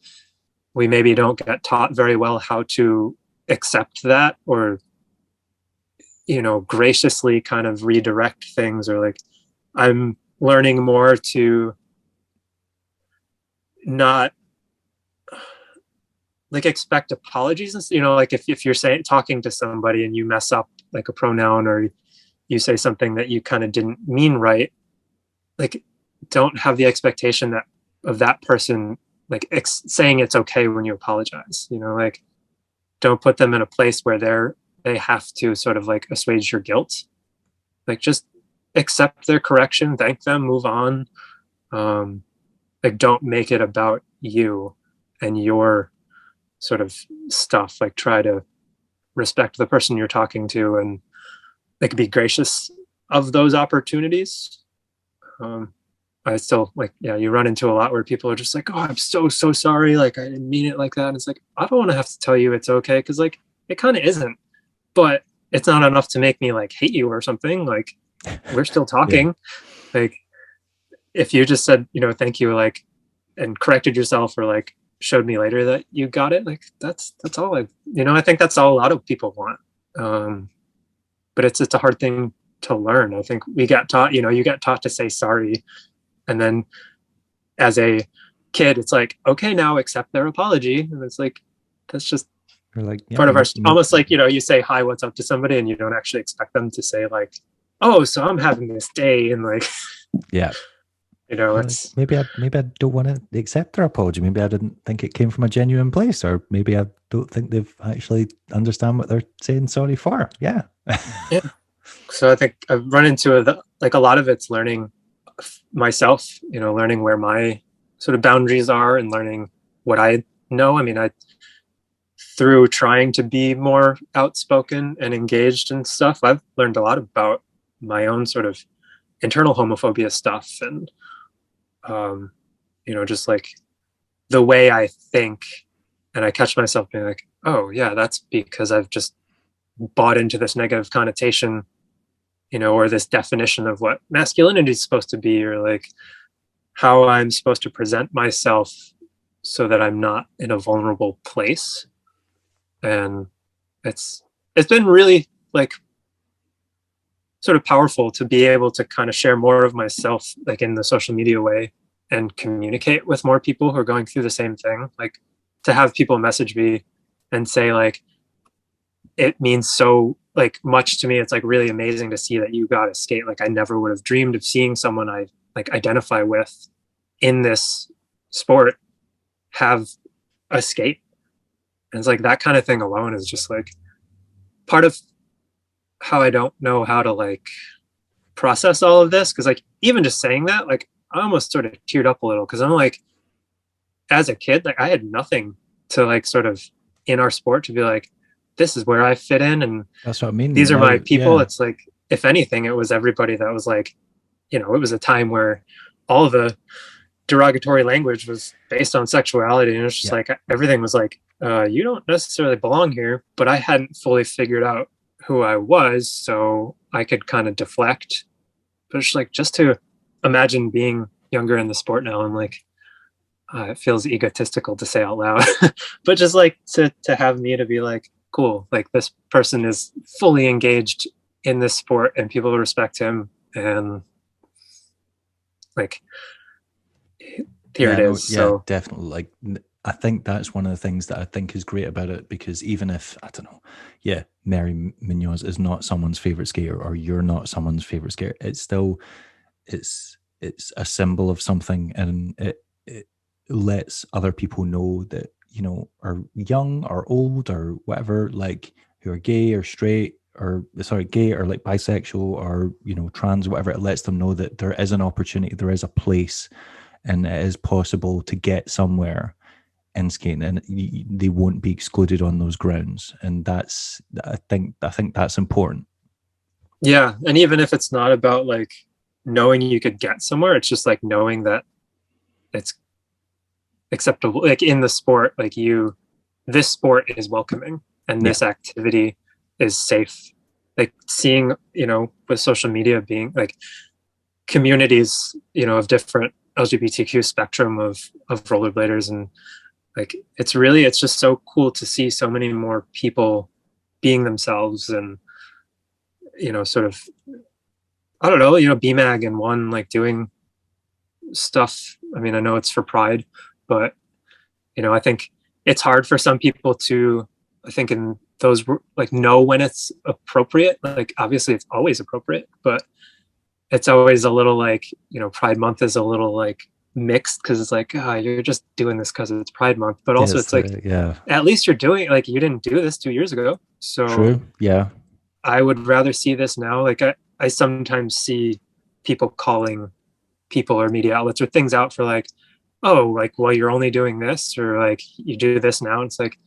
we maybe don't get taught very well how to accept that, or, you know, graciously kind of redirect things. Or like, I'm learning more to not like expect apologies. And, you know, like if you're saying, talking to somebody and you mess up like a pronoun, or you say something that you kind of didn't mean right, like, don't have the expectation that of that person like saying it's okay when you apologize. You know, like, don't put them in a place where they have to sort of like assuage your guilt. Like, just accept their correction, thank them, move on. Like, don't make it about you and your sort of stuff. Like, try to respect the person you're talking to, and like be gracious of those opportunities. I still like, yeah, you run into a lot where people are just like, oh, I'm so sorry, like I didn't mean it like that. And it's like, I don't want to have to tell you it's okay, because like it kind of isn't, but it's not enough to make me like hate you or something. Like, we're still talking. Yeah. Like, if you just said, you know, thank you, like, and corrected yourself, or like showed me later that you got it, like that's all I, you know, I think that's all a lot of people want. But it's a hard thing to learn. I think we got taught, you know, you get taught to say sorry, and then as a kid it's like, okay, now accept their apology. And it's like, that's just like, yeah, part of our, almost like, you know, you say hi, what's up to somebody, and you don't actually expect them to say like, oh, so I'm having this day, and like, yeah, you know, like, it's maybe I don't want to accept their apology. Maybe I didn't think it came from a genuine place, or maybe I don't think they've actually understand what they're saying sorry for. Yeah. yeah. So I think I've run into like a lot of it's learning myself, you know, learning where my sort of boundaries are, and learning what I know. I mean, through trying to be more outspoken and engaged and stuff, I've learned a lot about my own sort of internal homophobia stuff. And, you know, just like the way I think, and I catch myself being like, oh yeah, that's because I've just bought into this negative connotation, you know, or this definition of what masculinity is supposed to be, or like how I'm supposed to present myself so that I'm not in a vulnerable place. And it's been really like sort of powerful to be able to kind of share more of myself like in the social media way, and communicate with more people who are going through the same thing. Like, to have people message me and say like, it means so like much to me. It's like really amazing to see that you got a skate. Like, I never would have dreamed of seeing someone I like identify with in this sport have a skate. And it's like, that kind of thing alone is just like part of how I don't know how to like process all of this. Cause like, even just saying that, like, I almost sort of teared up a little, because I'm like, as a kid, like I had nothing to like sort of in our sport to be like, this is where I fit in, and that's what I mean. These are my people. Yeah. It's like, if anything, it was everybody that was like, you know, it was a time where all the derogatory language was based on sexuality, and it's just like everything was like, you don't necessarily belong here. But I hadn't fully figured out who I was, so I could kind of deflect. But it's like, just to imagine being younger in the sport now, I'm like, it feels egotistical to say out loud, but just like to have me to be like, cool, like this person is fully engaged in this sport and people respect him, and like, here it is. So definitely. Like, I think that's one of the things that I think is great about it, because even if, I don't know, yeah, Mary Munoz is not someone's favorite skater, or you're not someone's favorite skater, it's still, it's a symbol of something, and it lets other people know that, you know, are young or old or whatever, like, who are gay or straight, or sorry, gay or like bisexual, or, you know, trans, whatever. It lets them know that there is an opportunity, there is a place, and it is possible to get somewhere in skating, and they won't be excluded on those grounds. And that's, I think that's important. Yeah, and even if it's not about like knowing you could get somewhere, it's just like knowing that it's acceptable, like in the sport, like this sport is welcoming, and this activity is safe. Like, seeing, you know, with social media being like communities, you know, of different LGBTQ spectrum of rollerbladers, and like it's just so cool to see so many more people being themselves, and sort of, I don't know, BMAG and one, like, doing stuff. I mean, I know it's for pride, but I think it's hard for some people to, I think, in those, like, know when it's appropriate. Like, obviously it's always appropriate, but it's always a little like, Pride Month is a little like mixed, because it's like, you're just doing this because it's Pride Month, but also it's like, yeah, at least you're doing, like, you didn't do this 2 years ago, so true, yeah. I would rather see this now. Like, I sometimes see people calling people or media outlets or things out for, like, oh, like, well, you're only doing this, or like, you do this now. It's like,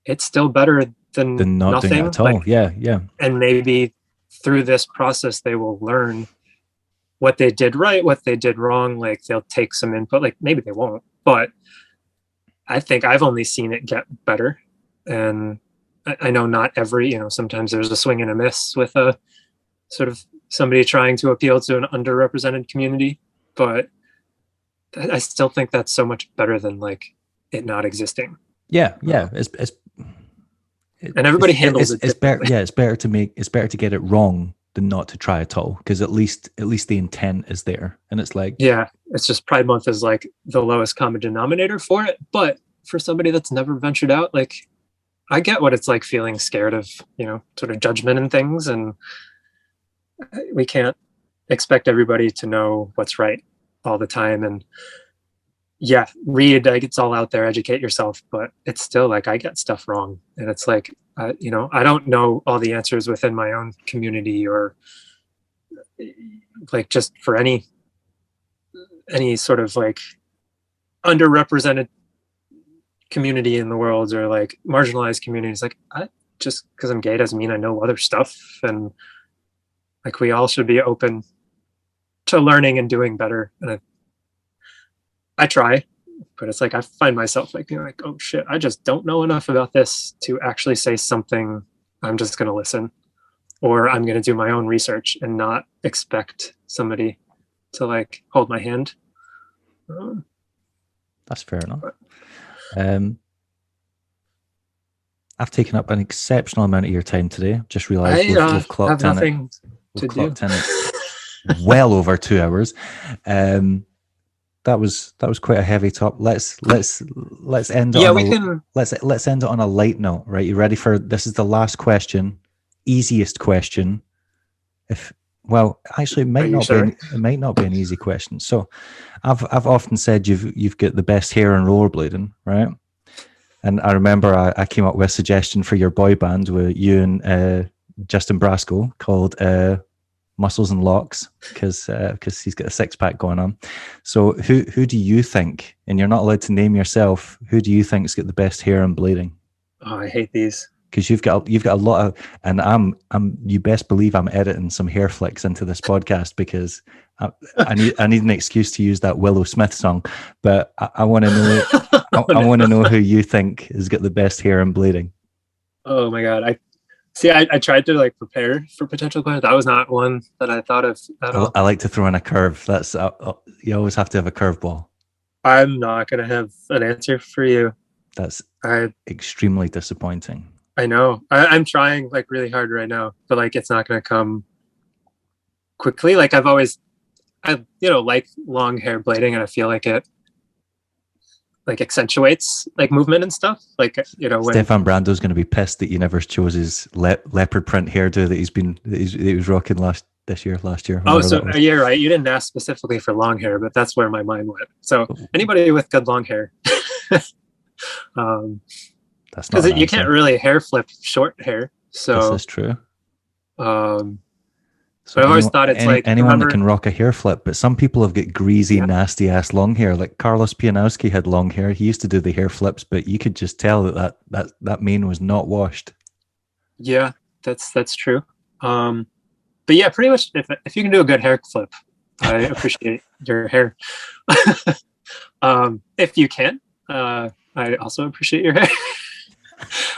it's still better than Than not doing it nothing. at all. Like, Yeah, yeah. and maybe through this process, they will learn what they did right, what they did wrong. Like, they'll take some input, like, maybe they won't, but I think I've only seen it get better. And I know not every, sometimes there's a swing and a miss with a sort of somebody trying to appeal to an underrepresented community, but I still think that's so much better than, like, it not existing. Yeah, yeah. And everybody handles it. It's better. Yeah, it's better to get it wrong than not to try at all, because at least the intent is there. And it's like, yeah, it's just Pride Month is like the lowest common denominator for it. But for somebody that's never ventured out, like, I get what it's like feeling scared of, sort of judgment and things. And we can't expect everybody to know what's right all the time. And yeah, read, like, it's all out there, educate yourself, but it's still like, I get stuff wrong. And it's like, I don't know all the answers within my own community, or like, just for any sort of, like, underrepresented community in the world, or like marginalized communities. Like, just because I'm gay doesn't mean I know other stuff. And like, we all should be open to learning and doing better. And I try, but it's like, I find myself, like, being like, oh shit, I just don't know enough about this to actually say something. I'm just going to listen, or I'm going to do my own research and not expect somebody to, like, hold my hand. That's fair enough. I've taken up an exceptional amount of your time today. Just realized we've clocked have in nothing to do. Well over 2 hours. That was quite a heavy top. Let's end it. Let's end it on a light note, right? You ready for this? Is the last question, easiest question. Actually, it might not be an easy question. So, I've often said you've got the best hair in rollerblading, right? And I remember I came up with a suggestion for your boy band with you and Justin Brasco called Muscles and Locks, because he's got a six-pack going on. So who do you think, and you're not allowed to name yourself, who do you think's got the best hair and blading? Oh, I hate these. Because you've got a lot of, and I'm you best believe I'm editing some hair flicks into this podcast, because I need an excuse to use that Willow Smith song. But I want to know I want to know who you think has got the best hair and blading. Oh my god, I tried to, like, prepare for potential questions. That was not one that I thought of at all. I like to throw in a curve. That's you always have to have a curveball. I'm not gonna have an answer for you. That's extremely disappointing. I know. I'm trying, like, really hard right now, but, like, it's not gonna come quickly. Like, I like long hair blading, and I feel like it, like, accentuates, like, movement and stuff. Like, when Stefan Brando's going to be pissed that you never chose his leopard print hairdo that he was rocking last year. Oh, so you're right. You didn't ask specifically for long hair, but that's where my mind went. So anybody with good long hair, that's not, because you can't really hair flip short hair. So this is true. So I've always thought it's like anyone that can rock a hair flip, but some people have got greasy, nasty ass long hair. Like Carlos Pianowski had long hair. He used to do the hair flips, but you could just tell that mane was not washed. Yeah, that's true. But yeah, pretty much if you can do a good hair flip, I appreciate your hair. If you can, I also appreciate your hair.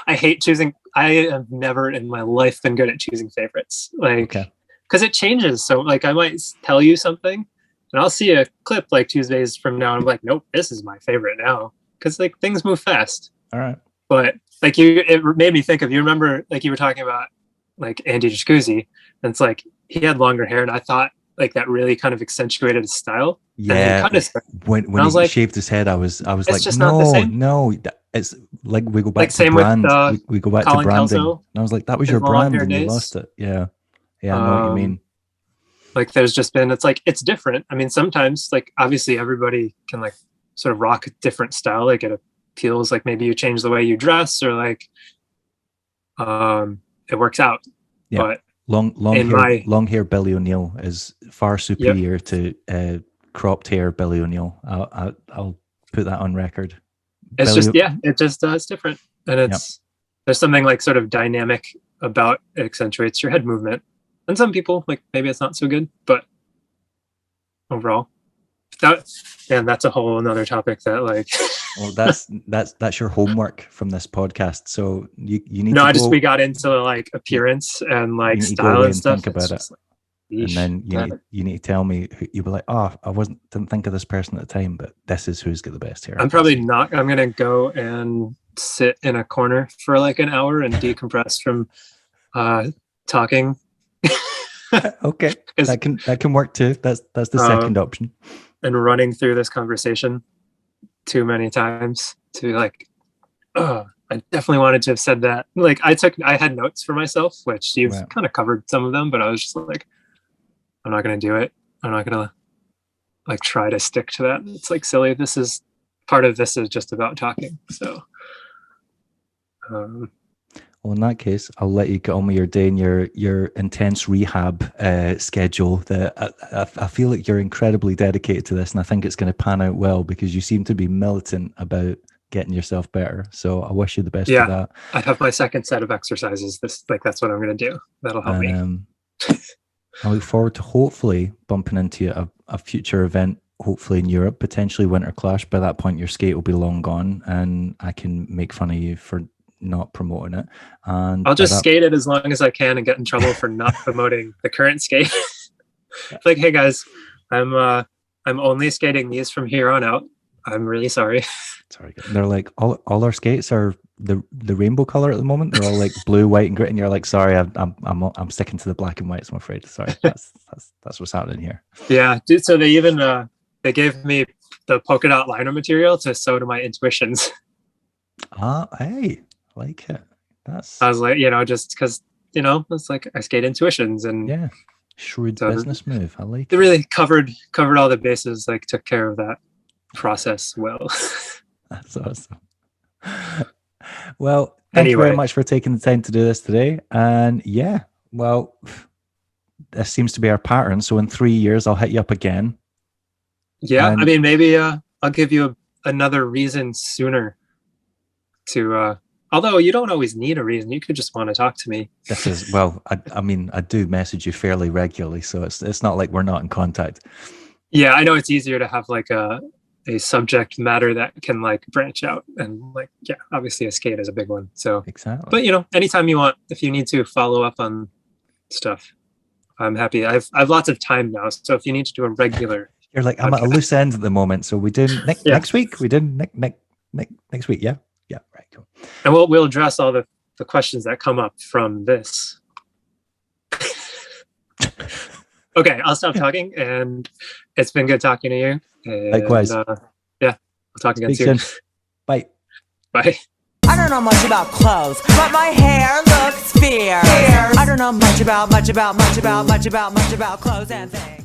I hate choosing. I have never in my life been good at choosing favorites. Like. Okay. Because it changes. So, like, I might tell you something and I'll see a clip like 2 days from now and I'm like, nope, this is my favorite now. because like things move fast. All right. But like it made me think of, you remember like you were talking about like Andy Jacuzzi, and it's like he had longer hair, and I thought like that really kind of accentuated his style. Yeah, kind of when he like, shaved his head, I was like, just not the same. No, it's like we go back like to same brand. With, we go back Colin to branding, Kelso, and I was like, that was your brand, and you lost it. Yeah, I know what you mean. Like there's just been, it's like it's different. I mean, sometimes like obviously everybody can like sort of rock a different style. Like it feels like maybe you change the way you dress, or like it works out. Yeah. But long hair Billy O'Neill is far superior to cropped hair Billy O'Neill. I'll put that on record. It's it's different, and there's something like sort of dynamic about it, accentuates your head movement. And some people like maybe it's not so good, but overall, that's a whole another topic that like. Well, that's your homework from this podcast. So you need. No, we got into like appearance and like style and stuff. Think about it, and then you need to tell me. You were like, oh, didn't think of this person at the time, but this is who's got the best hair. I'm probably not. I'm gonna go and sit in a corner for like an hour and decompress from talking. Okay, that can work too. That's the second option. And running through this conversation too many times to like, I definitely wanted to have said that. Like I had notes for myself, which you've kind of covered some of them, but I was just like, I'm not going to do it. I'm not going to like try to stick to that. It's like silly. Part of this is just about talking. So, well, in that case, I'll let you get on with your day and your intense rehab schedule. I feel like you're incredibly dedicated to this, and I think it's going to pan out well because you seem to be militant about getting yourself better. So I wish you the best for that. I have my second set of exercises. That's what I'm going to do. That'll help me. I look forward to hopefully bumping into a future event, hopefully in Europe, potentially Winter Clash. By that point, your skate will be long gone, and I can make fun of you for not promoting it, and I'll just skate it as long as I can and get in trouble for not promoting the current skate. Like, hey guys, I'm only skating these from here on out. I'm really sorry. Sorry. They're like all our skates are the rainbow color at the moment. They're all like blue, white, and grit, and you're like, sorry, I'm sticking to the black and whites. I'm afraid. Sorry, that's what's happening here. Yeah, dude. So they even they gave me the polka dot liner material to sew to my intuitions. Hey. Like it. I was like, just because it's like I skate intuitions, and shrewd business move. I like it. Really covered all the bases, like took care of that process well. That's awesome. Well, thank you very much for taking the time to do this today. And this seems to be our pattern. So in 3 years, I'll hit you up again. Yeah, I mean, maybe I'll give you another reason sooner to. Although you don't always need a reason, you could just want to talk to me. This is I mean, I do message you fairly regularly, so it's not like we're not in contact. Yeah, I know it's easier to have like a subject matter that can like branch out, and like obviously a skate is a big one. So exactly. But anytime you want, if you need to follow up on stuff, I'm happy. I've lots of time now, so if you need to do a regular, you're like I'm at a loose end at the moment. So we did next week. We did next week. Yeah. Yeah, right. Cool. And we'll address all the questions that come up from this. Okay, I'll stop talking, and it's been good talking to you. And, likewise. We'll talk again soon. Bye. Bye. I don't know much about clothes, but my hair looks fierce. I don't know much about clothes and things.